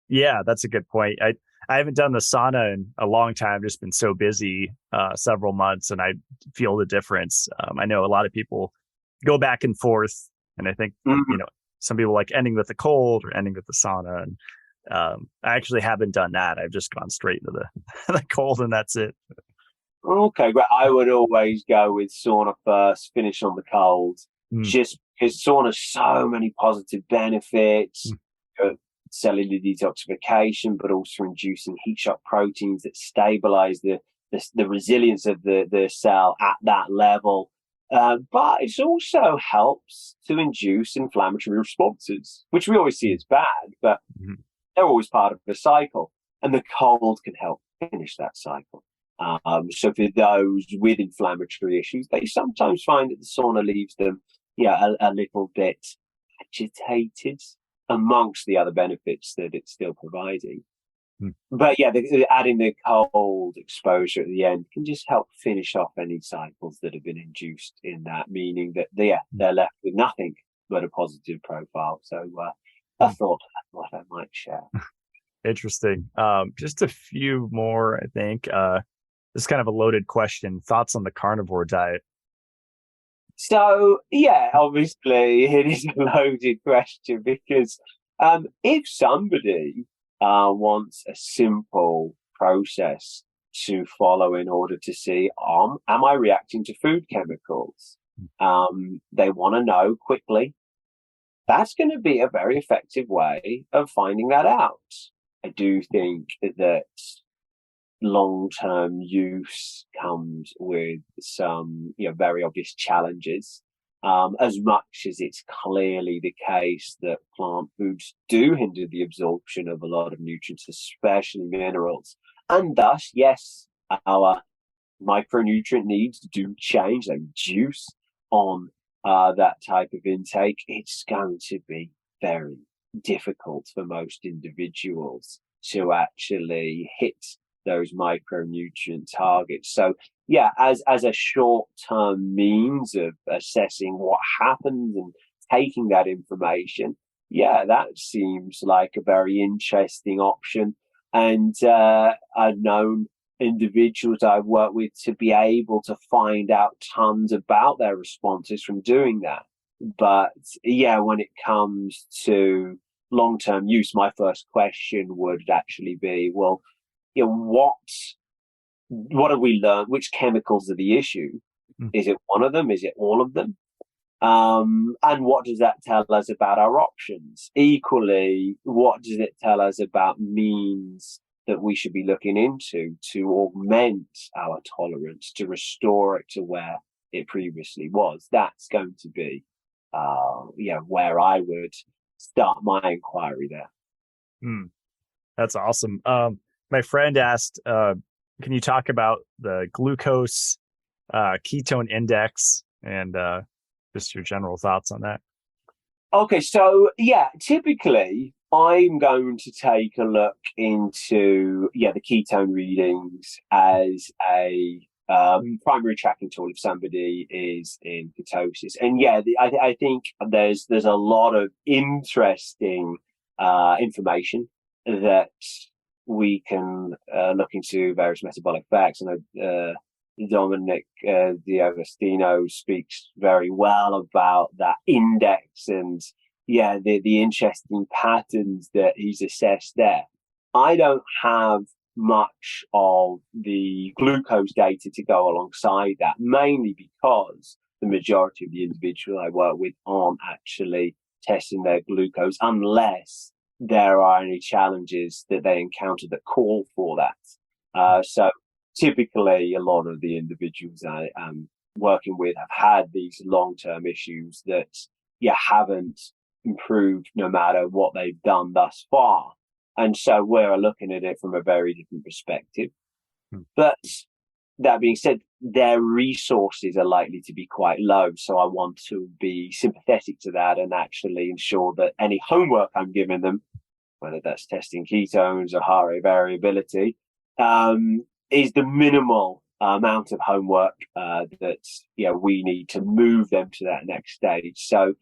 Yeah, that's a good point. I haven't done the sauna in a long time. I've just been so busy, several months, and I feel the difference. I know a lot of people go back and forth, and I think some people like ending with the cold or ending with the sauna. And I actually haven't done that. I've just gone straight into the the cold, and that's it. Okay, great. I would always go with sauna first, finish on the cold, Mm, just because sauna's so many positive benefits, mm, cellular detoxification, but also inducing heat shock proteins that stabilize the resilience of the cell at that level. But it also helps to induce inflammatory responses, which we always see as bad, but mm. they're always part of the cycle. And the cold can help finish that cycle. So for those with inflammatory issues, they sometimes find that the sauna leaves them, a little bit agitated amongst the other benefits that it's still providing. Mm. But adding the cold exposure at the end can just help finish off any cycles that have been induced in that, meaning that they're left with nothing but a positive profile. So I Mm. thought that's what I might share. Interesting. Just a few more, I think. This is kind of a loaded question. Thoughts on the carnivore diet? So obviously it is a loaded question because if somebody wants a simple process to follow in order to see, am I reacting to food chemicals? They want to know quickly. That's going to be a very effective way of finding that out. I do think that long-term use comes with some, very obvious challenges. As much as it's clearly the case that plant foods do hinder the absorption of a lot of nutrients, especially minerals, and thus, yes, our micronutrient needs do change, they reduce on that type of intake. It's going to be very difficult for most individuals to actually hit those micronutrient targets. So as a short-term means of assessing what happens and taking that information, that seems like a very interesting option. And I've known individuals I've worked with to be able to find out tons about their responses from doing that. But when it comes to long-term use, my first question would actually be, well, what have we learned? Which chemicals are the issue? Mm. Is it one of them? Is it all of them? And what does that tell us about our options? Equally, what does it tell us about means that we should be looking into to augment our tolerance, to restore it to where it previously was? That's going to be, where I would start my inquiry there. Mm, that's awesome. My friend asked, can you talk about the glucose ketone index and just your general thoughts on that? Okay, so typically I'm going to take a look into the ketone readings as a primary tracking tool if somebody is in ketosis. And I think there's a lot of interesting information that we can look into various metabolic facts. And Dominic D'Agostino speaks very well about that index and the interesting patterns that he's assessed there. I don't have much of the glucose data to go alongside that, mainly because the majority of the individuals I work with aren't actually testing their glucose unless there are any challenges that they encounter that call for that. So typically, a lot of the individuals I am working with have had these long-term issues that haven't improved no matter what they've done thus far. And so we're looking at it from a very different perspective. But that being said, their resources are likely to be quite low. So I want to be sympathetic to that and actually ensure that any homework I'm giving them, whether that's testing ketones or heart rate variability, is the minimal amount of homework that we need to move them to that next stage. So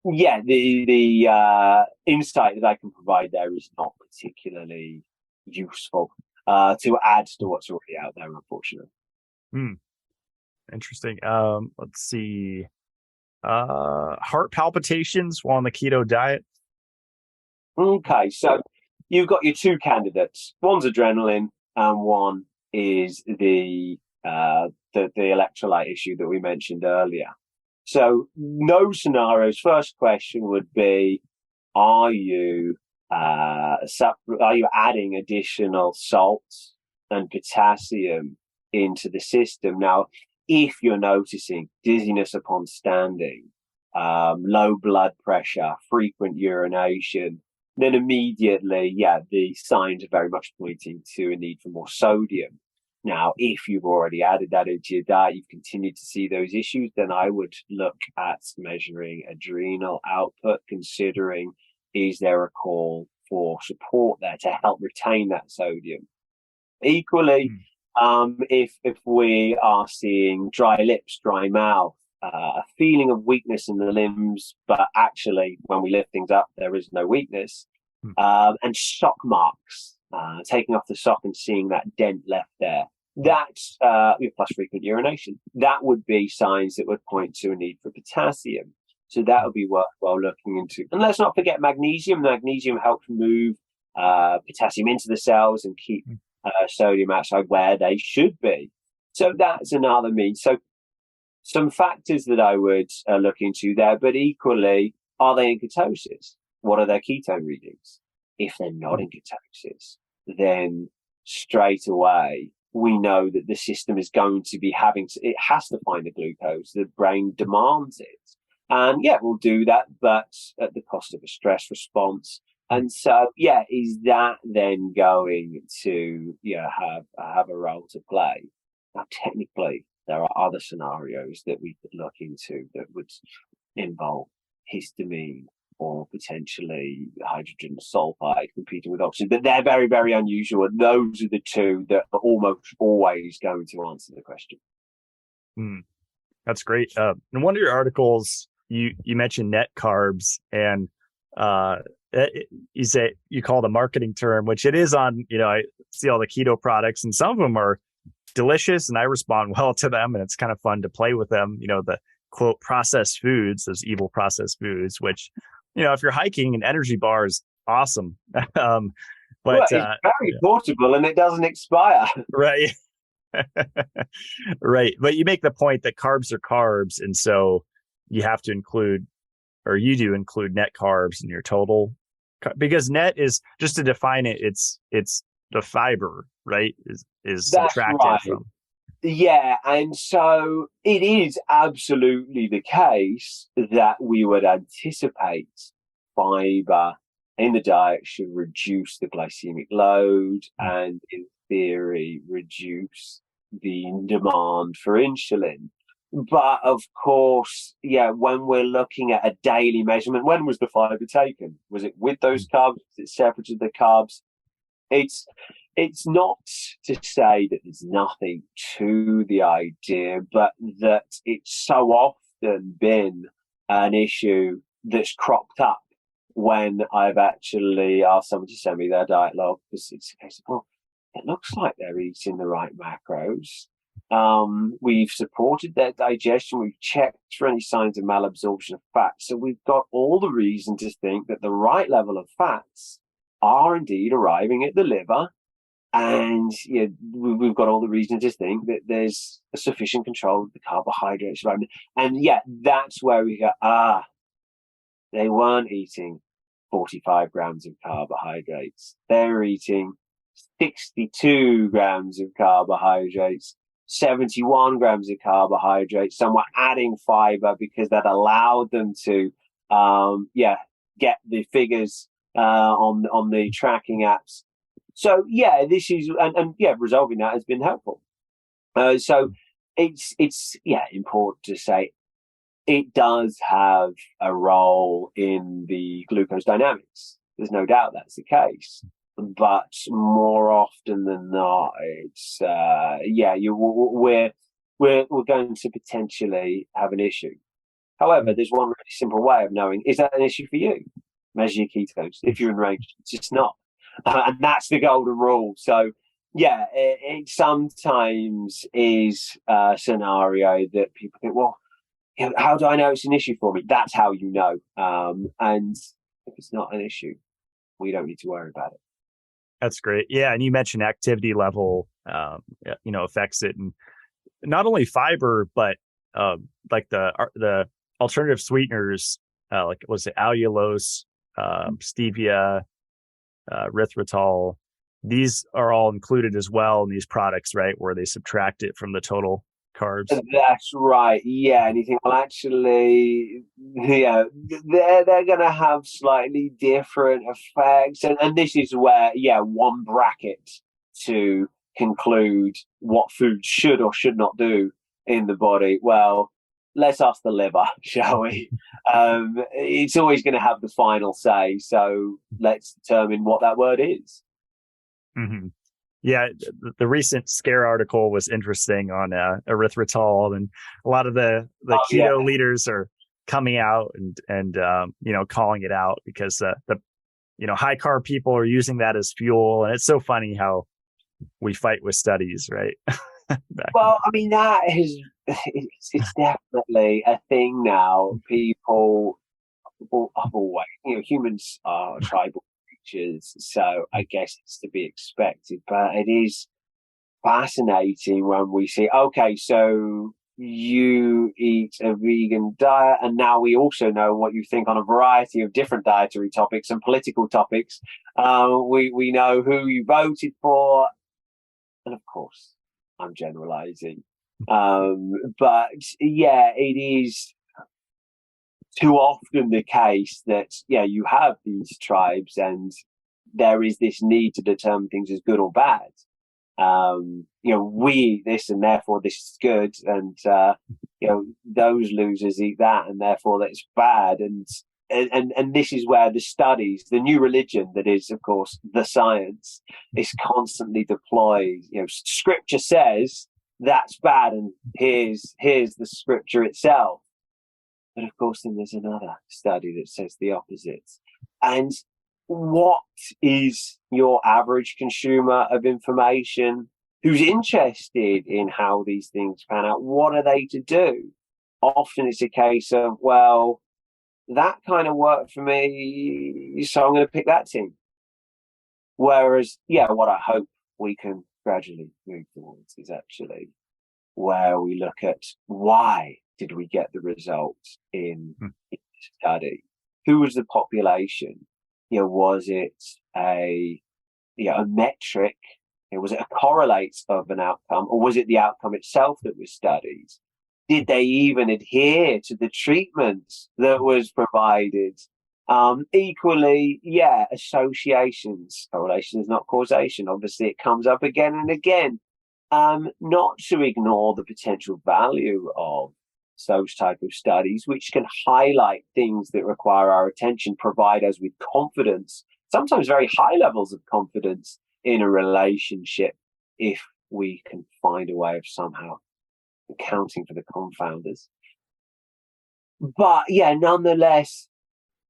the insight that I can provide there is not particularly useful to add to what's already out there, unfortunately. Interesting. Let's see. Heart palpitations while on the keto diet. Okay, so you've got your two candidates. One's adrenaline, and one is the electrolyte issue that we mentioned earlier. So, no scenarios. First question would be: Are you adding additional salts and potassium into the system? Now, if you're noticing dizziness upon standing, low blood pressure, frequent urination, then immediately, the signs are very much pointing to a need for more sodium. Now, if you've already added that into your diet, you've continued to see those issues, then I would look at measuring adrenal output, considering, is there a call for support there to help retain that sodium? Equally, if we are seeing dry lips, dry mouth, a feeling of weakness in the limbs, but actually when we lift things up, there is no weakness, and sock marks, taking off the sock and seeing that dent left there, that's plus frequent urination, that would be signs that would point to a need for potassium. So that would be worthwhile looking into. And let's not forget magnesium. Magnesium helps move potassium into the cells and keep sodium outside where they should be. So that's another means. So some factors that I would look into there, but equally, are they in ketosis? What are their ketone readings? If they're not in ketosis, then straight away, we know that the system is going to be it has to find the glucose. The brain demands it. And we'll do that, but at the cost of a stress response. And so, is that then going to have a role to play? Now, technically, there are other scenarios that we could look into that would involve histamine or potentially hydrogen sulfide competing with oxygen, but they're very, very unusual. And those are the two that are almost always going to answer the question. That's great. In one of your articles, you mentioned net carbs, and you call it a marketing term, which it is on, I see all the keto products, and some of them are delicious and I respond well to them, and it's kind of fun to play with them. The quote processed foods, those evil processed foods, which, if you're hiking, an energy bar is awesome. But it's very portable and it doesn't expire. Right. Right. But you make the point that carbs are carbs. And so you have to include net carbs in your total, because net is, just to define it, it's the fiber, right? Is subtracted right. from. Yeah, and so it is absolutely the case that we would anticipate fiber in the diet should reduce the glycemic load and, in theory, reduce the demand for insulin. But of course, when we're looking at a daily measurement, when was the fiber taken? Was it with those carbs? Was it separate to the carbs? It's not to say that there's nothing to the idea, but that it's so often been an issue that's cropped up when I've actually asked someone to send me their diet log, because it's a case of, it looks like they're eating the right macros. We've supported their digestion. We've checked for any signs of malabsorption of fat. So we've got all the reason to think that the right level of fats are indeed arriving at the liver. And we've got all the reason to think that there's a sufficient control of the carbohydrates. Right? And that's where we go, they weren't eating 45 grams of carbohydrates. They're eating 62 grams of carbohydrates, 71 grams of carbohydrates. Some were adding fiber because that allowed them to, get the figures on the tracking apps. So this is and resolving that has been helpful. So it's important to say it does have a role in the glucose dynamics. There's no doubt that's the case. But more often than not, it's we're going to potentially have an issue. However, there's one really simple way of knowing, is that an issue for you? Measure your ketones. If you're in range, it's just not. And that's the golden rule. So, it sometimes is a scenario that people think, well, how do I know it's an issue for me? That's how you know. And if it's not an issue, we don't need to worry about it. That's great. Yeah, and you mentioned activity level, affects it, and not only fiber, but like the alternative sweeteners, like was it allulose, stevia, erythritol. These are all included as well in these products, right? Where they subtract it from the total carbs. That's right. Yeah, and you think, well, actually, yeah, they're going to have slightly different effects, and this is where, yeah, one bracket to conclude what food should or should not do in the body. Well, let's ask the liver, shall we? It's always going to have the final say, so let's determine what that word is. Mm-hmm. Yeah, the recent Scare article was interesting on erythritol, and a lot of the keto leaders are coming out and calling it out because the high carb people are using that as fuel, and it's so funny how we fight with studies, right? Well, I mean, it's definitely a thing now. People have always, humans are tribal creatures, so I guess it's to be expected. But it is fascinating when we see, okay, so you eat a vegan diet, and now we also know what you think on a variety of different dietary topics and political topics. We know who you voted for, and of course, I'm generalizing. But yeah, it is too often the case that, you have these tribes and there is this need to determine things as good or bad. We eat this and therefore this is good. And, those losers eat that and therefore that's bad. And this is where the studies, the new religion that is, of course, the science, is constantly deployed. Scripture says that's bad, and here's the scripture itself. But of course, then there's another study that says the opposite. And what is your average consumer of information who's interested in how these things pan out? What are they to do? Often it's a case of, well, that kind of worked for me, so I'm going to pick that team. Whereas, what I hope we can gradually move towards is actually where we look at why did we get the results in the study? Who was the population? Was it a metric? Was it a correlate of an outcome, or was it the outcome itself that was studied? Did they even adhere to the treatment that was provided? Equally, associations. Correlation is not causation. Obviously, it comes up again and again. Not to ignore the potential value of those type of studies, which can highlight things that require our attention, provide us with confidence, sometimes very high levels of confidence in a relationship, if we can find a way of somehow accounting for the confounders. But nonetheless,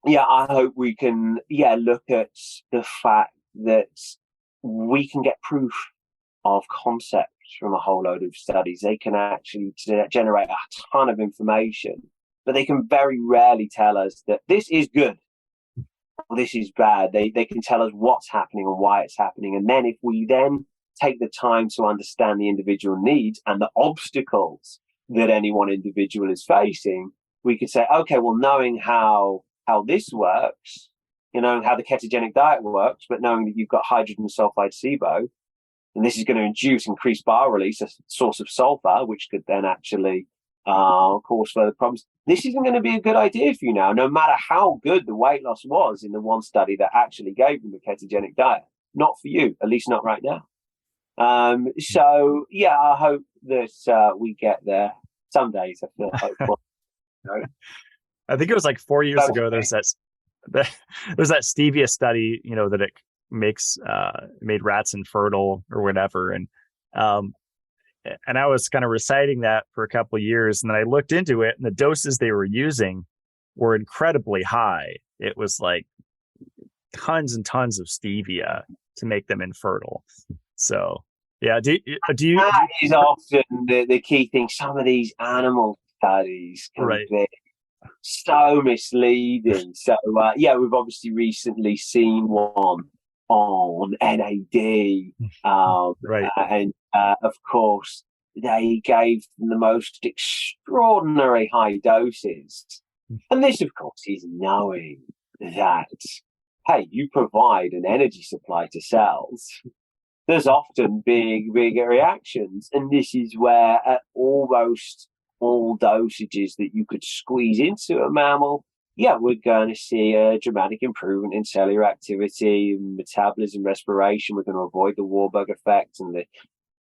I hope we can look at the fact that we can get proof of concept from a whole load of studies. They can actually generate a ton of information, but they can very rarely tell us that this is good or this is bad. They can tell us what's happening and why it's happening. And then if we then take the time to understand the individual needs and the obstacles that any one individual is facing, we could say, okay, well, knowing how this works, how the ketogenic diet works, but knowing that you've got hydrogen sulfide SIBO, and this is going to induce increased bile release, a source of sulfur, which could then actually cause further problems. This isn't going to be a good idea for you now, no matter how good the weight loss was in the one study that actually gave them a ketogenic diet. Not for you, at least not right now. I hope that we get there. Some days I feel hopeful. I think it was like 4 years ago. There's that Stevia study, that it makes made rats infertile or whatever, and I was kind of reciting that for a couple of years, and then I looked into it, and the doses they were using were incredibly high. It was like tons and tons of stevia to make them infertile. So do you that is often the key thing. Some of these animal studies can be so misleading. So we've obviously recently seen one on NAD. Right. And of course, they gave them the most extraordinary high doses. And this, of course, is knowing that, hey, you provide an energy supply to cells. There's often bigger reactions. And this is where at almost all dosages that you could squeeze into a mammal, yeah, we're going to see a dramatic improvement in cellular activity, metabolism, respiration. We're going to avoid the Warburg effect and the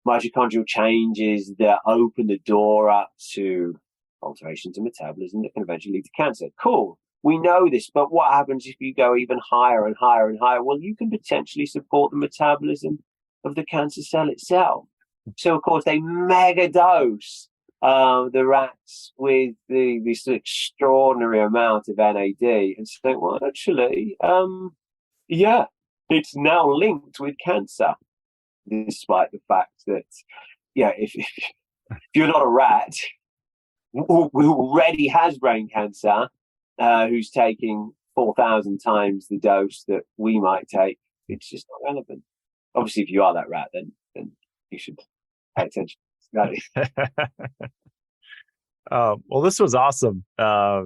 mitochondrial changes that open the door up to alterations in metabolism that can eventually lead to cancer. Cool. We know this, but what happens if you go even higher and higher and higher? Well, you can potentially support the metabolism of the cancer cell itself. So, of course, they mega dose the rats with this extraordinary amount of NAD and say, well, actually, yeah, it's now linked with cancer, despite the fact that, yeah, if you're not a rat who already has brain cancer, who's taking 4,000 times the dose that we might take, it's just not relevant. Obviously, if you are that rat, then you should pay attention. Well, this was awesome. I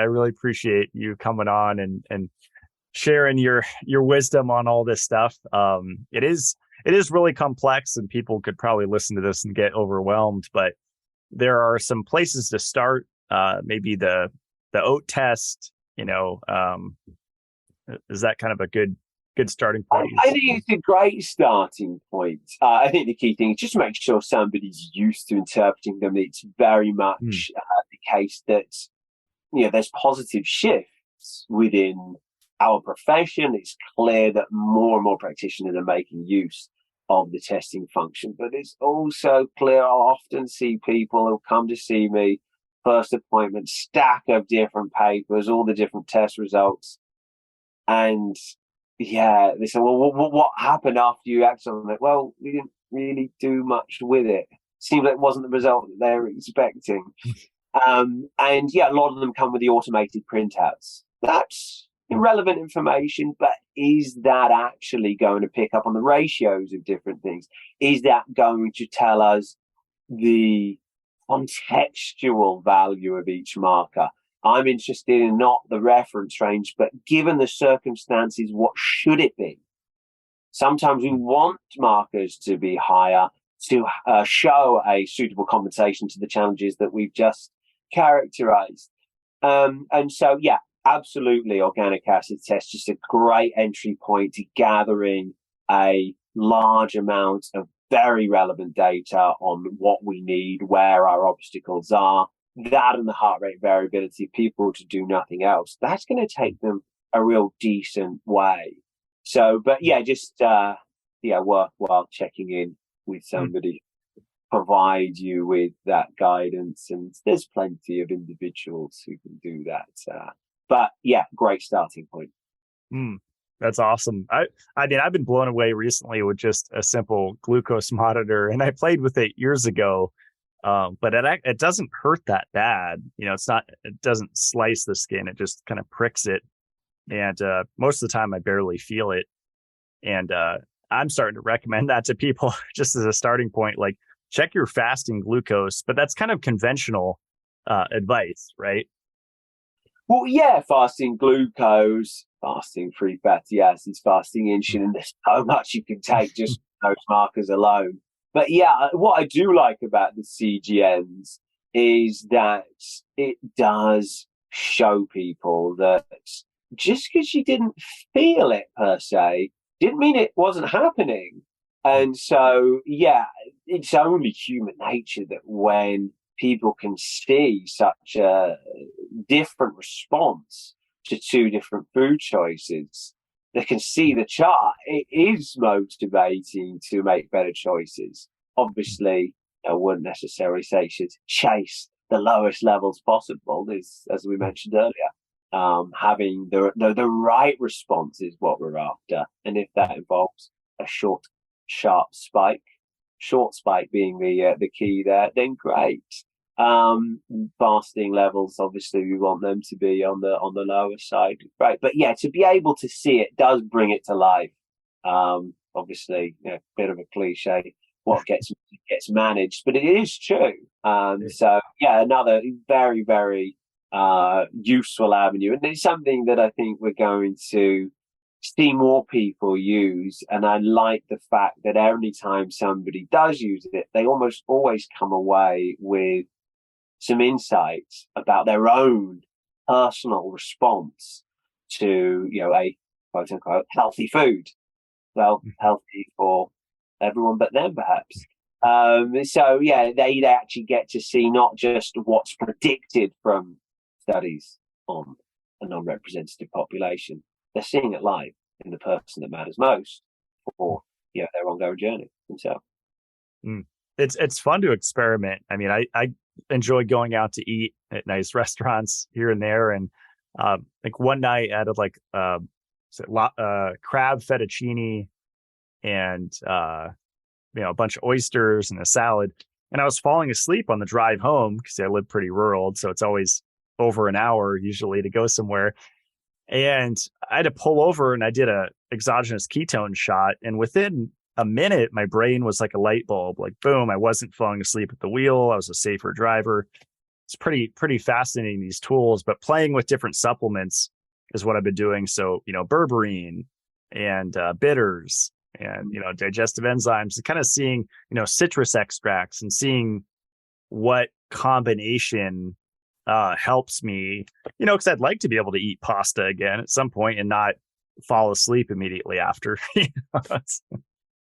really appreciate you coming on and sharing your wisdom on all this stuff. It is really complex, and people could probably listen to this and get overwhelmed. But there are some places to start. Maybe the oat test. Is that kind of a good starting point? I think it's a great starting point. I think the key thing is just make sure somebody's used to interpreting them. It's very much the case that there's positive shifts within our profession. It's clear that more and more practitioners are making use of the testing function, but it's also clear I often see people who come to see me, first appointment, stack of different papers, all the different test results, and yeah, they say, well, what happened after you acted on it? Well, we didn't really do much with it. Seems like it wasn't the result that they were expecting. And yeah, a lot of them come with the automated printouts. That's irrelevant information, but is that actually going to pick up on the ratios of different things? Is that going to tell us the contextual value of each marker? I'm interested in not the reference range, but given the circumstances, what should it be? Sometimes we want markers to be higher to show a suitable compensation to the challenges that we've just characterized. And so, yeah, absolutely, organic acid test, just a great entry point to gathering a large amount of very relevant data on what we need, where our obstacles are. That and the heart rate variability, people to do nothing else, that's going to take them a real decent way. So, but yeah, just worthwhile checking in with somebody, provide you with that guidance, and there's plenty of individuals who can do that. But yeah, great starting point. That's awesome. I mean, I've been blown away recently with just a simple glucose monitor, and I played with it years ago. But it doesn't hurt that bad. It doesn't slice the skin. It just kind of pricks it. And most of the time I barely feel it. And I'm starting to recommend that to people just as a starting point, like check your fasting glucose, but that's kind of conventional advice, right? Well, yeah, fasting glucose, fasting free fatty acids, fasting insulin, there's so much you can take just those markers alone. But yeah, what I do like about the CGNs is that it does show people that just because you didn't feel it per se, didn't mean it wasn't happening. And so, yeah, it's only human nature that when people can see such a different response to two different food choices, they can see the chart. It is motivating to make better choices. Obviously, I wouldn't necessarily say you should chase the lowest levels possible, as we mentioned earlier. Having the right response is what we're after. And if that involves a short, sharp spike being the key there, then great. Fasting levels, obviously we want them to be on the lower side, right? But yeah, to be able to see it does bring it to life. Obviously, bit of a cliche, what gets managed, but it is true. So yeah, another very, very useful avenue. And it's something that I think we're going to see more people use. And I like the fact that every time somebody does use it, they almost always come away with some insights about their own personal response to, a quote unquote healthy food. Well, healthy for everyone but them, perhaps. So yeah, they actually get to see not just what's predicted from studies on a non-representative population. They're seeing it live in the person that matters most for their ongoing journey themselves. It's fun to experiment. I mean, I enjoy going out to eat at nice restaurants here and there, and like one night I added like crab fettuccine and a bunch of oysters and a salad, and I was falling asleep on the drive home because I live pretty rural, so it's always over an hour usually to go somewhere. And I had to pull over and I did a exogenous ketone shot. And within a minute, my brain was like a light bulb, like boom, I wasn't falling asleep at the wheel. I was a safer driver. It's pretty fascinating, these tools, but playing with different supplements is what I've been doing. So, berberine and bitters and, digestive enzymes, and kind of seeing, citrus extracts and seeing what combination helps me, because I'd like to be able to eat pasta again at some point and not fall asleep immediately after.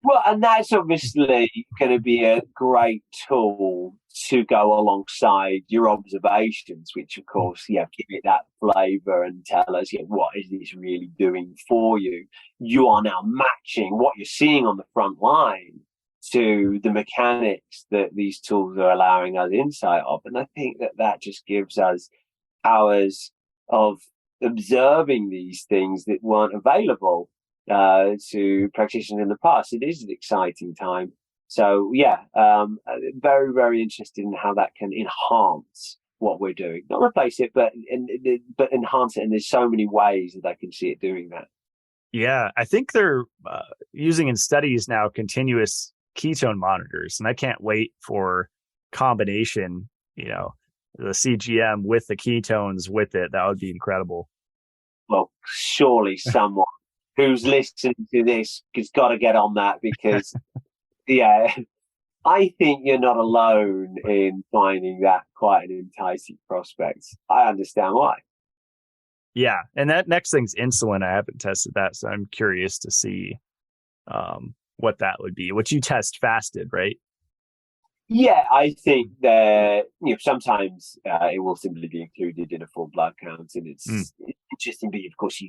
Well, and that's obviously going to be a great tool to go alongside your observations, which of course, give it that flavor and tell us, what is this really doing for you? You are now matching what you're seeing on the front line to the mechanics that these tools are allowing us insight of. And I think that just gives us hours of observing these things that weren't available to practitioners in the past. It is an exciting time. So very, very interested in how that can enhance what we're doing. Not replace it, but enhance it. And there's so many ways that I can see it doing that. Yeah, I think they're using in studies now continuous ketone monitors, and I can't wait for combination, the CGM with the ketones with it. That would be incredible. Well, surely someone who's listening to this has got to get on that, because I think you're not alone in finding that quite an enticing prospect. I understand why. Yeah, and that next thing's insulin. I haven't tested that, so I'm curious to see what that would be. Which you test fasted, right? Yeah, I think that sometimes it will simply be included in a full blood count, and it's interesting. But of course,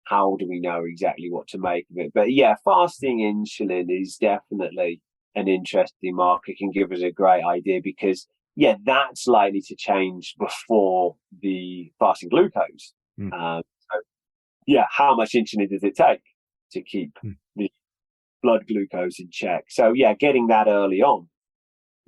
how do we know exactly what to make of it? But fasting insulin is definitely an interesting marker. It can give us a great idea, because that's likely to change before the fasting glucose. How much insulin does it take to keep the blood glucose in check? So getting that early on,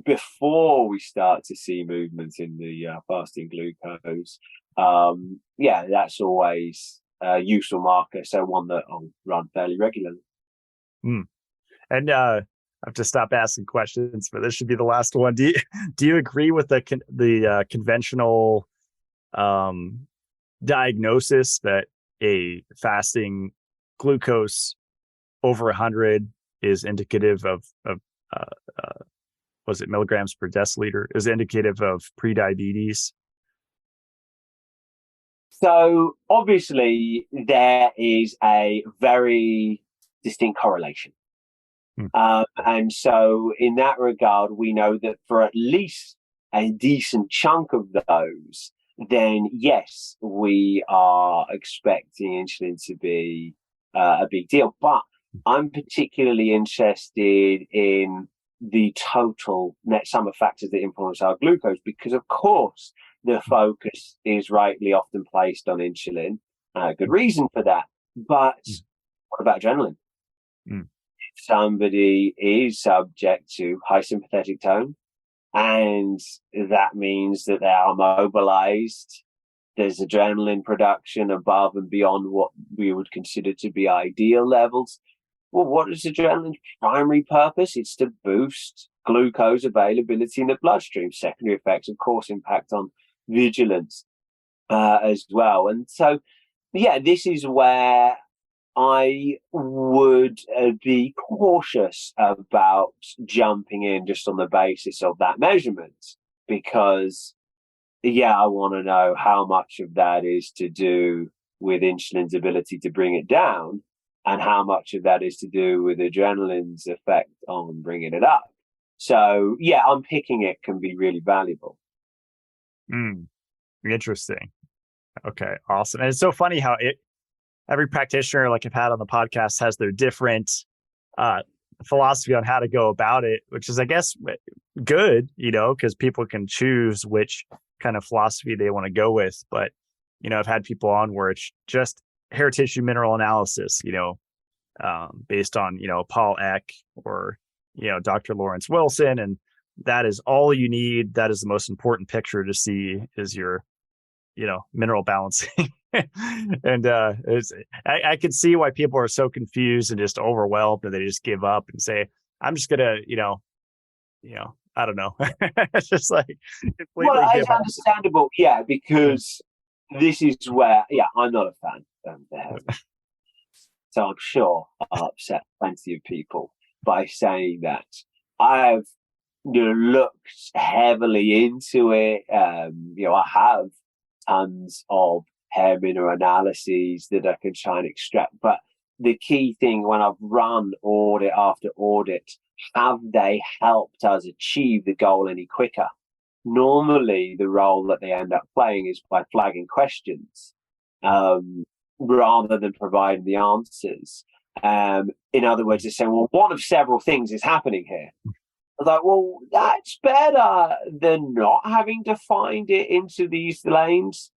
before we start to see movements in the fasting glucose, that's always a useful marker. So one that I'll run fairly regularly. And I have to stop asking questions, but this should be the last one. Do you agree with the conventional diagnosis that a fasting glucose over 100 is indicative of was it milligrams per deciliter, is indicative of prediabetes? So obviously there is a very distinct correlation. And so in that regard, we know that for at least a decent chunk of those, then yes, we are expecting insulin to be a big deal. But I'm particularly interested in the total net sum of factors that influence our glucose, because of course the focus is rightly often placed on insulin. Good reason for that. But what about adrenaline? If somebody is subject to high sympathetic tone, and that means that they are mobilized, There's adrenaline production above and beyond what we would consider to be ideal levels. Well, what is adrenaline's primary purpose? It's to boost glucose availability in the bloodstream. Secondary effects, of course, impact on vigilance as well. And so, yeah, this is where I would be cautious about jumping in just on the basis of that measurement, because, yeah, I want to know how much of that is to do with insulin's ability to bring it down and how much of that is to do with adrenaline's effect on bringing it up. So, yeah, unpicking it can be really valuable. Interesting. Okay, awesome. And it's so funny how every practitioner, like I've had on the podcast, has their different philosophy on how to go about it, which is, I guess, good, because people can choose which kind of philosophy they want to go with. But, I've had people on where it's just hair tissue mineral analysis, based on, Paul Eck or, Dr. Lawrence Wilson. And that is all you need. That is the most important picture to see is your, mineral balancing. And I could see why people are so confused and just overwhelmed, and they just give up and say, I'm just gonna, I don't know. It's just like well, it's understandable, yeah, because this is where, I'm not a fan of the so I'm sure I'll upset plenty of people by saying that I've looked heavily into it. I have tons of hair mineral analyses that I can try and extract. But the key thing when I've run audit after audit, have they helped us achieve the goal any quicker? Normally, the role that they end up playing is by flagging questions rather than providing the answers. In other words, they say, well, one of several things is happening here. I was like, well, that's better than not having defined it into these lanes.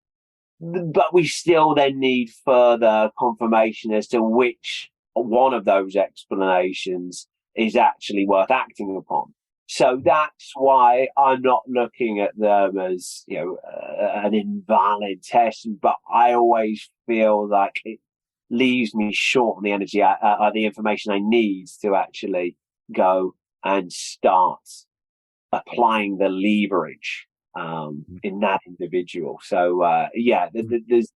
But we still then need further confirmation as to which one of those explanations is actually worth acting upon. So that's why I'm not looking at them as, an invalid test, but I always feel like it leaves me short on the energy, the information I need to actually go and start applying the leverage in that individual. So there's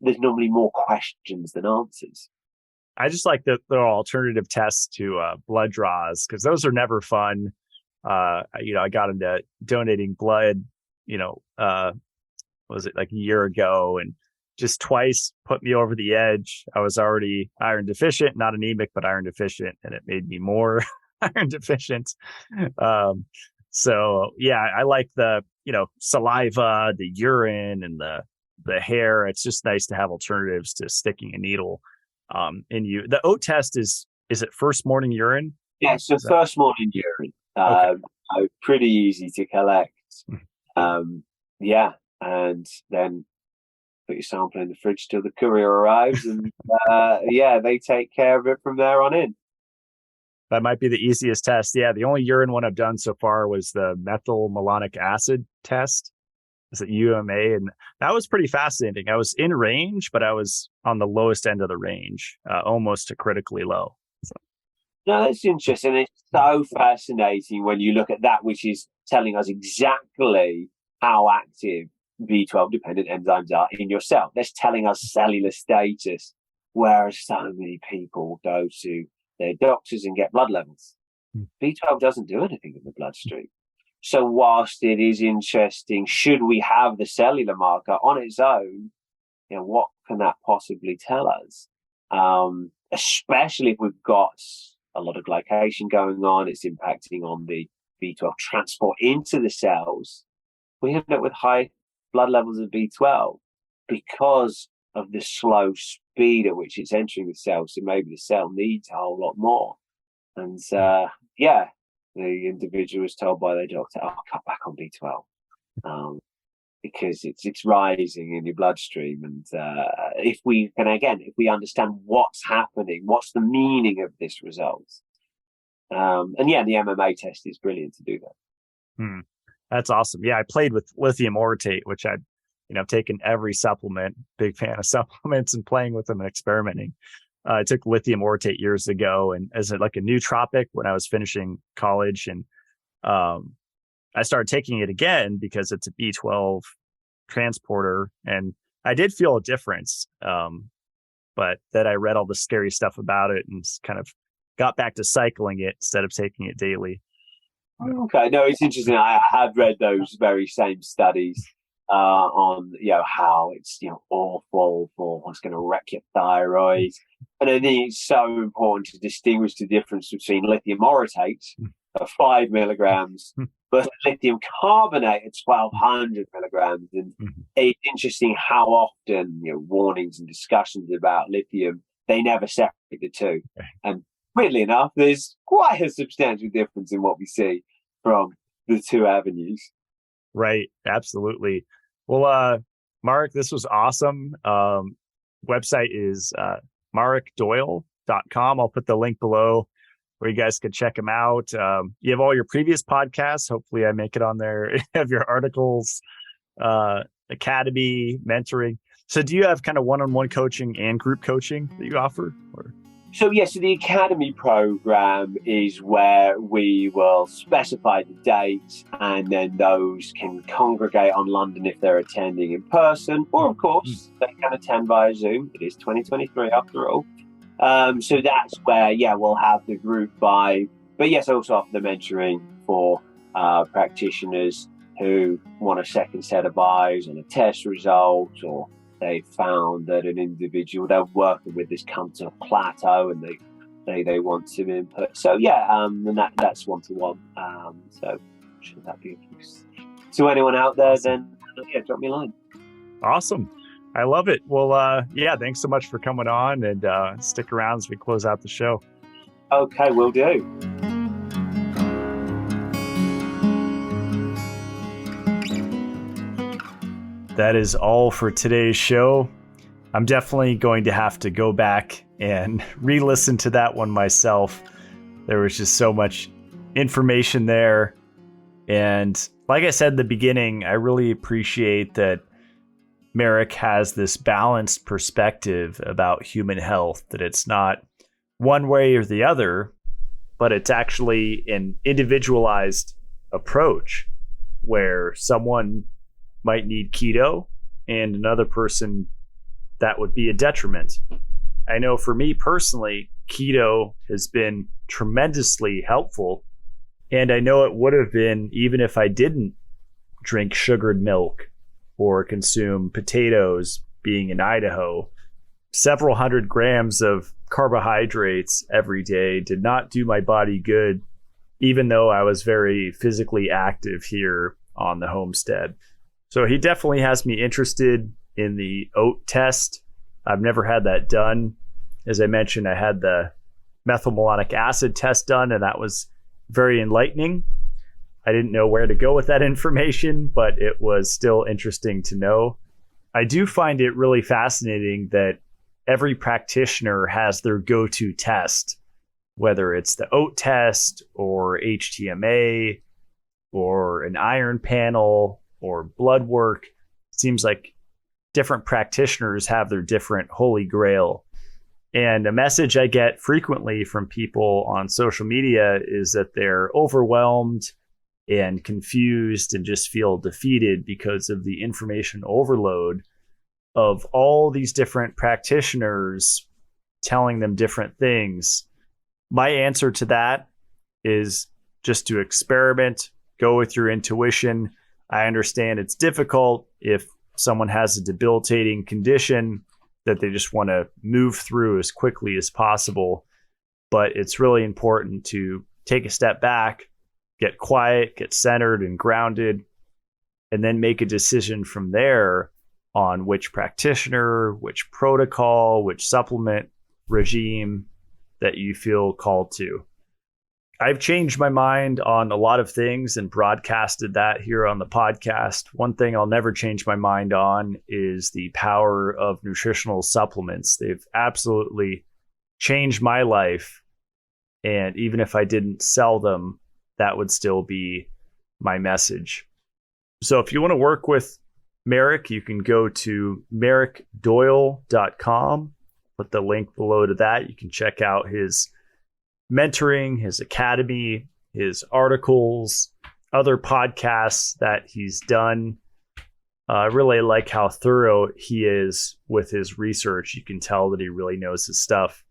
normally more questions than answers. I just like the alternative tests to blood draws, because those are never fun. I got into donating blood, was it like a year ago, and just twice put me over the edge. I was already iron deficient, not anemic, but iron deficient, and it made me more iron deficient. So yeah, I like the, saliva, the urine, and the hair. It's just nice to have alternatives to sticking a needle in you. The oat test is it first morning urine? Yeah, so first morning urine. Okay. Pretty easy to collect. And then put your sample in the fridge till the courier arrives, and they take care of it from there on in. That might be the easiest test. Yeah, the only urine one I've done so far was the methylmalonic acid test. Is it UMA? And that was pretty fascinating. I was in range, but I was on the lowest end of the range, almost to critically low. So. No, that's interesting. It's so fascinating when you look at that, which is telling us exactly how active B12-dependent enzymes are in your cell. That's telling us cellular status, whereas so many people go to their doctors and get blood levels. B12 doesn't do anything in the bloodstream. So whilst it is interesting, should we have the cellular marker on its own, what can that possibly tell us? Especially if we've got a lot of glycation going on, it's impacting on the B12 transport into the cells. We end up with high blood levels of B12 because of the slow speed at which it's entering the cell. So maybe the cell needs a whole lot more. And the individual was told by their doctor, cut back on B12 because it's rising in your bloodstream. And if we understand what's happening, what's the meaning of this result? The MMA test is brilliant to do that. That's awesome. Yeah, I played with lithium orotate, which I I've taken every supplement, big fan of supplements and playing with them and experimenting. I took lithium orotate years ago and as a nootropic when I was finishing college. And I started taking it again because it's a B12 transporter. And I did feel a difference. But then I read all the scary stuff about it and kind of got back to cycling it instead of taking it daily. Okay, no, it's interesting. I have read those very same studies on how it's awful for what's going to wreck your thyroid, and I think it's so important to distinguish the difference between lithium orotate of 5 milligrams but lithium carbonate at 1,200 milligrams. And it's interesting how often warnings and discussions about lithium, they never separate the two. And weirdly enough, there's quite a substantial difference in what we see from the two avenues. Right. Absolutely. Well, Marek, this was awesome. Website is marekdoyle.com. I'll put the link below where you guys can check them out. You have all your previous podcasts. Hopefully I make it on there. You have your articles, academy, mentoring. So do you have kind of one-on-one coaching and group coaching that you offer? So the Academy program is where we will specify the dates, and then those can congregate on London if they're attending in person, or of course they can attend via Zoom. It is 2023 after all. So that's where, we'll have the group by, but yes, I also offer the mentoring for practitioners who want a second set of eyes on a test result, or they found that an individual they're working with has come to a plateau and they want some input. So and that's one-to-one. So should that be of use to anyone out there? Awesome. Then drop me a line. Awesome. I love it. Well, thanks so much for coming on, and stick around as we close out the show. Okay, will do. That is all for today's show. I'm definitely going to have to go back and re-listen to that one myself. There was just so much information there. And like I said in the beginning, I really appreciate that Marek has this balanced perspective about human health, that it's not one way or the other, but it's actually an individualized approach where someone might need keto and another person that would be a detriment. I know for me personally, keto has been tremendously helpful, and I know it would have been even if I didn't drink sugared milk or consume potatoes. Being in Idaho, several hundred grams of carbohydrates every day did not do my body good, even though I was very physically active here on the homestead. So he definitely has me interested in the oat test. I've never had that done. As I mentioned, I had the methylmalonic acid test done, and that was very enlightening. I didn't know where to go with that information, but it was still interesting to know. I do find it really fascinating that every practitioner has their go-to test, whether it's the oat test or HTMA or an iron panel or blood work. It seems like different practitioners have their different holy grail. And a message I get frequently from people on social media is that they're overwhelmed and confused and just feel defeated because of the information overload of all these different practitioners telling them different things. My answer to that is just to experiment, go with your intuition. I understand it's difficult if someone has a debilitating condition that they just want to move through as quickly as possible. But it's really important to take a step back, get quiet, get centered and grounded, and then make a decision from there on which practitioner, which protocol, which supplement regime that you feel called to. I've changed my mind on a lot of things and broadcasted that here on the podcast. One thing I'll never change my mind on is the power of nutritional supplements. They've absolutely changed my life. And even if I didn't sell them, that would still be my message. So if you want to work with Marek, you can go to marekdoyle.com. Put the link below to that. You can check out his mentoring, his academy, his articles, other podcasts that he's done. I really like how thorough he is with his research. You can tell that he really knows his stuff.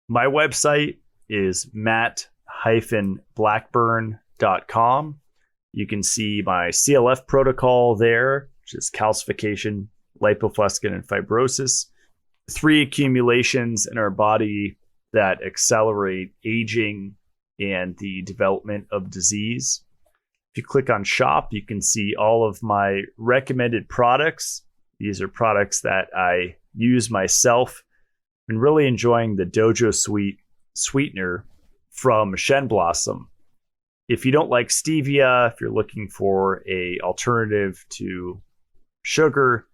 My website is matt-blackburn.com. You can see my CLF protocol there, which is calcification, lipofuscin, and fibrosis. 3 accumulations in our body that accelerate aging and the development of disease. If you click on shop, you can see all of my recommended products. These are products that I use myself. I'm really enjoying the Dojo Sweet sweetener from Shen Blossom. If you don't like stevia, if you're looking for an alternative to sugar,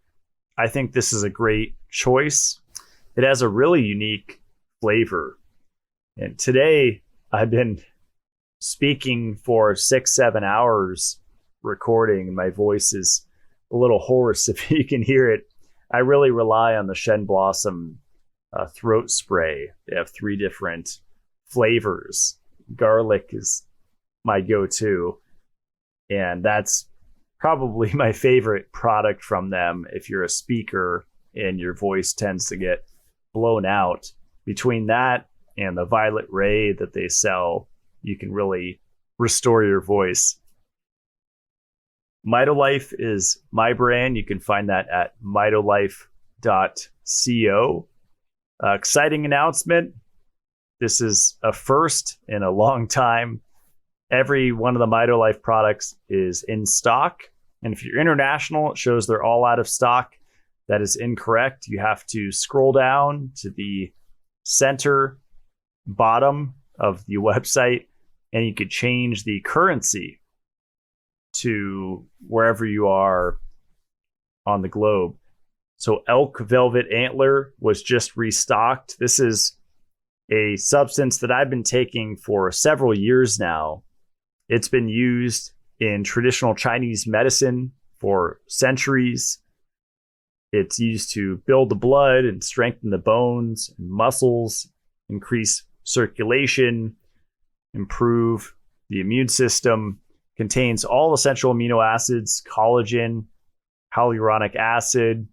I think this is a great choice. It has a really unique flavor. And today I've been speaking for 6-7 hours recording. My voice is a little hoarse if you can hear it. I really rely on the Shen Blossom throat spray. They have 3 different flavors. Garlic is my go-to, and that's probably my favorite product from them if you're a speaker and your voice tends to get blown out. Between that and the Violet Ray that they sell, you can really restore your voice. Mitolife is my brand. You can find that at mitolife.co. Exciting announcement. This is a first in a long time. Every one of the Mitolife products is in stock. And if you're international, it shows they're all out of stock. That is incorrect. You have to scroll down to the center bottom of the website, and you could change the currency to wherever you are on the globe. So elk velvet antler was just restocked. This is a substance that I've been taking for several years now. It's been used in traditional Chinese medicine for centuries. It's used to build the blood and strengthen the bones and muscles, increase circulation, improve the immune system. Contains all essential amino acids, collagen, hyaluronic acid,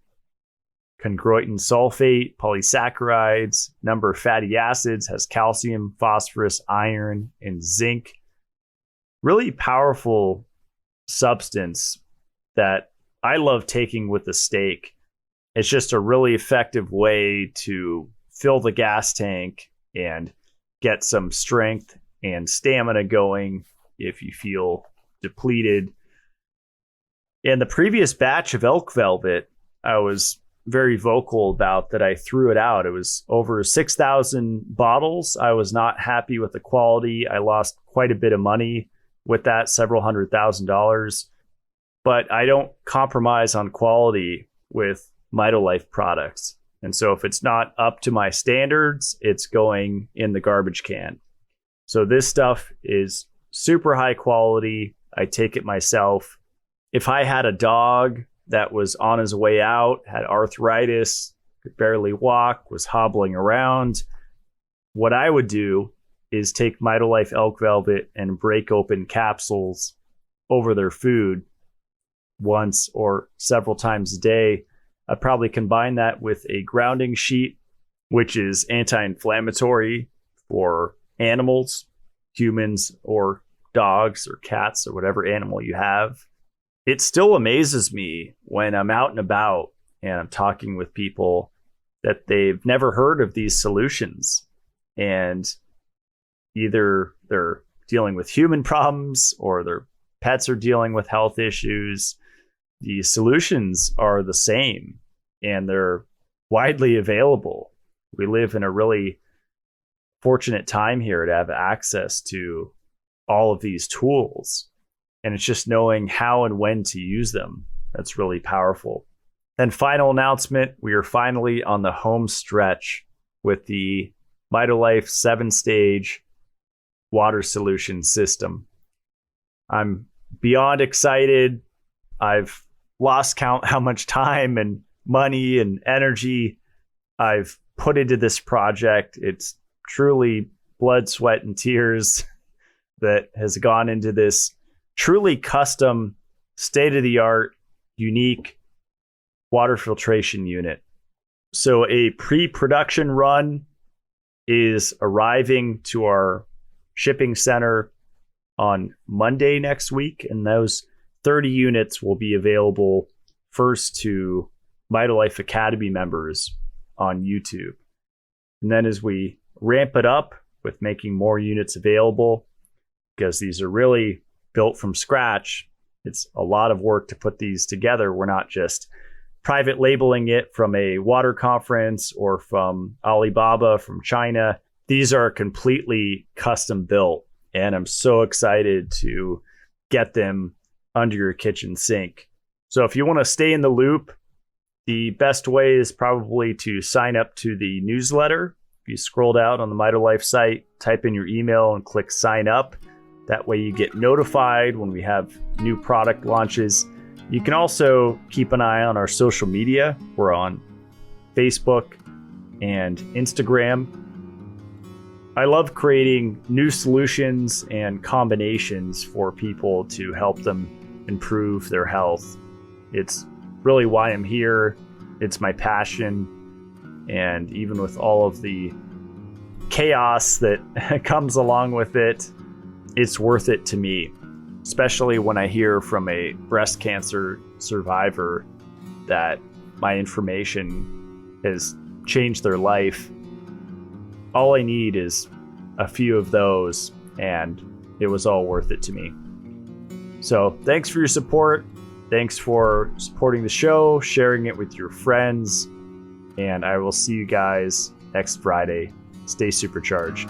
chondroitin sulfate, polysaccharides, number of fatty acids, has calcium, phosphorus, iron, and zinc. Really powerful substance that I love taking with a steak. It's just a really effective way to fill the gas tank and get some strength and stamina going if you feel depleted. In the previous batch of elk velvet, I was very vocal about that I threw it out. It was over 6,000 bottles. I was not happy with the quality. I lost quite a bit of money with that, several $100,000. But I don't compromise on quality with Mitolife products. And so if it's not up to my standards, it's going in the garbage can. So this stuff is super high quality. I take it myself. If I had a dog that was on his way out, had arthritis, could barely walk, was hobbling around, what I would do is take Mitolife Elk Velvet and break open capsules over their food once or several times a day. I'd probably combine that with a grounding sheet, which is anti-inflammatory for animals, humans, or dogs or cats or whatever animal you have. It still amazes me when I'm out and about and I'm talking with people that they've never heard of these solutions. And either they're dealing with human problems or their pets are dealing with health issues. The solutions are the same and they're widely available. We live in a really fortunate time here to have access to all of these tools. And it's just knowing how and when to use them that's really powerful. Then final announcement, we are finally on the home stretch with the Mitolife 7-stage water solution system. I'm beyond excited. I've lost count how much time and money and energy I've put into this project. It's truly blood, sweat, and tears that has gone into this truly custom, state-of-the-art, unique water filtration unit. So a pre-production run is arriving to our shipping center on Monday next week, and those 30 units will be available first to Mitolife Academy members on YouTube. And then as we ramp it up with making more units available, because these are really built from scratch, it's a lot of work to put these together. We're not just private labeling it from a water conference or from Alibaba from China. These are completely custom built, and I'm so excited to get them under your kitchen sink. So if you want to stay in the loop, the best way is probably to sign up to the newsletter. If you scroll down on the Mitolife site, type in your email and click sign up. That way you get notified when we have new product launches. You can also keep an eye on our social media. We're on Facebook and Instagram. I love creating new solutions and combinations for people to help them improve their health. It's really why I'm here. It's my passion. And even with all of the chaos that comes along with it, it's worth it to me, especially when I hear from a breast cancer survivor that my information has changed their life. All I need is a few of those, and it was all worth it to me. So thanks for your support. Thanks for supporting the show, sharing it with your friends, and I will see you guys next Friday. Stay supercharged.